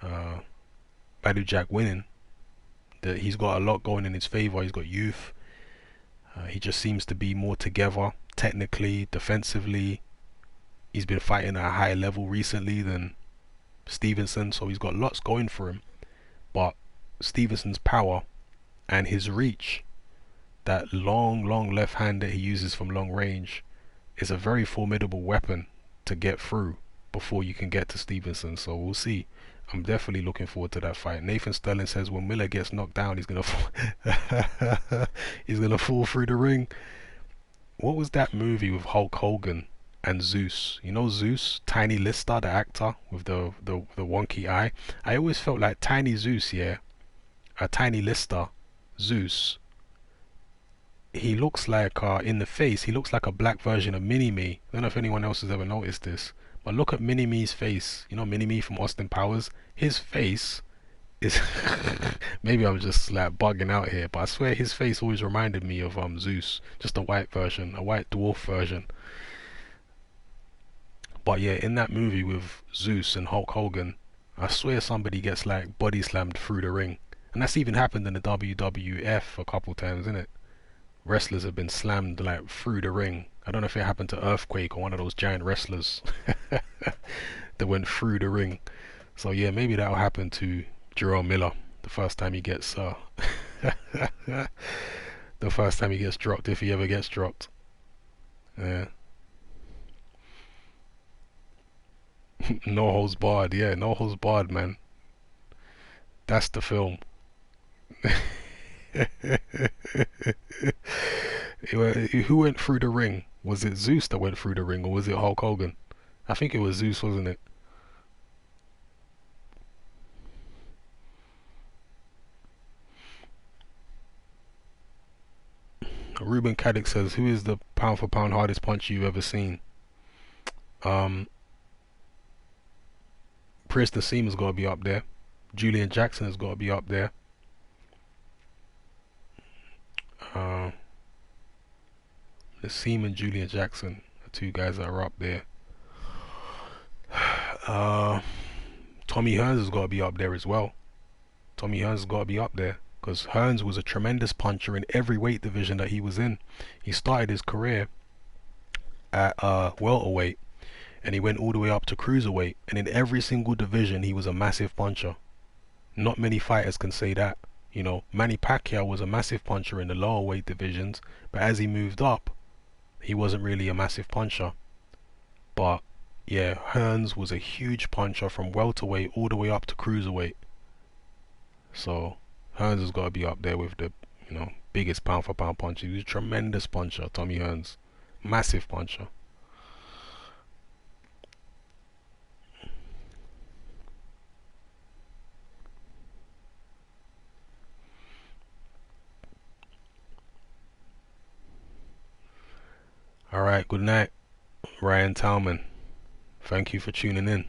Badou Jack winning. That he's got a lot going in his favor. He's got youth. He just seems to be more together technically, defensively. He's been fighting at a higher level recently than Stevenson, so he's got lots going for him. But Stevenson's power and his reach, that long left hand that he uses from long range, is a very formidable weapon to get through before you can get to Stevenson. So we'll see. I'm definitely looking forward to that fight. Nathan Sterling says when Miller gets knocked down, he's gonna he's gonna fall through the ring. What was that movie with Hulk Hogan and Zeus? You know Zeus, Tiny Lister, the actor with the wonky eye. I always felt like Tiny Zeus, yeah, a Tiny Lister, Zeus. He looks like in the face, he looks like a black version of Mini-Me. I don't know if anyone else has ever noticed this, but look at Mini-Me's face. You know Mini-Me from Austin Powers? His face is maybe I'm just like bugging out here, but I swear his face always reminded me of Zeus, just a white version, a white dwarf version. But yeah, in that movie with Zeus and Hulk Hogan, I swear somebody gets like body slammed through the ring. And that's even happened in the WWF a couple times, isn't it? Wrestlers have been slammed like through the ring. I don't know if it happened to Earthquake or one of those giant wrestlers that went through the ring. So yeah, maybe that'll happen to Jerome Miller the first time he gets the first time he gets dropped, if he ever gets dropped. Yeah. No Holds Barred, yeah, No Holds Barred, man. That's the film. Who went through the ring? Was it Zeus that went through the ring, or was it Hulk Hogan? I think it was Zeus, wasn't it? Ruben Caddick says, who is the pound for pound hardest puncher you've ever seen? Chris Nassim got to be up there. Julian Jackson has got to be up there. Nassim and Julian Jackson are two guys that are up there. Tommy Hearns has got to be up there as well. Tommy Hearns has got to be up there because Hearns was a tremendous puncher in every weight division that he was in. He started his career at welterweight and he went all the way up to cruiserweight, and in every single division he was a massive puncher. Not many fighters can say that. You know, Manny Pacquiao was a massive puncher in the lower weight divisions, but as he moved up, he wasn't really a massive puncher. But yeah, Hearns was a huge puncher from welterweight all the way up to cruiserweight. So Hearns has got to be up there with the, you know, biggest pound for pound puncher. He was a tremendous puncher, Tommy Hearns. Massive puncher. Alright, good night, Ryan Talman. Thank you for tuning in.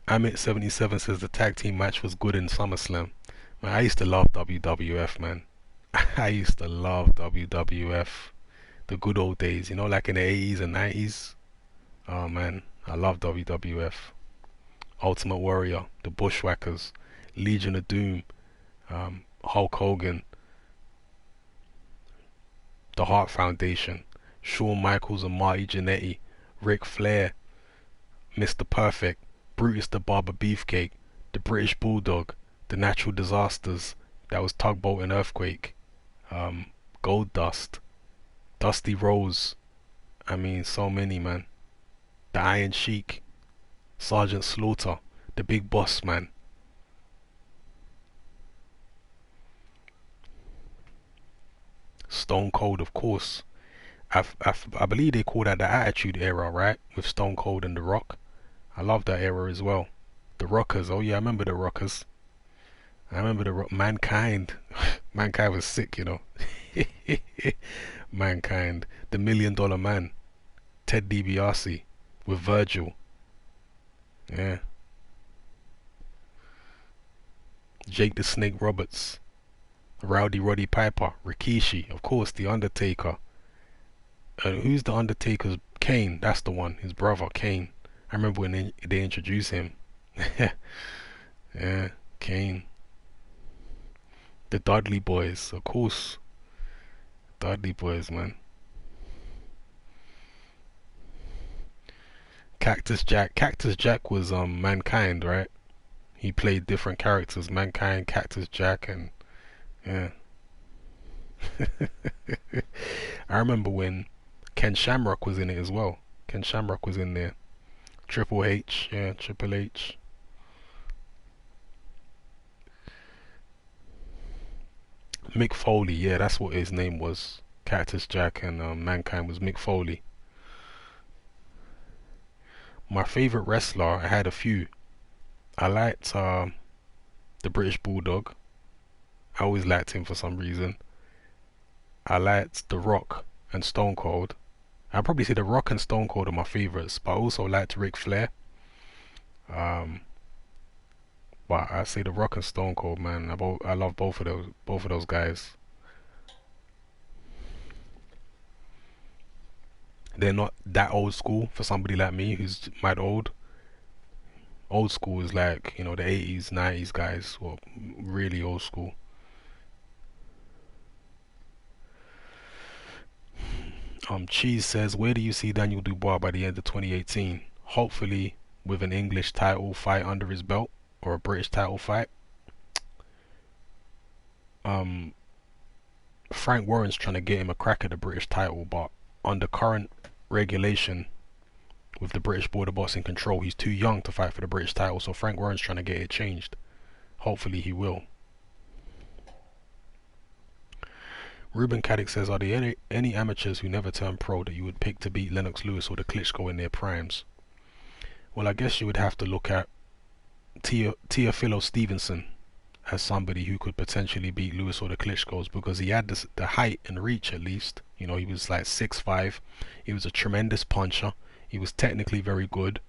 Amit77 says the tag team match was good in SummerSlam. Man, I used to love WWF, man. I used to love WWF. The good old days, you know, like in the 80s and 90s. Oh man, I love WWF. Ultimate Warrior, the Bushwhackers, Legion of Doom, Hulk Hogan, the Hart Foundation, Shawn Michaels and Marty Jannetty, Ric Flair, Mr. Perfect, Brutus the Barber Beefcake, the British Bulldog, the Natural Disasters, that was Tugboat and Earthquake, Gold Dust, Dusty Rose, I mean so many, man. The Iron Sheik, Sergeant Slaughter, the Big Boss Man. Stone Cold, of course. I believe they call that the Attitude Era, right? With Stone Cold and The Rock. I love that era as well. The Rockers, oh yeah, I remember the Rockers. I remember the Mankind. Mankind was sick, you know. Mankind. The $1 Million Man. Ted DiBiase with Virgil. Yeah. Jake the Snake Roberts. Rowdy Roddy Piper. Rikishi. Of course, The Undertaker. Who's The Undertaker's? Kane. That's the one. His brother, Kane. I remember when they introduced him. Yeah, Kane. The Dudley Boys, of course. Dudley Boys, man. Cactus Jack. Cactus Jack was Mankind, right? He played different characters. Mankind, Cactus Jack, and yeah. I remember when Ken Shamrock was in it as well. Ken Shamrock was in there. Triple H, yeah, Triple H. Mick Foley, yeah, that's what his name was. Cactus Jack, and Mankind was Mick Foley. My favorite wrestler, I had a few. I liked the British Bulldog. I always liked him for some reason. I liked The Rock and Stone Cold. I'd probably say The Rock and Stone Cold are my favorites, but I also liked Ric Flair. But I say The Rock and Stone Cold, man. I love both of those guys. They're not that old school for somebody like me who's mad old. Old school is like, you know, the 80s, 90s guys, or really old school. Cheese says, where do you see Daniel Dubois by the end of 2018? Hopefully with an English title fight under his belt, or a British title fight. Frank Warren's trying to get him a crack at the British title, but under current regulation with the British Border Boxing Control, he's too young to fight for the British title, so Frank Warren's trying to get it changed. Hopefully he will. Ruben Caddick says, are there any amateurs who never turn pro that you would pick to beat Lennox Lewis or the Klitschko in their primes? Well, I guess you would have to look at Teofilo Stevenson. as somebody who could potentially beat Lewis or the Klitschko's, because he had the height and reach at least. You know, he was like 6'5". He was a tremendous puncher. He was technically very good.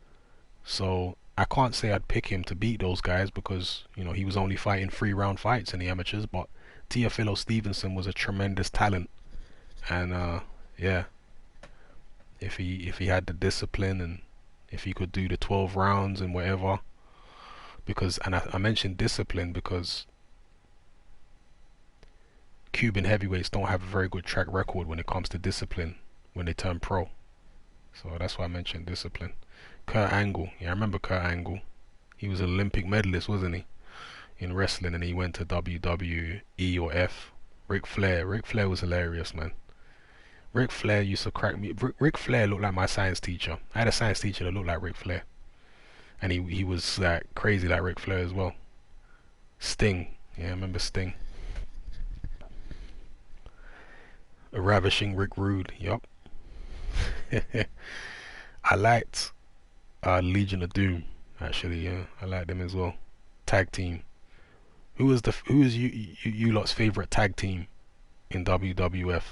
So I can't say I'd pick him to beat those guys because, you know, he was only fighting 3-round fights in the amateurs. But Teofilo Stevenson was a tremendous talent, and yeah, if he had the discipline and if he could do the 12 rounds and whatever, because and I mentioned discipline because Cuban heavyweights don't have a very good track record when it comes to discipline when they turn pro. So that's why I mentioned discipline. Kurt Angle, yeah, I remember Kurt Angle. He was an Olympic medalist, wasn't he, in wrestling, and he went to WWE or F. Ric Flair was hilarious, man. Ric Flair used to crack me. Ric Flair looked like my science teacher. I had a science teacher that looked like Ric Flair, and he was like crazy like Ric Flair as well. Sting, yeah, I remember Sting. A ravishing Rick Rude, yup. I liked Legion of Doom, actually. Yeah, I liked them as well. Tag team. Who is you lot's favorite tag team in WWF?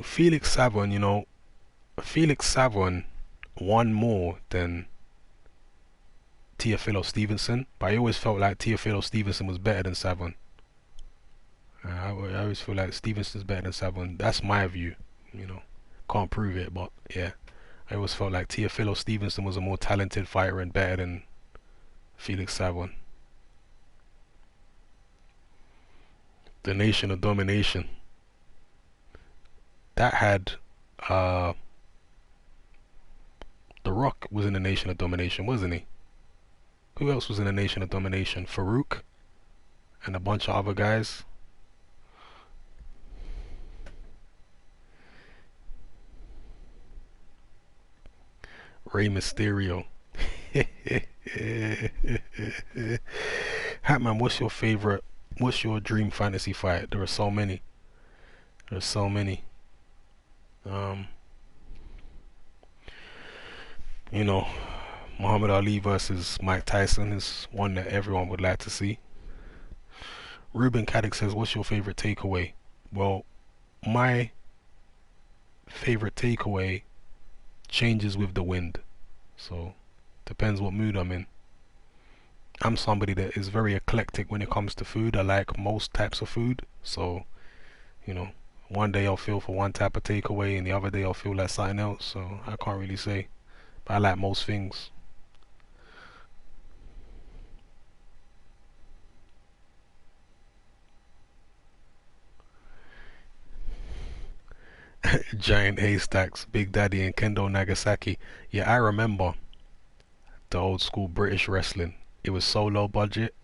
Felix Savon, you know, Felix Savon won more than Teofilo Stevenson, but I always felt like Teofilo Stevenson was better than Savon. I always feel like Stevenson's better than Savon. That's my view, you know. Can't prove it, but yeah. I always felt like Teofilo Stevenson was a more talented fighter and better than Felix Savon. The Nation of Domination. That had uh The Rock was in the Nation of Domination, wasn't he? Who else was in the Nation of Domination? Farouk and a bunch of other guys. Rey Mysterio. Hatman, what's your dream fantasy fight? There are so many. There's so many. Um, you know, Muhammad Ali versus Mike Tyson is one that everyone would like to see. Ruben Caddick says, what's your favorite takeaway? Well, my favorite takeaway changes with the wind. So, depends what mood I'm in. I'm somebody that is very eclectic when it comes to food. I like most types of food. So, you know, one day I'll feel for one type of takeaway and the other day I'll feel like something else. So, I can't really say. But I like most things. Giant haystacks, Big Daddy and Kendo Nagasaki. Yeah, I remember the old school British wrestling. It was so low budget.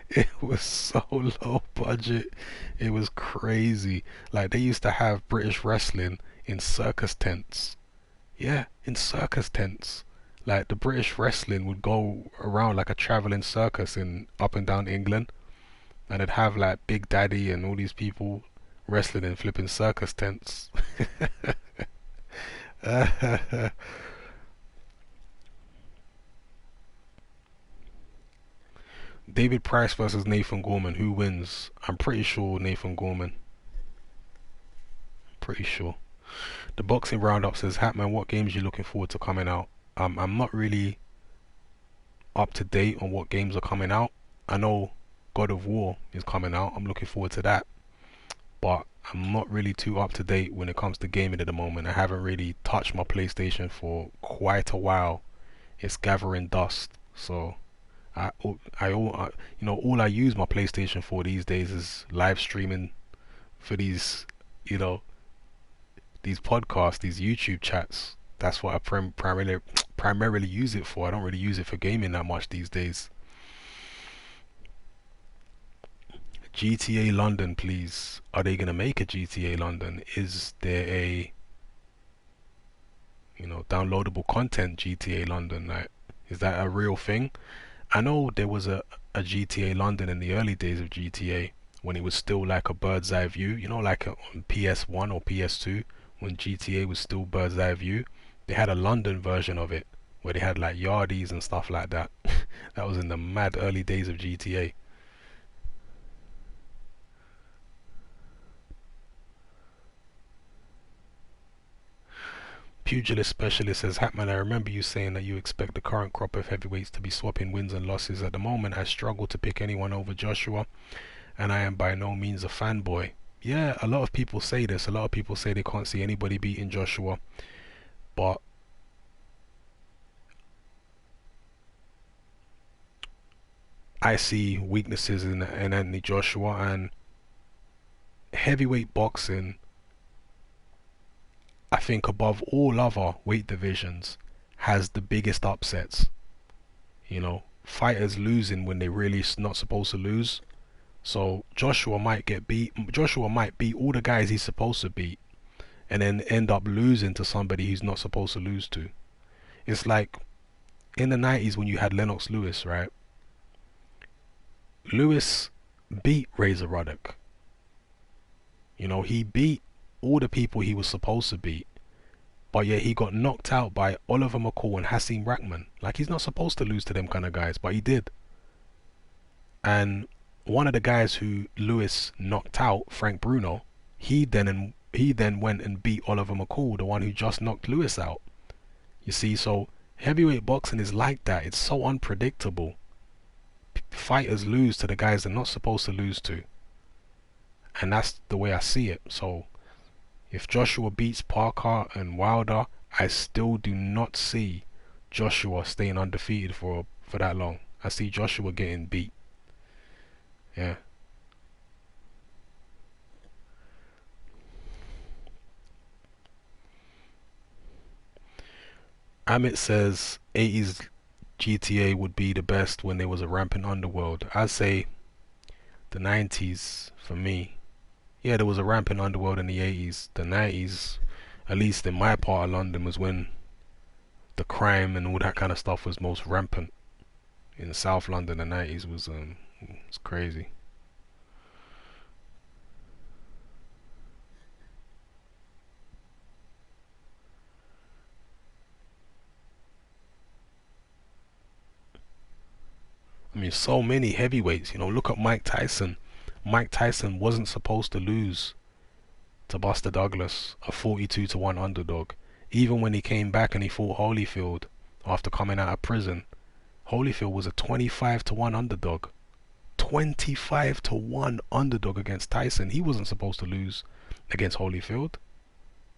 It was so low budget. It was crazy. Like they used to have British wrestling in circus tents. Yeah, in circus tents. Like the British wrestling would go around like a traveling circus in up and down England, and it'd have like Big Daddy and all these people wrestling in flipping circus tents. David Price versus Nathan Gorman. Who wins? I'm pretty sure Nathan Gorman. Pretty sure. The boxing roundup says, Hatman, what games are you looking forward to coming out? I'm not really up to date on what games are coming out. I know God of War is coming out. I'm looking forward to that. But I'm not really too up to date when it comes to gaming at the moment. I haven't really touched my PlayStation for quite a while. It's gathering dust. So you know, all I use my PlayStation for these days is live streaming for these, you know, these podcasts, these YouTube chats. That's what I primarily use it for. I don't really use it for gaming that much these days. GTA London, please. Are they gonna make a GTA London? Is there a, you know, downloadable content GTA London? Like, is that a real thing? I know there was a GTA London in the early days of GTA when it was still like a bird's eye view, you know, like on PS1 or PS2 when GTA was still bird's eye view. They had a London version of it where they had like yardies and stuff like that. That was in the mad early days of GTA. Pugilist Specialist says, Hatman, I remember you saying that you expect the current crop of heavyweights to be swapping wins and losses. At the moment, I struggle to pick anyone over Joshua, and I am by no means a fanboy. Yeah, a lot of people say this. A lot of people say they can't see anybody beating Joshua, but I see weaknesses in Anthony Joshua, and heavyweight boxing, I think above all other weight divisions, has the biggest upsets. You know, fighters losing when they really not supposed to lose. So Joshua might get beat. Joshua might beat all the guys he's supposed to beat, and then end up losing to somebody he's not supposed to lose to. It's like in the 90s when you had Lennox Lewis, right? Lewis beat Razor Ruddock. You know, he beat all the people he was supposed to beat, but yet he got knocked out by Oliver McCall and Hasim Rahman. Like, he's not supposed to lose to them kind of guys, but he did. And one of the guys who Lewis knocked out, Frank Bruno, he then went and beat Oliver McCall, the one who just knocked Lewis out. You see, so heavyweight boxing is like that. It's so unpredictable. Fighters lose to the guys they're not supposed to lose to, and that's the way I see it. So if Joshua beats Parker and Wilder, I still do not see Joshua staying undefeated for that long. I see Joshua getting beat. Yeah. Amit says 80s GTA would be the best when there was a rampant underworld. I'd say the 90s for me. Yeah, there was a rampant underworld in the 80s. The 90s, at least in my part of London, was when the crime and all that kind of stuff was most rampant. In South London, the 90s was it's crazy. I mean, so many heavyweights. You know, look at Mike Tyson. Mike Tyson wasn't supposed to lose to Buster Douglas, a 42-1 underdog. Even when he came back and he fought Holyfield after coming out of prison, Holyfield was a 25-1 underdog. 25-1 underdog against Tyson. He wasn't supposed to lose against Holyfield.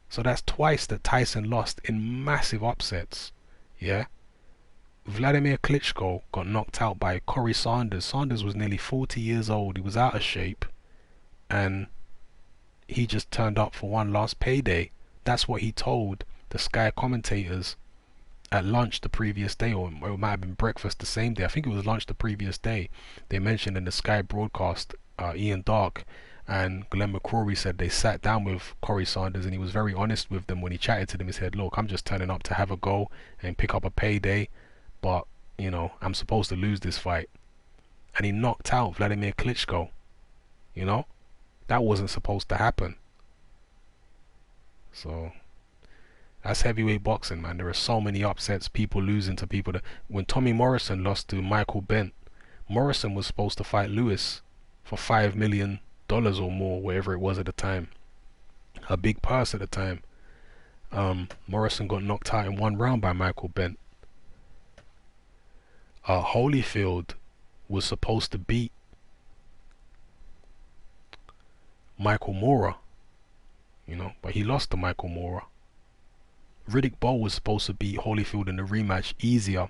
So that's twice that Tyson lost in massive upsets. Yeah. Vladimir Klitschko got knocked out by Corey Sanders. Sanders was nearly 40 years old. He was out of shape, and he just turned up for one last payday. That's what he told the Sky commentators at lunch the previous day, or it might have been breakfast the same day. I think it was lunch the previous day. They mentioned in the Sky broadcast, Ian Dark and Glenn McCrory said they sat down with Corey Sanders, and he was very honest with them when he chatted to them. He said, look, I'm just turning up to have a go and pick up a payday, but, you know, I'm supposed to lose this fight. And he knocked out Vladimir Klitschko. You know, that wasn't supposed to happen. So that's heavyweight boxing, man. There are so many upsets, people losing to people that when Tommy Morrison lost to Michael Bent, Morrison was supposed to fight Lewis for $5 million or more, whatever it was at the time. A big purse at the time. Morrison got knocked out in one round by Michael Bent. Holyfield was supposed to beat Michael Moorer, you know, but he lost to Michael Moorer. Riddick Bowe was supposed to beat Holyfield in the rematch easier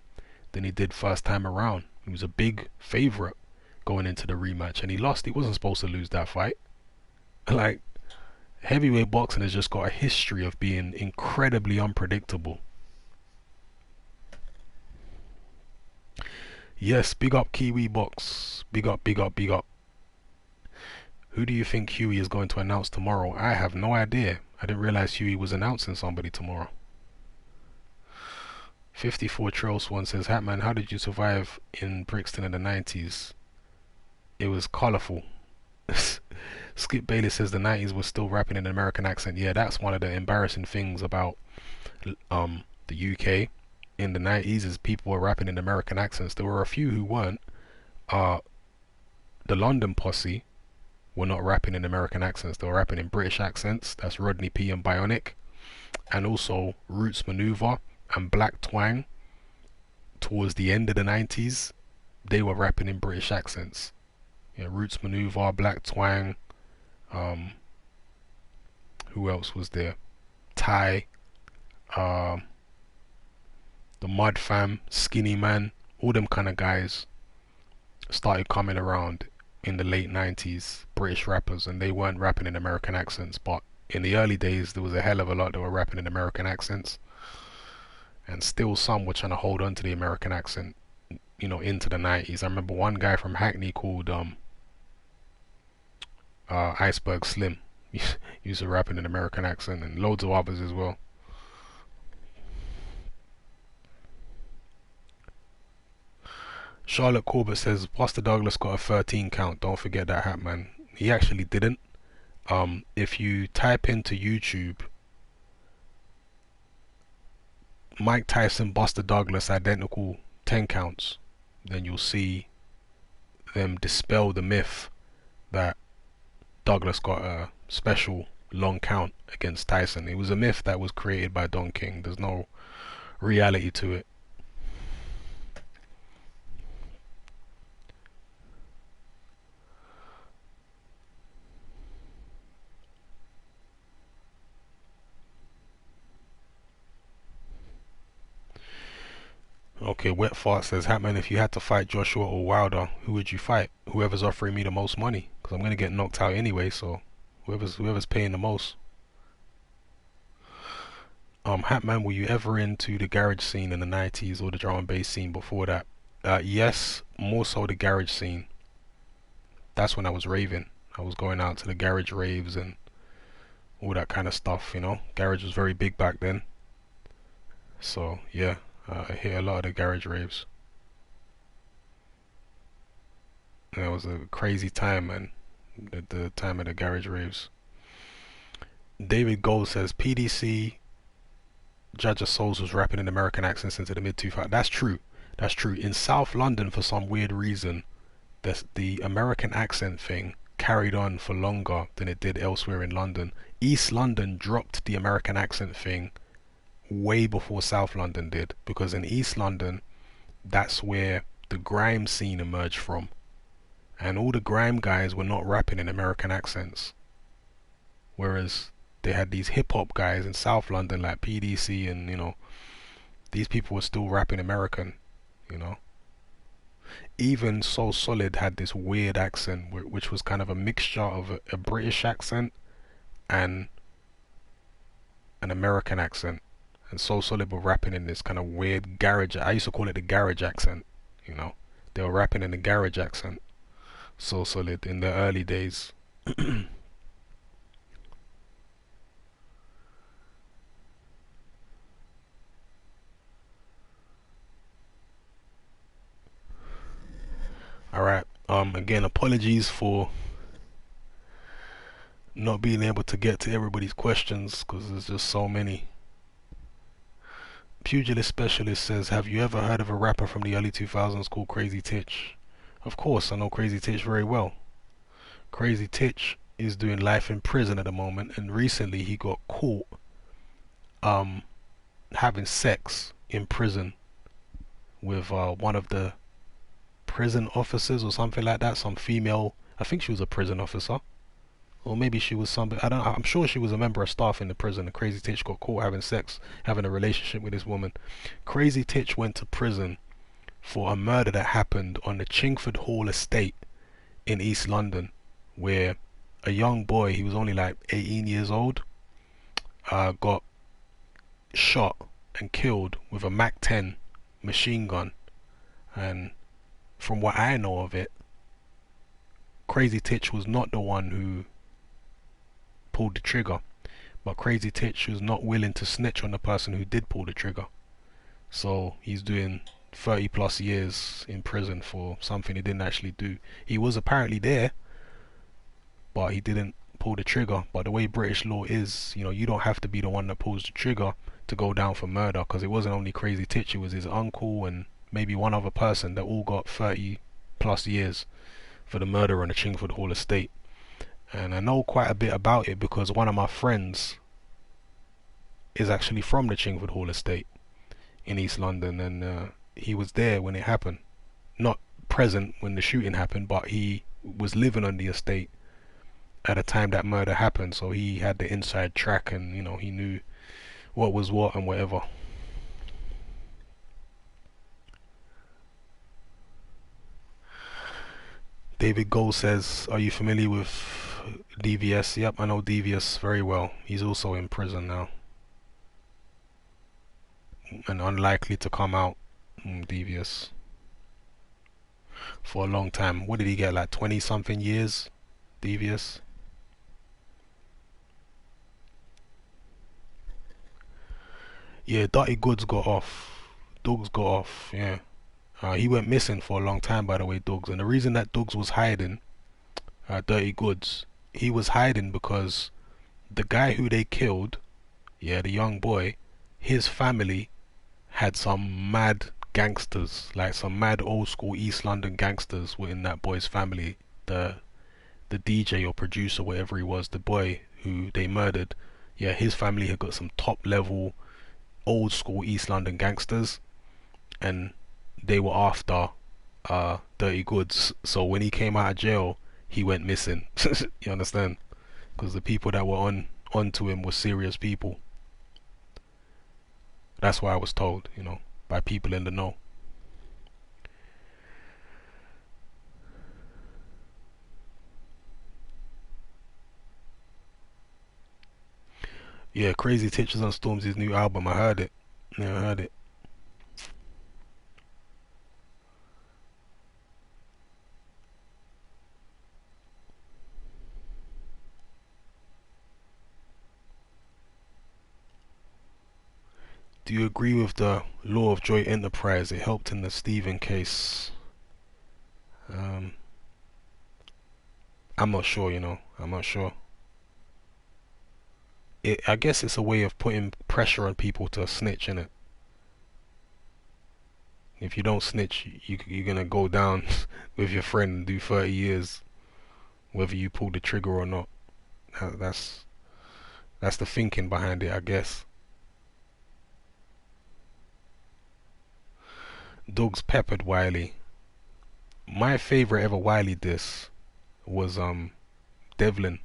than he did first time around. He was a big favorite going into the rematch, and he lost. He wasn't supposed to lose that fight. Like, heavyweight boxing has just got a history of being incredibly unpredictable. Yes, big up Kiwi Box. Big up, big up, big up. Who do you think Huey is going to announce tomorrow? I have no idea. I didn't realize Huey was announcing somebody tomorrow. 54 Trail Swan says, Hatman, how did you survive in Brixton in the 90s? It was colourful. Skip Bailey says the 90s was still rapping in an American accent. Yeah, that's one of the embarrassing things about the UK in the 90s is people were rapping in American accents. There were a few who weren't. The London posse were not rapping in American accents. They were rapping in British accents. That's Rodney P and Bionic. And also Roots Maneuver and Black Twang. Towards the end of the 90s, they were rapping in British accents. Yeah, Roots Maneuver, Black Twang. Who else was there? Ty. The Mud Fam, Skinny Man. All them kind of guys started coming around in the late 90s, British rappers, and they weren't rapping in American accents, but in the early days there was a hell of a lot that were rapping in American accents, and still some were trying to hold on to the American accent, you know, into the 90s. I remember one guy from Hackney called Iceberg Slim used to rap in an American accent, and loads of others as well. Charlotte Corbett says Buster Douglas got a 13 count. Don't forget that, Hatman. He actually didn't. If you type into YouTube Mike Tyson, Buster Douglas identical 10 counts, then you'll see them dispel the myth that Douglas got a special long count against Tyson. It was a myth that was created by Don King. There's no reality to it. Okay, Wet Fart says, Hatman, if you had to fight Joshua or Wilder, who would you fight? Whoever's offering me the most money, because I'm going to get knocked out anyway, so whoever's paying the most. Hatman, were you ever into the garage scene in the 90s or the drum and bass scene before that? Yes, more so the garage scene. That's when I was raving. I was going out to the garage raves and all that kind of stuff, you know. Garage was very big back then. So, yeah. I hit a lot of the garage raves. And it was a crazy time, man. The time of the garage raves. David Gold says PDC Judge of Souls was rapping in American accents into the mid 2000s. That's true. That's true. In South London, for some weird reason, the American accent thing carried on for longer than it did elsewhere in London. East London dropped the American accent thing way before South London did, because in East London that's where the grime scene emerged from, and all the grime guys were not rapping in American accents, whereas they had these hip-hop guys in South London like PDC, and you know, these people were still rapping American, you know. Even So Solid had this weird accent which was kind of a mixture of a British accent and an American accent. And So Solid were rapping in this kind of weird garage. I used to call it the garage accent, you know. They were rapping in the garage accent. So Solid in the early days. Alright, again, apologies for not being able to get to everybody's questions, because there's just so many. Pugilist Specialist says, have you ever heard of a rapper from the early 2000s called Crazy Titch? Of course, I know Crazy Titch very well. Crazy Titch is doing life in prison at the moment, and recently he got caught having sex in prison with one of the prison officers or something like that. Some female, I think she was a prison officer, or maybe she was somebody, I don't know. I'm sure she was a member of staff in the prison. And Crazy Titch got caught having sex, having a relationship with this woman. Crazy Titch went to prison for a murder that happened on the Chingford Hall estate in East London, where a young boy, he was only like 18 years old, got shot and killed with a Mac 10 machine gun. And from what I know of it, Crazy Titch was not the one who pulled the trigger, but Crazy Titch was not willing to snitch on the person who did pull the trigger. So he's doing 30 plus years in prison for something he didn't actually do. He was apparently there, but he didn't pull the trigger. But the way British law is, you know, you don't have to be the one that pulls the trigger to go down for murder, because it wasn't only Crazy Titch, it was his uncle and maybe one other person that all got 30 plus years for the murder on the Chingford Hall estate. And I know quite a bit about it because one of my friends is actually from the Chingford Hall estate in East London, and he was there when it happened. Not present when the shooting happened, but he was living on the estate at the time that murder happened, so he had the inside track, and you know, he knew what was what and whatever. David Gold says, are you familiar with DVS? Yep, I know DVS very well. He's also in prison now and unlikely to come out. DVS for a long time. What did he get, like 20 something years? DVS. Yeah, Dirty Goods got off. Dogs got off, yeah. He went missing for a long time, by the way, Dogs. And the reason that Dogs was hiding, Dirty Goods, he was hiding because the guy who they killed, yeah, the young boy, his family had some mad gangsters, like some mad old school East London gangsters were in that boy's family. The DJ or producer, whatever he was, the boy who they murdered, yeah, his family had got some top level old school East London gangsters, and they were after Dirty Goods. So when he came out of jail, he went missing. You understand? Because the people that were onto him were serious people. That's why I was told, you know, by people in the know. Yeah, Crazy Titches on Stormzy's new album. I heard it. Yeah, I heard it. Do you agree with the law of joint enterprise? It helped in the Stephen case. Um, I'm not sure, you know. I'm not sure. I guess it's a way of putting pressure on people to snitch, innit? If you don't snitch, you're gonna go down with your friend and do 30 years, whether you pull the trigger or not. That's that's the thinking behind it, I guess. Doug's peppered Wiley. My favorite ever Wiley diss was Devlin,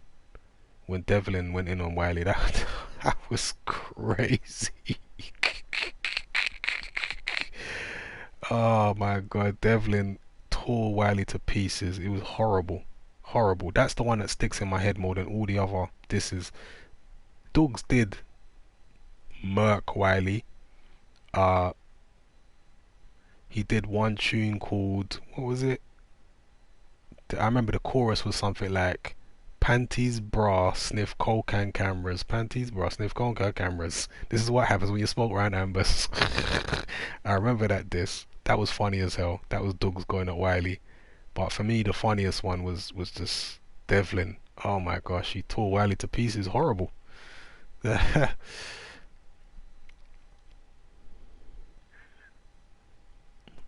when Devlin went in on Wiley. That was crazy. Oh my god, Devlin tore Wiley to pieces. It was horrible. Horrible. That's the one that sticks in my head more than all the other disses. Dougs did murk Wiley. Uh he did one tune called, what was it? I remember the chorus was something like panties bra sniff cocaine cameras, panties bra sniff cocaine cameras. This is what happens when you smoke around ambers. I remember that diss. That was funny as hell. That was Dougs going at Wiley. But for me, the funniest one was just Devlin. Oh my gosh, he tore Wiley to pieces. Horrible.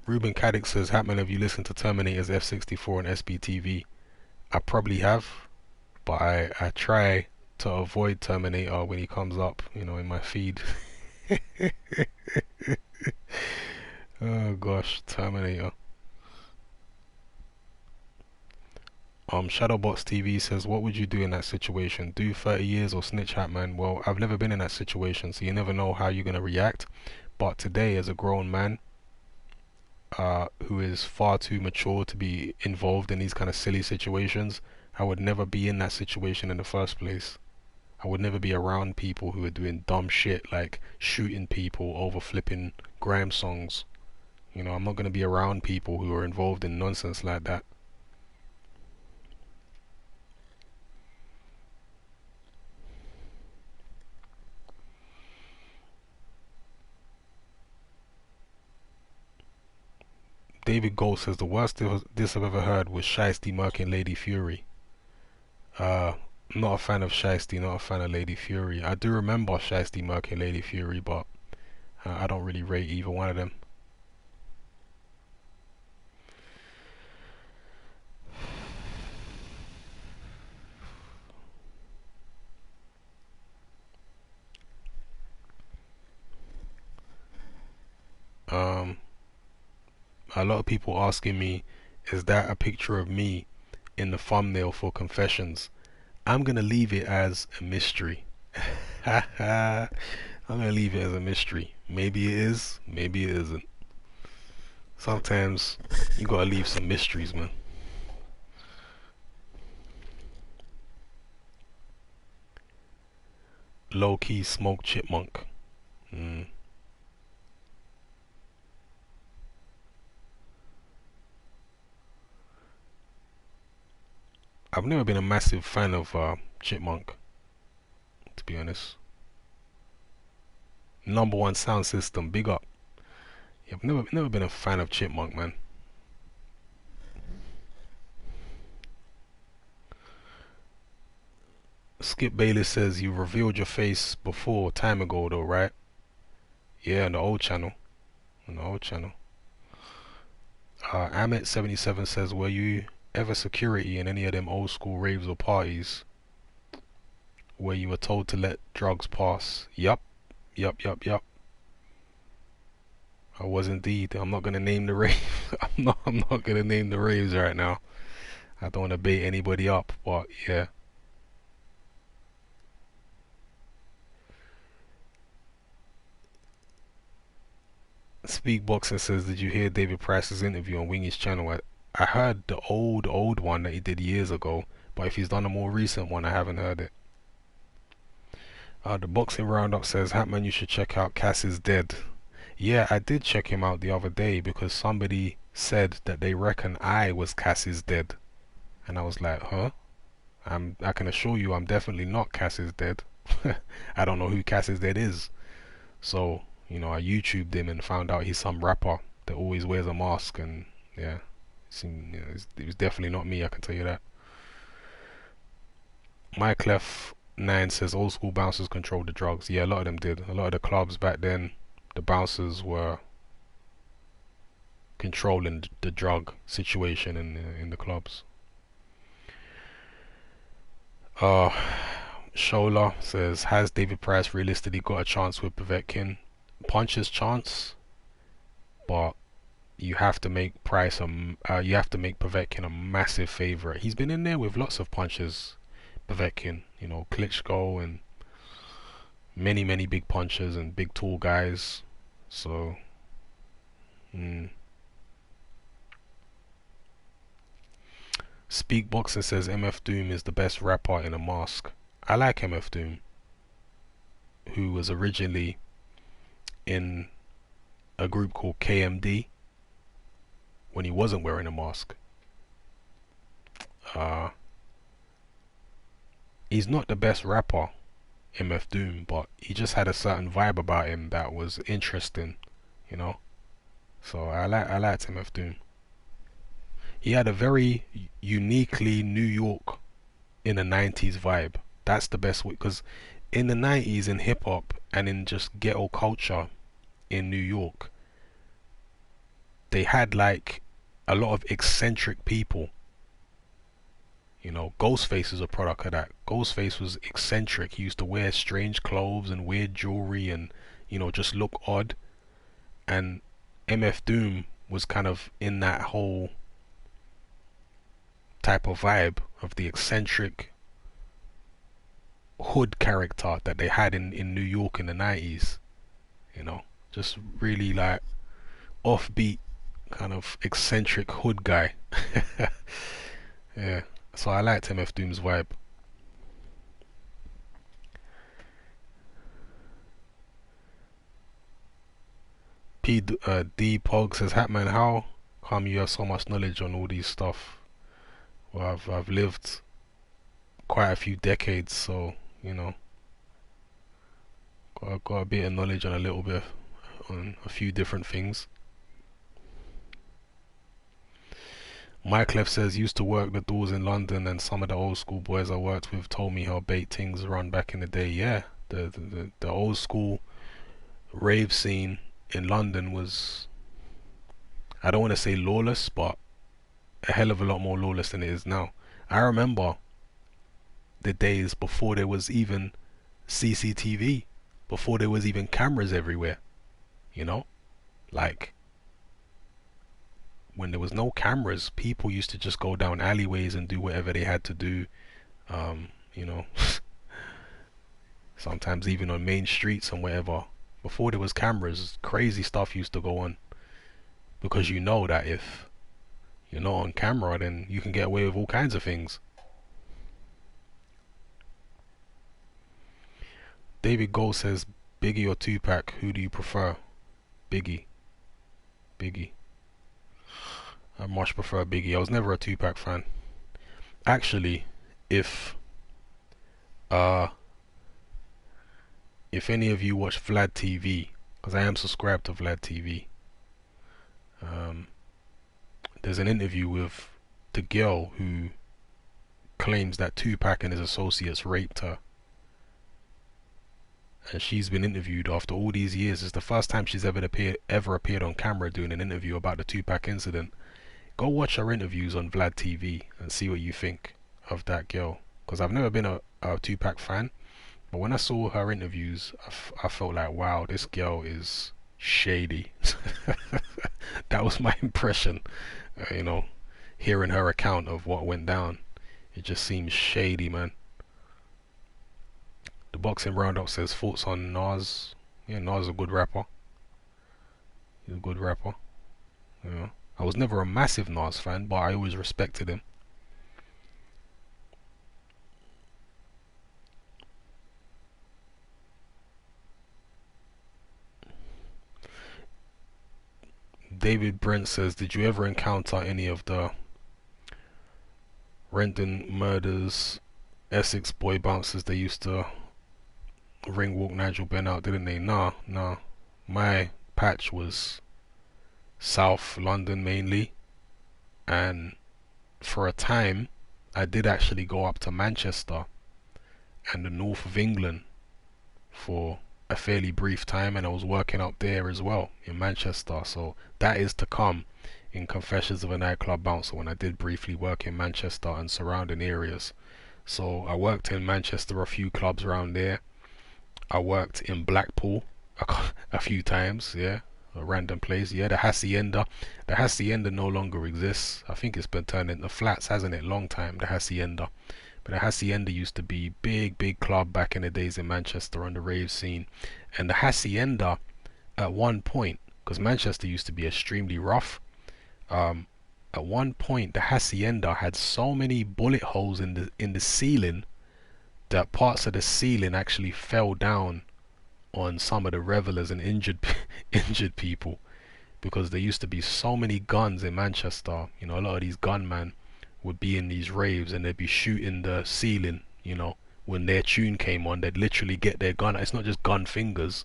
Ruben Caddick says, Hatman, have you listened to Terminator's F64 and SBTV? I probably have, but I try to avoid Terminator when he comes up, you know, in my feed. Oh gosh, Terminator. Shadowbox TV says, what would you do in that situation? Do 30 years or snitch, Hatman? Well, I've never been in that situation, so you never know how you're gonna react. But today, as a grown man, who is far too mature to be involved in these kind of silly situations, I would never be in that situation in the first place. I would never be around people who are doing dumb shit like shooting people over flipping grime songs. You know, I'm not gonna be around people who are involved in nonsense like that. David Gold says the worst this I've ever heard was Shiesty murking Lady Fury. Uh, not a fan of Shiesty, not a fan of Lady Fury. I do remember Shiesty murking Lady Fury, but I don't really rate either one of them. A lot of people asking me, is that a picture of me in the thumbnail for Confessions? I'm gonna leave it as a mystery. I'm gonna leave it as a mystery. Maybe it is, maybe it isn't. Sometimes you gotta leave some mysteries, man. Low key smoke chipmunk. Mm. I've never been a massive fan of chipmunk, to be honest. Number one sound system, big up. Yeah, I've never been a fan of chipmunk, man. Skip Bailey says you revealed your face before time ago though, right? Yeah, on the old channel. On the old channel. Amit77 says, were you ever security in any of them old school raves or parties where you were told to let drugs pass? Yup. Yup. I was indeed. I'm not gonna name the rave. I'm not gonna name the raves right now. I don't wanna bait anybody up, but yeah. Speak Boxing says, did you hear David Price's interview on Wingy's channel? I heard the old one that he did years ago, but if he's done a more recent one, I haven't heard it. The Boxing Roundup says, Hatman, you should check out Cass is Dead. Yeah, I did check him out the other day because somebody said that they reckon I was Cass is Dead. And I was like, huh? I can assure you I'm definitely not Cass is Dead. I don't know who Cass is Dead is. So, you know, I YouTubed him and found out he's some rapper that always wears a mask, and yeah, it was definitely not me, I can tell you that. MyClef9 says old school bouncers controlled the drugs. Yeah, a lot of them did. A lot of the clubs back then, the bouncers were controlling the drug situation in the clubs. Shola says, has David Price realistically got a chance with Povetkin? Puncher's chance, but you have to make you have to make Povetkin a massive favorite. He's been in there with lots of punchers, Povetkin, you know, Klitschko and many big punchers and big tall guys. So, Speak Boxing says MF Doom is the best rapper in a mask. I like MF Doom, who was originally in a group called KMD when he wasn't wearing a mask. He's not the best rapper, MF Doom, but he just had a certain vibe about him that was interesting, you know. So I liked MF Doom. He had a very uniquely New York in the 90s vibe. That's the best way, because in the 90s in hip hop and in just ghetto culture in New York, they had like a lot of eccentric people. You know, Ghostface is a product of that. Ghostface was eccentric. He used to wear strange clothes and weird jewelry and, you know, just look odd. And MF Doom was kind of in that whole type of vibe of the eccentric hood character that they had in New York in the 90s. You know, just really like offbeat kind of eccentric hood guy. Yeah, so I liked MF Doom's vibe. D Pog says, Hatman, how come you have so much knowledge on all these stuff? Well, I've lived quite a few decades, so you know, got a bit of knowledge on a little bit on a few different things. Myclef says used to work the doors in London, and some of the old school boys I worked with told me how bait things run back in the day. Yeah, the old school rave scene in London was, I don't want to say lawless, but a hell of a lot more lawless than it is now. I remember the days before there was even CCTV, before there was even cameras everywhere, you know? Like, when there was no cameras, people used to just go down alleyways and do whatever they had to do, you know, sometimes even on main streets and whatever. Before there was cameras, crazy stuff used to go on, because you know that if you're not on camera, then you can get away with all kinds of things. David Gold says, Biggie or Tupac, who do you prefer? Biggie. Biggie. I much prefer Biggie. I was never a Tupac fan. Actually, if uh if any of you watch Vlad TV, because I am subscribed to Vlad TV, there's an interview with the girl who claims that Tupac and his associates raped her. And she's been interviewed after all these years. It's the first time she's ever appeared on camera doing an interview about the Tupac incident. Go watch her interviews on Vlad TV and see what you think of that girl. Because I've never been a Tupac fan, but when I saw her interviews, I felt like, wow, this girl is shady. That was my impression, you know, hearing her account of what went down. It just seems shady, man. The Boxing Roundup says thoughts on Nas. Yeah, Nas is a good rapper. He's a good rapper. You know, I was never a massive Nas fan, but I always respected him. David Brent says, did you ever encounter any of the Rendon murders, Essex boy bouncers? They used to ring walk Nigel Benn out, didn't they? Nah. My patch was South London mainly, and for a time I did actually go up to Manchester and the north of England for a fairly brief time, and I was working up there as well in Manchester. So that is to come in Confessions of a Nightclub Bouncer, when I did briefly work in Manchester and surrounding areas. So I worked in Manchester, a few clubs around there. I worked in Blackpool a few times, yeah, a random place. Yeah, the Hacienda. The Hacienda no longer exists. I think it's been turned into flats, hasn't it? Long time, the Hacienda. But the Hacienda used to be big club back in the days in Manchester on the rave scene. And the Hacienda, at one point, because Manchester used to be extremely rough, at one point the Hacienda had so many bullet holes in the ceiling that parts of the ceiling actually fell down on some of the revelers and injured people, because there used to be so many guns in Manchester. You know, a lot of these gunmen would be in these raves and they'd be shooting the ceiling, you know, when their tune came on. They'd literally get their gun. It's not just gun fingers.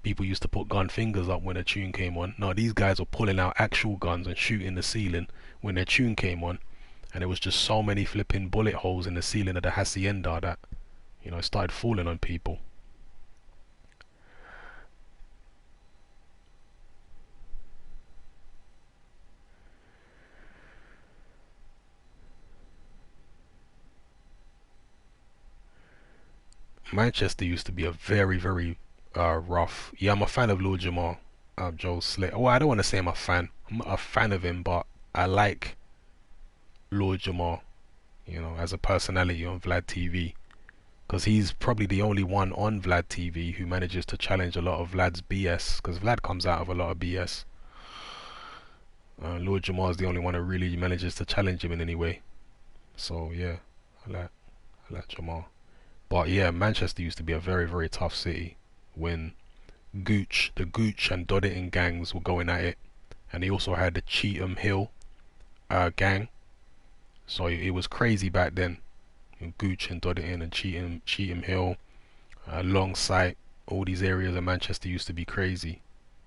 People used to put gun fingers up when a tune came on. No, these guys were pulling out actual guns and shooting the ceiling when their tune came on. And there was just so many flipping bullet holes in the ceiling of the Hacienda that, you know, it started falling on people. Manchester used to be a very rough. Yeah, I'm a fan of Lord Jamal, Joe Slit. Well, I don't want to say I'm a fan. I'm not a fan of him, but I like Lord Jamal, you know, as a personality on Vlad TV, because he's probably the only one on Vlad TV who manages to challenge a lot of Vlad's BS, because Vlad comes out of a lot of BS. Lord Jamal is the only one who really manages to challenge him in any way. So yeah, I like Jamal. But yeah, Manchester used to be a very tough city when the Gooch and Dodditon gangs were going at it, and he also had the Cheetham Hill gang. So it was crazy back then. Gooch and Dodditon and Cheetham Hill, Longsight, all these areas of Manchester used to be crazy.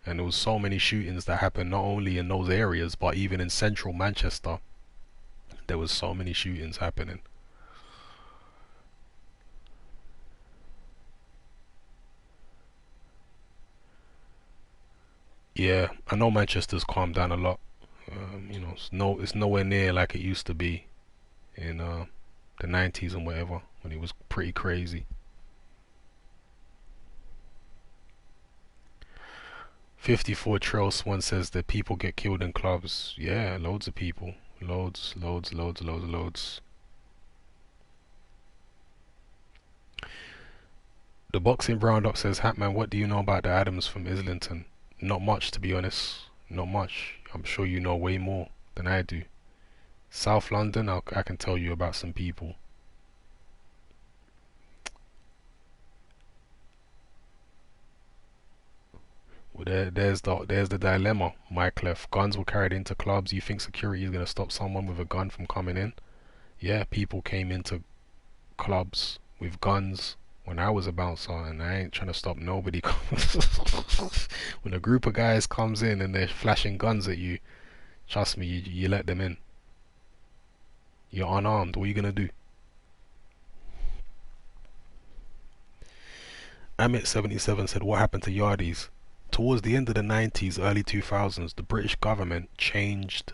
And there was so many shootings that happened not only in those areas but even in central Manchester. there was so many shootings happening. Yeah, I know Manchester's calmed down a lot. You know, it's nowhere near like it used to be in the 90s and whatever, when it was pretty crazy. 54 Trail Swan says that people get killed in clubs. Yeah, loads of people. Loads. The Boxing Roundup says, Hatman, what do you know about the Adams from Islington? Not much, to be honest. Not much. I'm sure you know way more than I do. South London, I can tell you about some people. Well, there's the dilemma, Myclef. Guns were carried into clubs. You think security is going to stop someone with a gun from coming in? Yeah, people came into clubs with guns when I was a bouncer, and I ain't trying to stop nobody. When a group of guys comes in and they're flashing guns at you, trust me, you let them in. You're unarmed. What are you gonna do? Amit77 said, what happened to Yardies? Towards the end of the 90s, early 2000s, the British government changed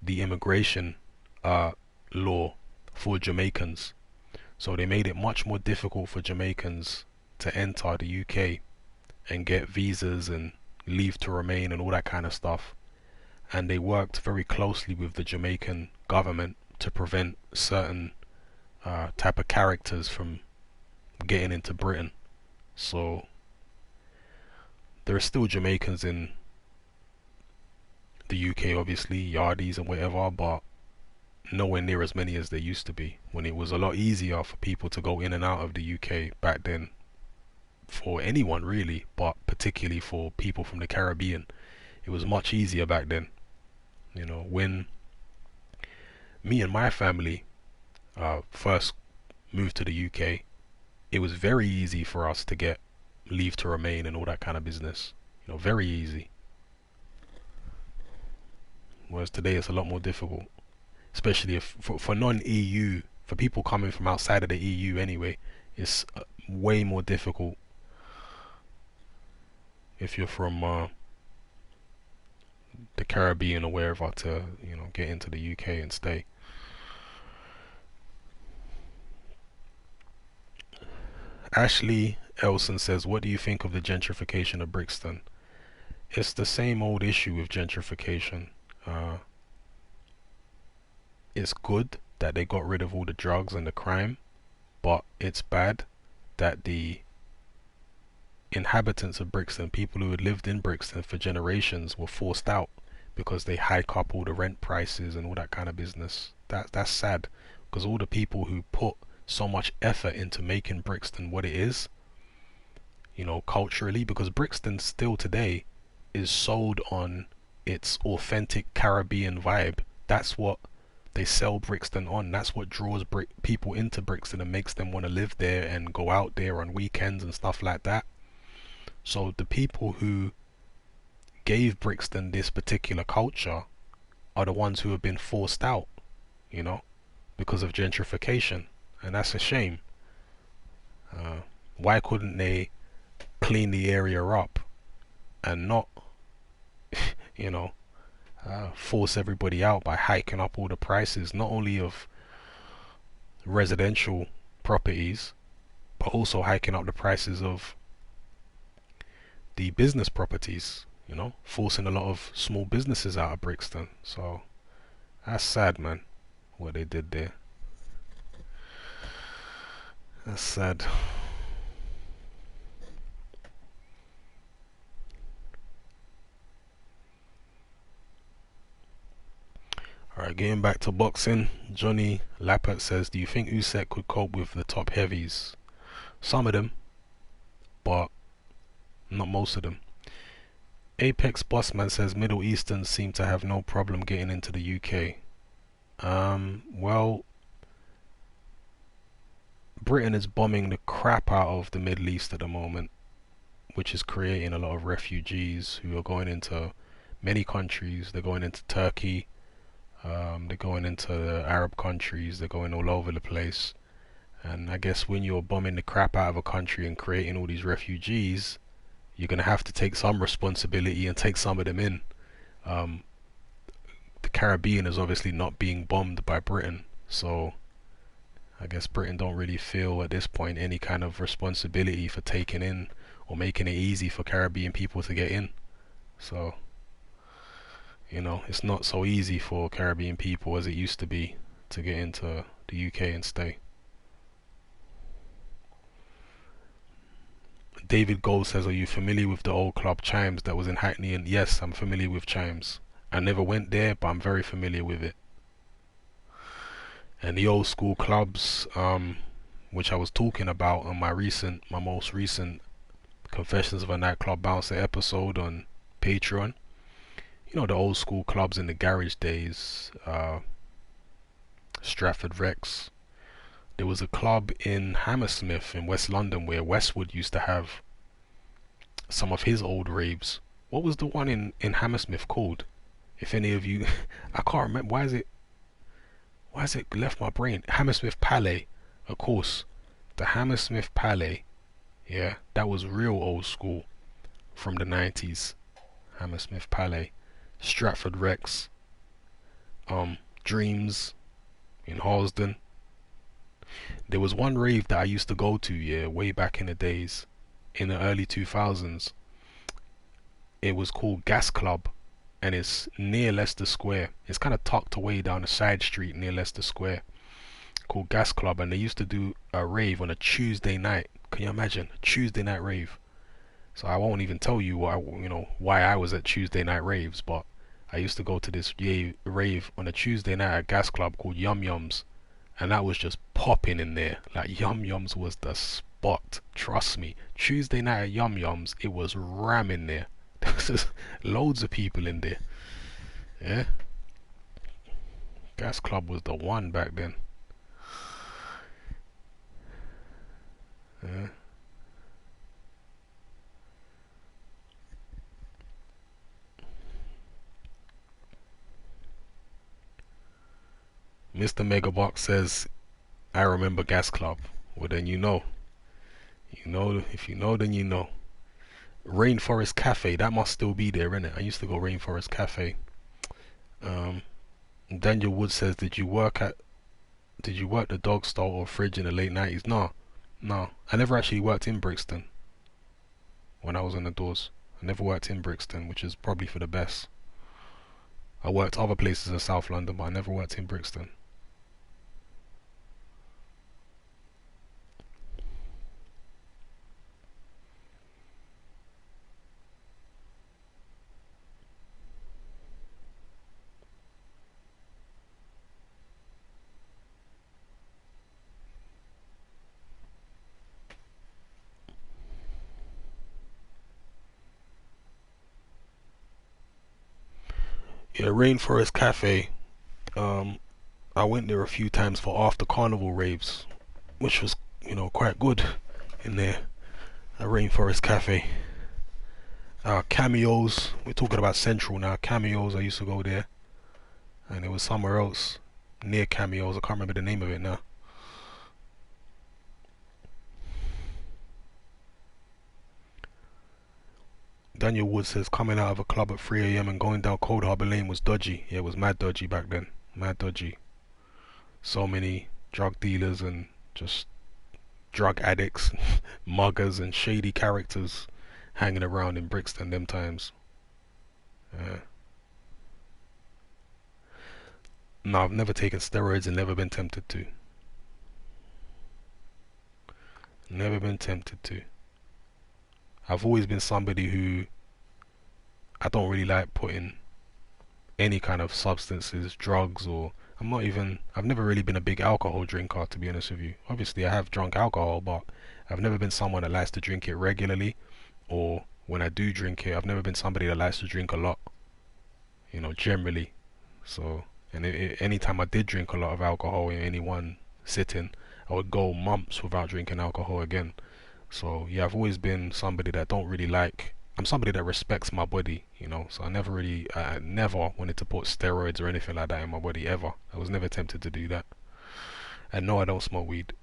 the immigration uh, law for Jamaicans. So they made it much more difficult for Jamaicans to enter the UK and get visas and leave to remain and all that kind of stuff. And they worked very closely with the Jamaican government to prevent certain type of characters from getting into Britain. So there are still Jamaicans in the UK, obviously, Yardies and whatever, but nowhere near as many as there used to be, when it was a lot easier for people to go in and out of the UK back then, for anyone really, but particularly for people from the Caribbean. It was much easier back then. You know, when me and my family first moved to the UK, it was very easy for us to get leave to remain and all that kind of business. You know, very easy. Whereas today it's a lot more difficult, especially if for non-EU, for people coming from outside of the EU anyway. It's way more difficult if you're from the Caribbean or wherever to, you know, get into the UK and stay. Ashley Elson says, what do you think of the gentrification of Brixton? It's the same old issue with gentrification. It's good that they got rid of all the drugs and the crime, but it's bad that the inhabitants of Brixton, people who had lived in Brixton for generations, were forced out because they hike up all the rent prices and all that kind of business. That's sad, because all the people who put so much effort into making Brixton what it is, you know, culturally, because Brixton still today is sold on its authentic Caribbean vibe. That's what they sell Brixton on. That's what draws people into Brixton and makes them want to live there and go out there on weekends and stuff like that. So the people who gave Brixton this particular culture are the ones who have been forced out, you know, because of gentrification, and that's a shame. Why couldn't they clean the area up and not, you know, force everybody out by hiking up all the prices, not only of residential properties, but also hiking up the prices of the business properties, you know, forcing a lot of small businesses out of Brixton. So that's sad, man, what they did there. That's sad. Alright, getting back to boxing, Johnny Lappert says, do you think Usyk could cope with the top heavies? Some of them, but not most of them. Apex Bossman says Middle Easterns seem to have no problem getting into the UK. Well, Britain is bombing the crap out of the Middle East at the moment, which is creating a lot of refugees who are going into many countries. They're going into Turkey, They're going into the Arab countries. They're going all over the place. And I guess when you're bombing the crap out of a country and creating all these refugees, you're gonna have to take some responsibility and take some of them in. Um, the Caribbean is obviously not being bombed by Britain, so I guess Britain don't really feel at this point any kind of responsibility for taking in or making it easy for Caribbean people to get in. So, it's not so easy for Caribbean people as it used to be to get into the UK and stay. David Gold says, are you familiar with the old club Chimes that was in Hackney? And yes, I'm familiar with Chimes. I never went there, but I'm very familiar with it. And the old school clubs, which I was talking about on my most recent Confessions of a Nightclub Bouncer episode on Patreon. The old school clubs in the garage days, Stratford Rex. There was a club in Hammersmith in West London where Westwood used to have some of his old raves. What was the one in Hammersmith called? If any of you, I can't remember. Why has it left my brain? Hammersmith Palais, of course. The Hammersmith Palais, yeah, that was real old school from the 90s. Hammersmith Palais, Stratford Rex, Dreams in Harlesden. There was one rave that I used to go to, yeah, way back in the days, in the early 2000s. It was called Gas Club, and it's near Leicester Square. It's kind of tucked away down a side street near Leicester Square, called Gas Club, and they used to do a rave on a Tuesday night. Can you imagine? A Tuesday night rave. So I won't even tell you why I was at Tuesday night raves, but I used to go to this rave on a Tuesday night at Gas Club called Yum Yums, and that was just popping in there. Like, Yum Yums was the spot. Trust me. Tuesday night at Yum Yums, it was ramming there. There was just loads of people in there. Yeah. Gas Club was the one back then. Yeah. Mr. Megabox says, I remember Gas Club. Well, then you know. If you know, then you know. Rainforest Cafe, that must still be there, innit? I used to go Rainforest Cafe. Daniel Wood says, did you work the dog stall or fridge in the late 90s? No. I never actually worked in Brixton when I was on the doors. I never worked in Brixton, which is probably for the best. I worked other places in South London, but I never worked in Brixton. Yeah, Rainforest Cafe. I went there a few times for after carnival raves, which was, quite good in there. A Rainforest Cafe. Cameos. We're talking about Central now. Cameos. I used to go there, and it was somewhere else near Cameos. I can't remember the name of it now. Daniel Wood says, coming out of a club at 3 a.m. and going down Cold Harbour Lane was dodgy. Yeah, it was mad dodgy back then. Mad dodgy. So many drug dealers and just drug addicts, muggers and shady characters hanging around in Brixton them times. No, I've never taken steroids and never been tempted to. Never been tempted to. I've always been somebody who I don't really like putting any kind of substances, drugs, or I've never really been a big alcohol drinker, to be honest with you. Obviously I have drunk alcohol, but I've never been someone that likes to drink it regularly, or when I do drink it, I've never been somebody that likes to drink a lot, generally. So, and anytime I did drink a lot of alcohol in any one sitting, I would go months without drinking alcohol again. So yeah, I've always been somebody that don't really like I'm somebody that respects my body, you know. So I never wanted to put steroids or anything like that in my body ever. I was never tempted to do that. And no, I don't smoke weed.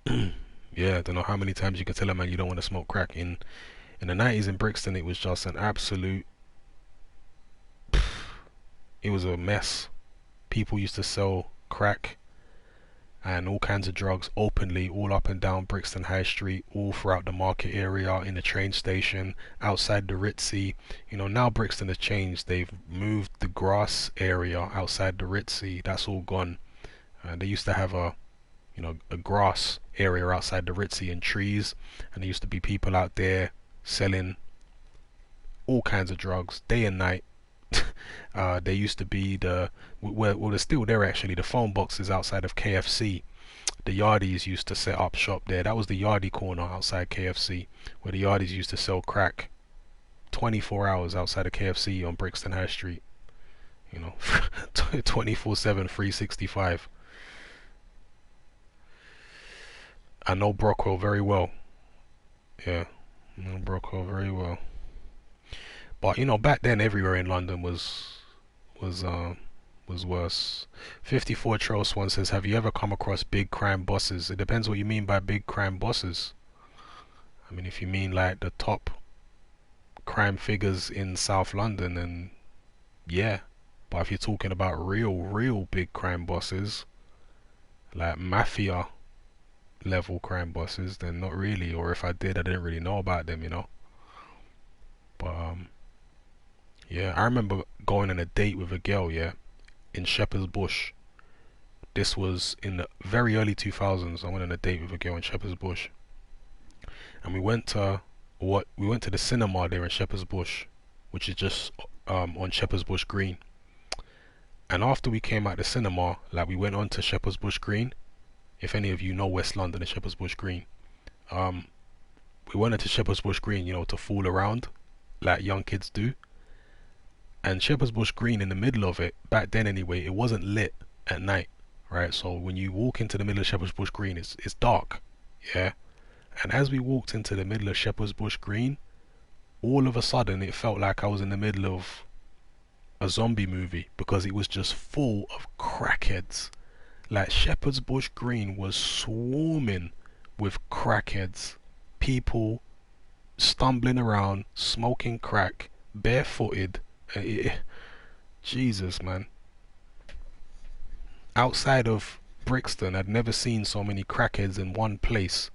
Yeah, I don't know how many times you can tell a man you don't want to smoke crack. In the 90s in Brixton, it was just an absolute. It was a mess. People used to sell crack and all kinds of drugs openly all up and down Brixton High Street, all throughout the market area, in the train station, outside the Ritzy. You know, now Brixton has changed. They've moved the grass area outside the Ritzy. That's all gone. They used to have a grass area outside the Ritzy and trees, and there used to be people out there selling all kinds of drugs day and night. There used to be well, they're still there actually, the phone boxes outside of KFC. The Yardies used to set up shop there. That was the Yardie corner outside KFC, where the Yardies used to sell crack 24 hours outside of KFC on Brixton High Street. You know, 24/7, 365. I know Brockwell very well. Yeah, I know Brockwell very well. But you know, back then everywhere in London was was worse. 54 Charles Swan says, have you ever come across big crime bosses? It depends what you mean by big crime bosses. I mean, if you mean like the top crime figures in South London, then yeah. But if you're talking about real big crime bosses, like mafia level crime bosses, then not really. Or if I did, I didn't really know about them, you know. But yeah, I remember going on a date with a girl, yeah, in Shepherd's Bush. This was in the very early 2000s. I went on a date with a girl in Shepherd's Bush, and we went to the cinema there in Shepherd's Bush, which is just on Shepherd's Bush Green. And after we came out the cinema, like we went on to Shepherd's Bush Green. If any of you know West London and Shepherd's Bush Green, um, we went into Shepherd's Bush Green, you know, to fool around like young kids do. And Shepherd's Bush Green, in the middle of it, back then anyway, it wasn't lit at night, right? So when you walk into the middle of Shepherd's Bush Green, it's dark, yeah. And as we walked into the middle of Shepherd's Bush Green, all of a sudden it felt like I was in the middle of a zombie movie, because it was just full of crackheads. Like, Shepherd's Bush Green was swarming with crackheads, people stumbling around, smoking crack, barefooted. Jesus, man. Outside of Brixton, I'd never seen so many crackheads in one place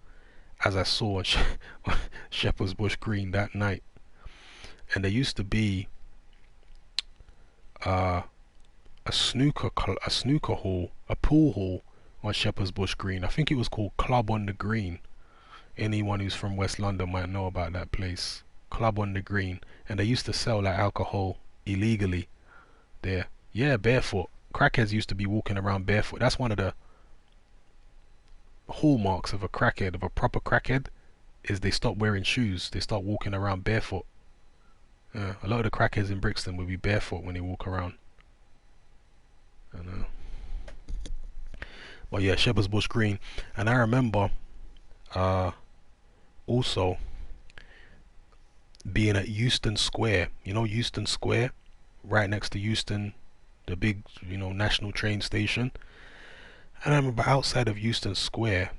as I saw on Shepherd's Bush Green that night. And there used to be uh, a snooker hall, a pool hall on Shepherd's Bush Green. I think it was called Club on the Green. Anyone who's from West London might know about that place. Club on the Green. And they used to sell like alcohol illegally there. Yeah, barefoot. Crackheads used to be walking around barefoot. That's one of the hallmarks of a crackhead, of a proper crackhead, is they stop wearing shoes. They start walking around barefoot. A lot of the crackheads in Brixton will be barefoot when they walk around. I know. But yeah, Shepherd's Bush Green. And I remember also being at Euston Square. You know Euston Square? Right next to Euston, the big, you know, national train station. And I remember outside of Euston Square,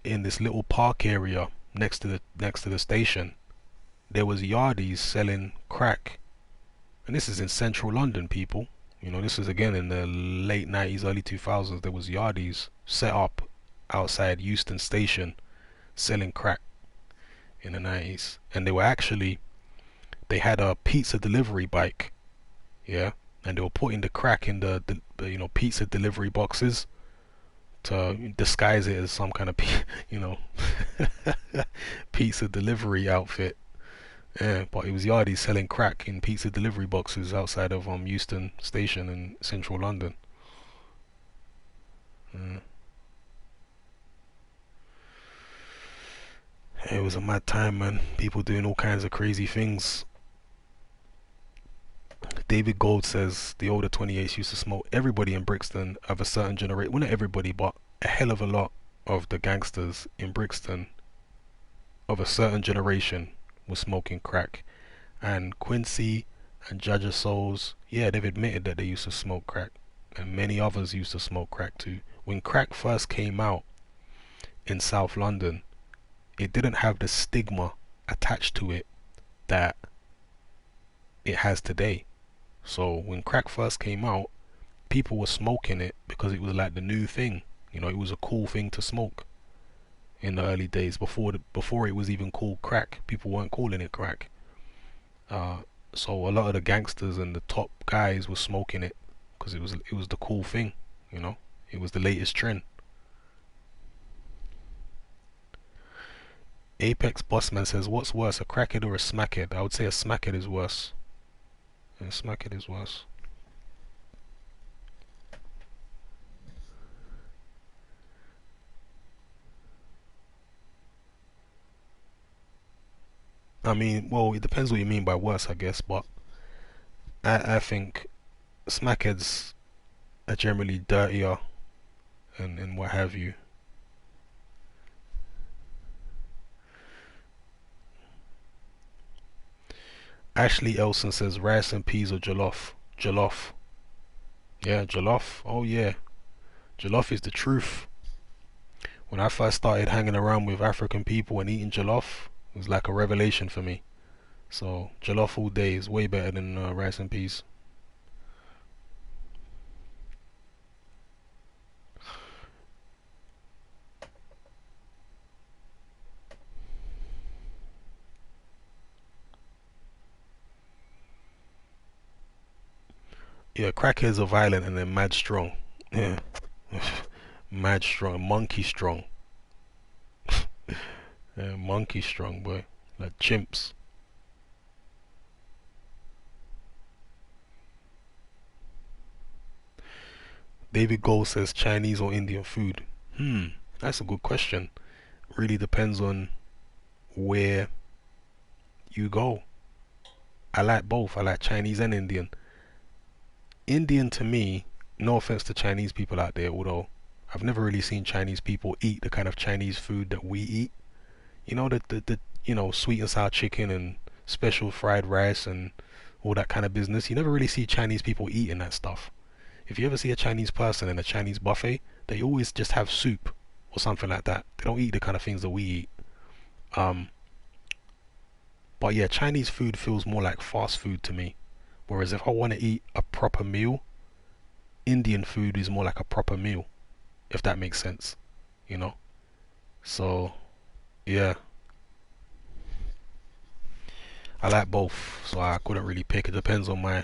in this little park area next to the station, there was yardies selling crack. And this is in central London, people. You know, this is again in the late 90s, early 2000s. There was yardies set up outside Euston Station selling crack in the 90s. And they had a pizza delivery bike, yeah, and they were putting the crack in the you know, pizza delivery boxes to disguise it as some kind of pizza delivery outfit. Yeah, but it was yardies selling crack in pizza delivery boxes outside of Euston Station in central London. It was a mad time, man. People doing all kinds of crazy things. David Gold says the older 28s used to smoke. Everybody in Brixton of a certain generation, well, not everybody, but a hell of a lot of the gangsters in Brixton of a certain generation was smoking crack. And Quincy and Judge Souls, yeah, they've admitted that they used to smoke crack. And many others used to smoke crack too. When crack first came out in South London, it didn't have the stigma attached to it that it has today. So when crack first came out, people were smoking it because it was like the new thing. You know, it was a cool thing to smoke in the early days before it was even called crack. People weren't calling it crack. Uh, so a lot of the gangsters and the top guys were smoking it because it was the cool thing. You know, it was the latest trend. Apex Bossman says, "What's worse, a crackhead or a smackhead?" I would say a smackhead is worse. A smackhead is worse. I mean, well, it depends what you mean by worse, I guess, but I think smackheads are generally dirtier and what have you. Ashley Elson says rice and peas or jollof. Jollof. Yeah, jollof. Oh yeah. Jollof is the truth. When I first started hanging around with African people and eating jollof, it was like a revelation for me. So jollof all day is way better than rice and peas. Yeah, crackheads are violent and they're mad strong. Yeah, mad strong, monkey strong. Yeah, monkey strong, boy. Like chimps. David Gold says Chinese or Indian food. That's a good question. Really depends on where you go. I like both. I like Chinese and Indian. Indian to me, no offense to Chinese people out there, although I've never really seen Chinese people eat the kind of Chinese food that we eat. You know, the sweet and sour chicken and special fried rice and all that kind of business. You never really see Chinese people eating that stuff. If you ever see a Chinese person in a Chinese buffet, they always just have soup or something like that. They don't eat the kind of things that we eat. Um, but yeah, Chinese food feels more like fast food to me. Whereas if I want to eat a proper meal, Indian food is more like a proper meal, if that makes sense, you know? So, yeah, I like both, so I couldn't really pick. It depends on my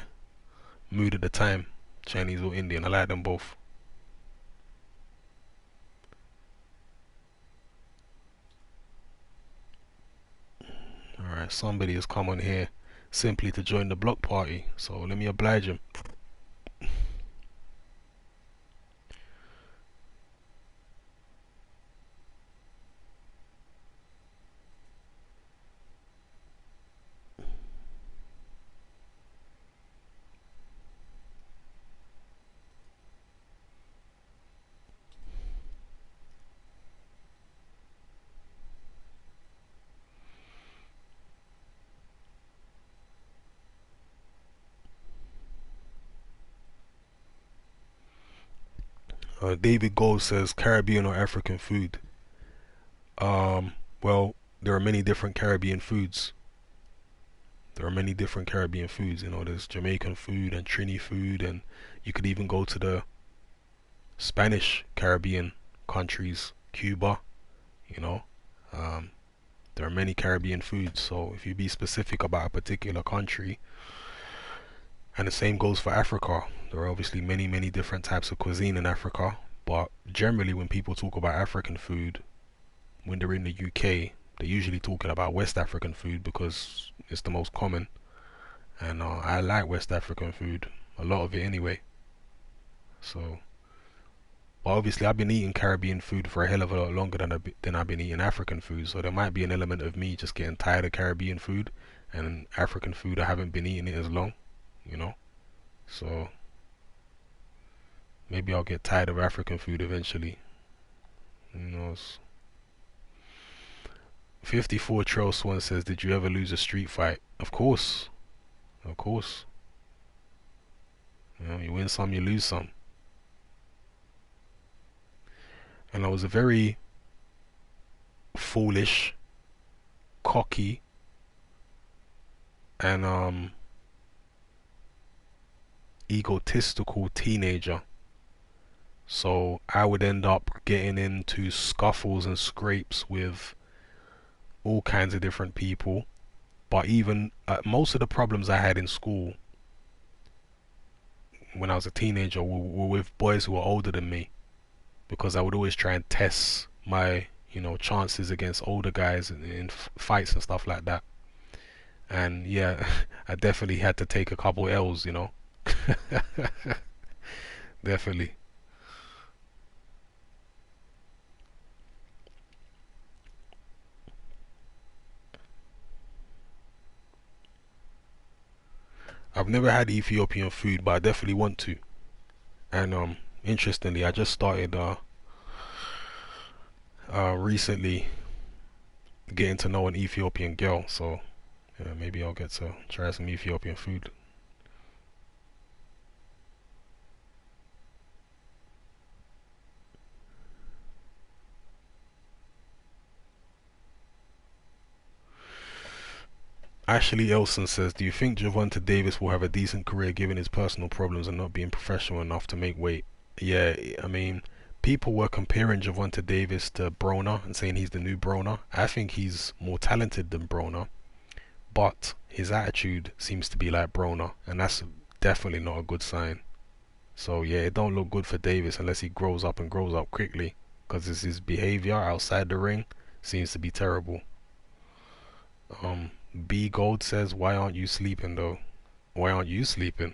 mood at the time, Chinese or Indian. I like them both. Alright, somebody has come on here simply to join the block party, so let me oblige him. David Gold says Caribbean or African food. Well, there are many different Caribbean foods. There are many different Caribbean foods. You know, there's Jamaican food and Trini food, and you could even go to the Spanish Caribbean countries, Cuba. You know, um, there are many Caribbean foods. So if you be specific about a particular country, and the same goes for Africa. There are obviously many, many different types of cuisine in Africa, but generally when people talk about African food, when they're in the UK, they're usually talking about West African food because it's the most common. And I like West African food, a lot of it anyway. So, but obviously I've been eating Caribbean food for a hell of a lot longer than I've been eating African food. So there might be an element of me just getting tired of Caribbean food, and African food I haven't been eating it as long, you know. So maybe I'll get tired of African food eventually Who knows? 54 Trail Swan says, did you ever lose a street fight? Of course. Of course. You know, you win some, you lose some. And I was a very foolish, cocky, and egotistical teenager. So I would end up getting into scuffles and scrapes with all kinds of different people. But even most of the problems I had in school when I was a teenager were with boys who were older than me, because I would always try and test my, chances against older guys in fights and stuff like that. And yeah, I definitely had to take a couple L's. Definitely. I've never had Ethiopian food, but I definitely want to. And interestingly, I just started recently getting to know an Ethiopian girl, so yeah, maybe I'll get to try some Ethiopian food. Ashley Elson says, do you think Gervonta Davis will have a decent career given his personal problems and not being professional enough to make weight? Yeah, I mean, people were comparing Gervonta Davis to Broner and saying he's the new Broner. I think he's more talented than Broner, but his attitude seems to be like Broner, and that's definitely not a good sign. So yeah, it don't look good for Davis unless he grows up and grows up quickly, because his behavior outside the ring seems to be terrible. Um, B Gold says, why aren't you sleeping though? Why aren't you sleeping?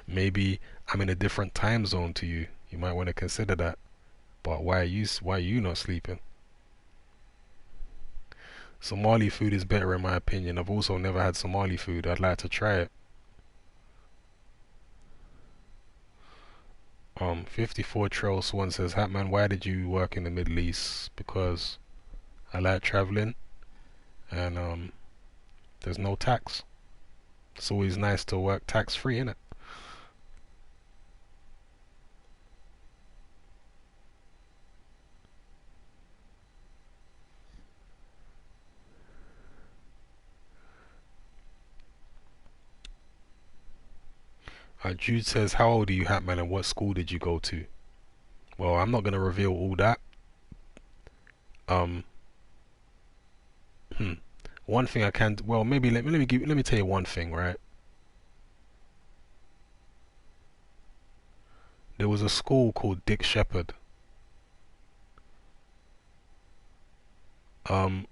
Maybe I'm in a different time zone to you. You might want to consider that. But why are you not sleeping? Somali food is better in my opinion. I've also never had Somali food. I'd like to try it. 54 Trail Swan says, Hatman, why did you work in the Middle East? Because I like traveling, and there's no tax. It's always nice to work tax free, innit? Jude says, how old are you, Hatman, and what school did you go to? Well, I'm not gonna reveal all that. Um, hmm. One thing I can, well, maybe let me tell you one thing, right? There was a school called Dick Shepherd. Um,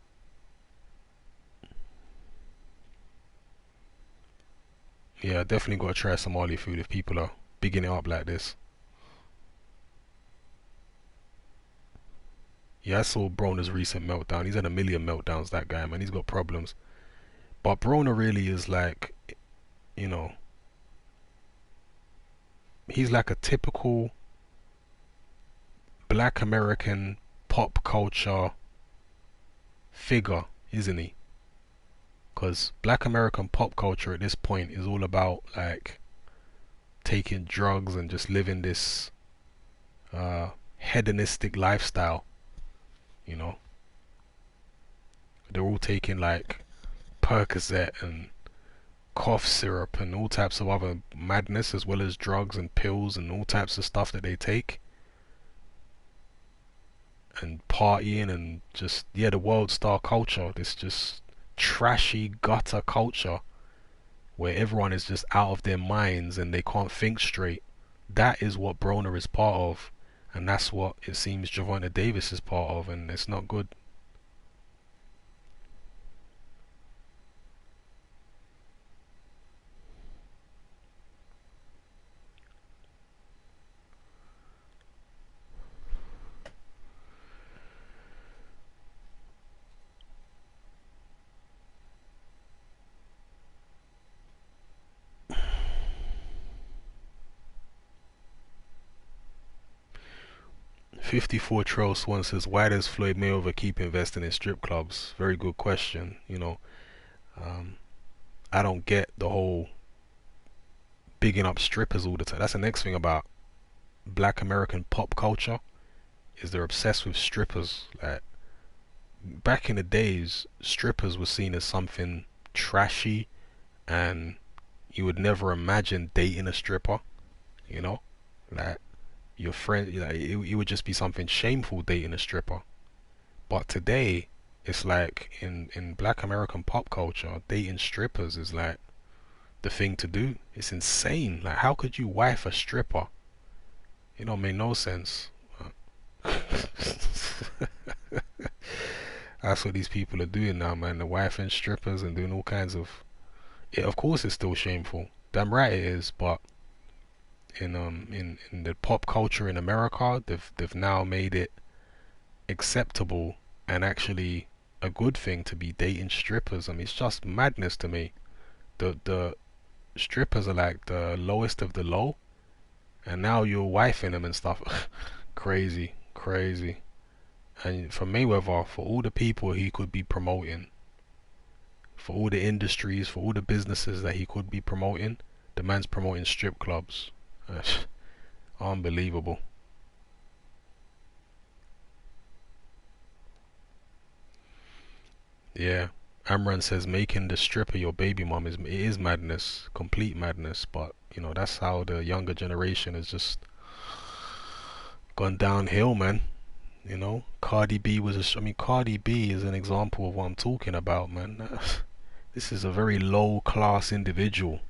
yeah, definitely gotta try Somali food if people are bigging it up like this. Yeah, I saw Broner's recent meltdown. He's had a million meltdowns, that guy, man. He's got problems. But Broner really is like, you know, he's like a typical black American pop culture figure, isn't he? Because black American pop culture at this point is all about like taking drugs and just living this uh, hedonistic lifestyle. You know, they're all taking like Percocet and cough syrup and all types of other madness, as well as drugs and pills and all types of stuff that they take, and partying and just, yeah, the world star culture, this just trashy gutter culture where everyone is just out of their minds and they can't think straight. That is what Broner is part of, and that's what it seems Gervonta Davis is part of, and it's not good. 54 Trail Swan says, why does Floyd Mayweather keep investing in strip clubs? Very good question. Um, I don't get the whole bigging up strippers all the time. That's the next thing about Black American pop culture, is they're obsessed with strippers. Like, back in the days, strippers were seen as something trashy, and you would never imagine dating a stripper. You know, like your friend, like it would just be something shameful dating a stripper. But today, it's like in Black American pop culture, dating strippers is like the thing to do. It's insane. Like, how could you wife a stripper? It don't make no sense. That's what these people are doing now, man. They're wifing strippers and doing all kinds of. Yeah, of course, it's still shameful. Damn right it is. But in the pop culture in America, they've now made it acceptable and actually a good thing to be dating strippers. I mean, it's just madness to me. The strippers are like the lowest of the low, and now you're wifing them and stuff. Crazy, crazy. And for Mayweather, for all the people he could be promoting, for all the industries, for all the businesses that he could be promoting, the man's promoting strip clubs. Unbelievable. Yeah. Amran says making the stripper your baby mom is madness, complete madness. But that's how the younger generation has just gone downhill, man. Cardi B Cardi B is an example of what I'm talking about, man. This is a very low class individual.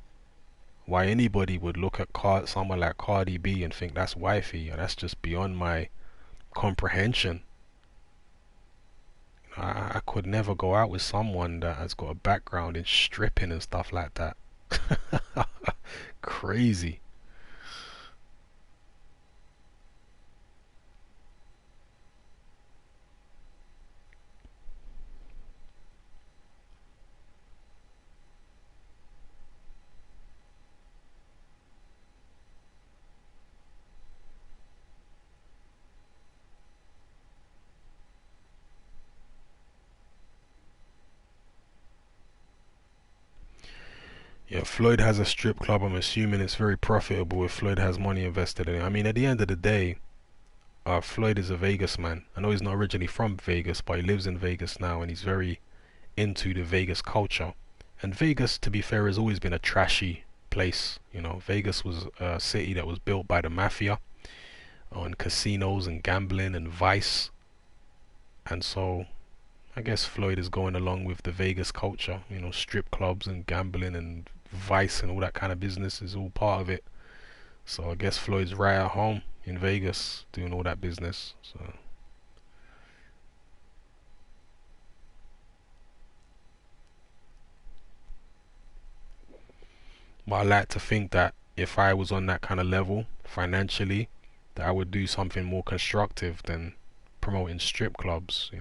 Why anybody would look at someone like Cardi B and think that's wifey, that's just beyond my comprehension. I could never go out with someone that has got a background in stripping and stuff like that. Crazy. Yeah, Floyd has a strip club. I'm assuming it's very profitable if Floyd has money invested in it. I mean, at the end of the day, Floyd is a Vegas man. I know he's not originally from Vegas, but he lives in Vegas now, and he's very into the Vegas culture. And Vegas, to be fair, has always been a trashy place. Vegas was a city that was built by the mafia on casinos and gambling and vice. And so I guess Floyd is going along with the Vegas culture. Strip clubs and gambling and vice and all that kind of business is all part of it. So I guess Floyd's right at home in Vegas doing all that business. So but I like to think that if I was on that kind of level financially, that I would do something more constructive than promoting strip clubs.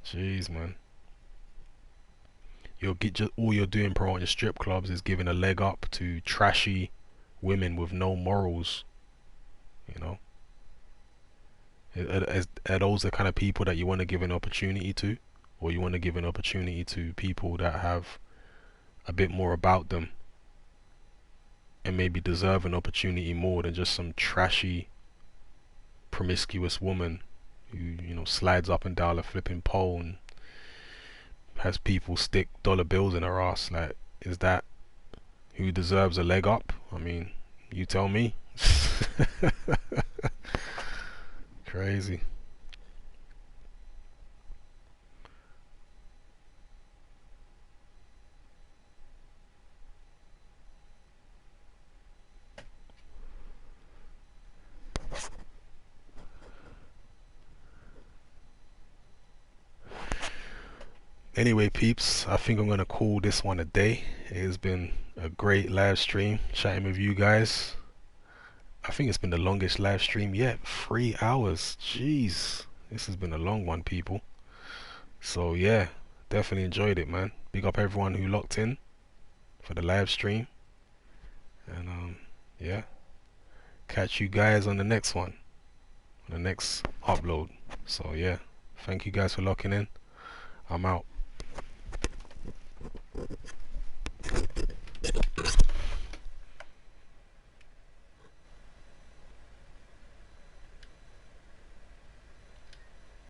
Jeez, man. All you're doing promoting strip clubs is giving a leg up to trashy women with no morals. You know, are those the kind of people that you want to give an opportunity to, or you want to give an opportunity to people that have a bit more about them and maybe deserve an opportunity more than just some trashy, promiscuous woman who slides up and down a flipping pole and has people stick dollar bills in her ass? Like, is that who deserves a leg up? I mean, you tell me. Crazy. Anyway, peeps, I think I'm gonna call this one a day. It has been a great live stream chatting with you guys. I think it's been the longest live stream yet. 3 hours. Jeez. This has been a long one, people. So yeah, definitely enjoyed it, man. Big up everyone who locked in for the live stream. And yeah. catch you guys on the next one, on the next upload. So yeah, thank you guys for locking in. I'm out.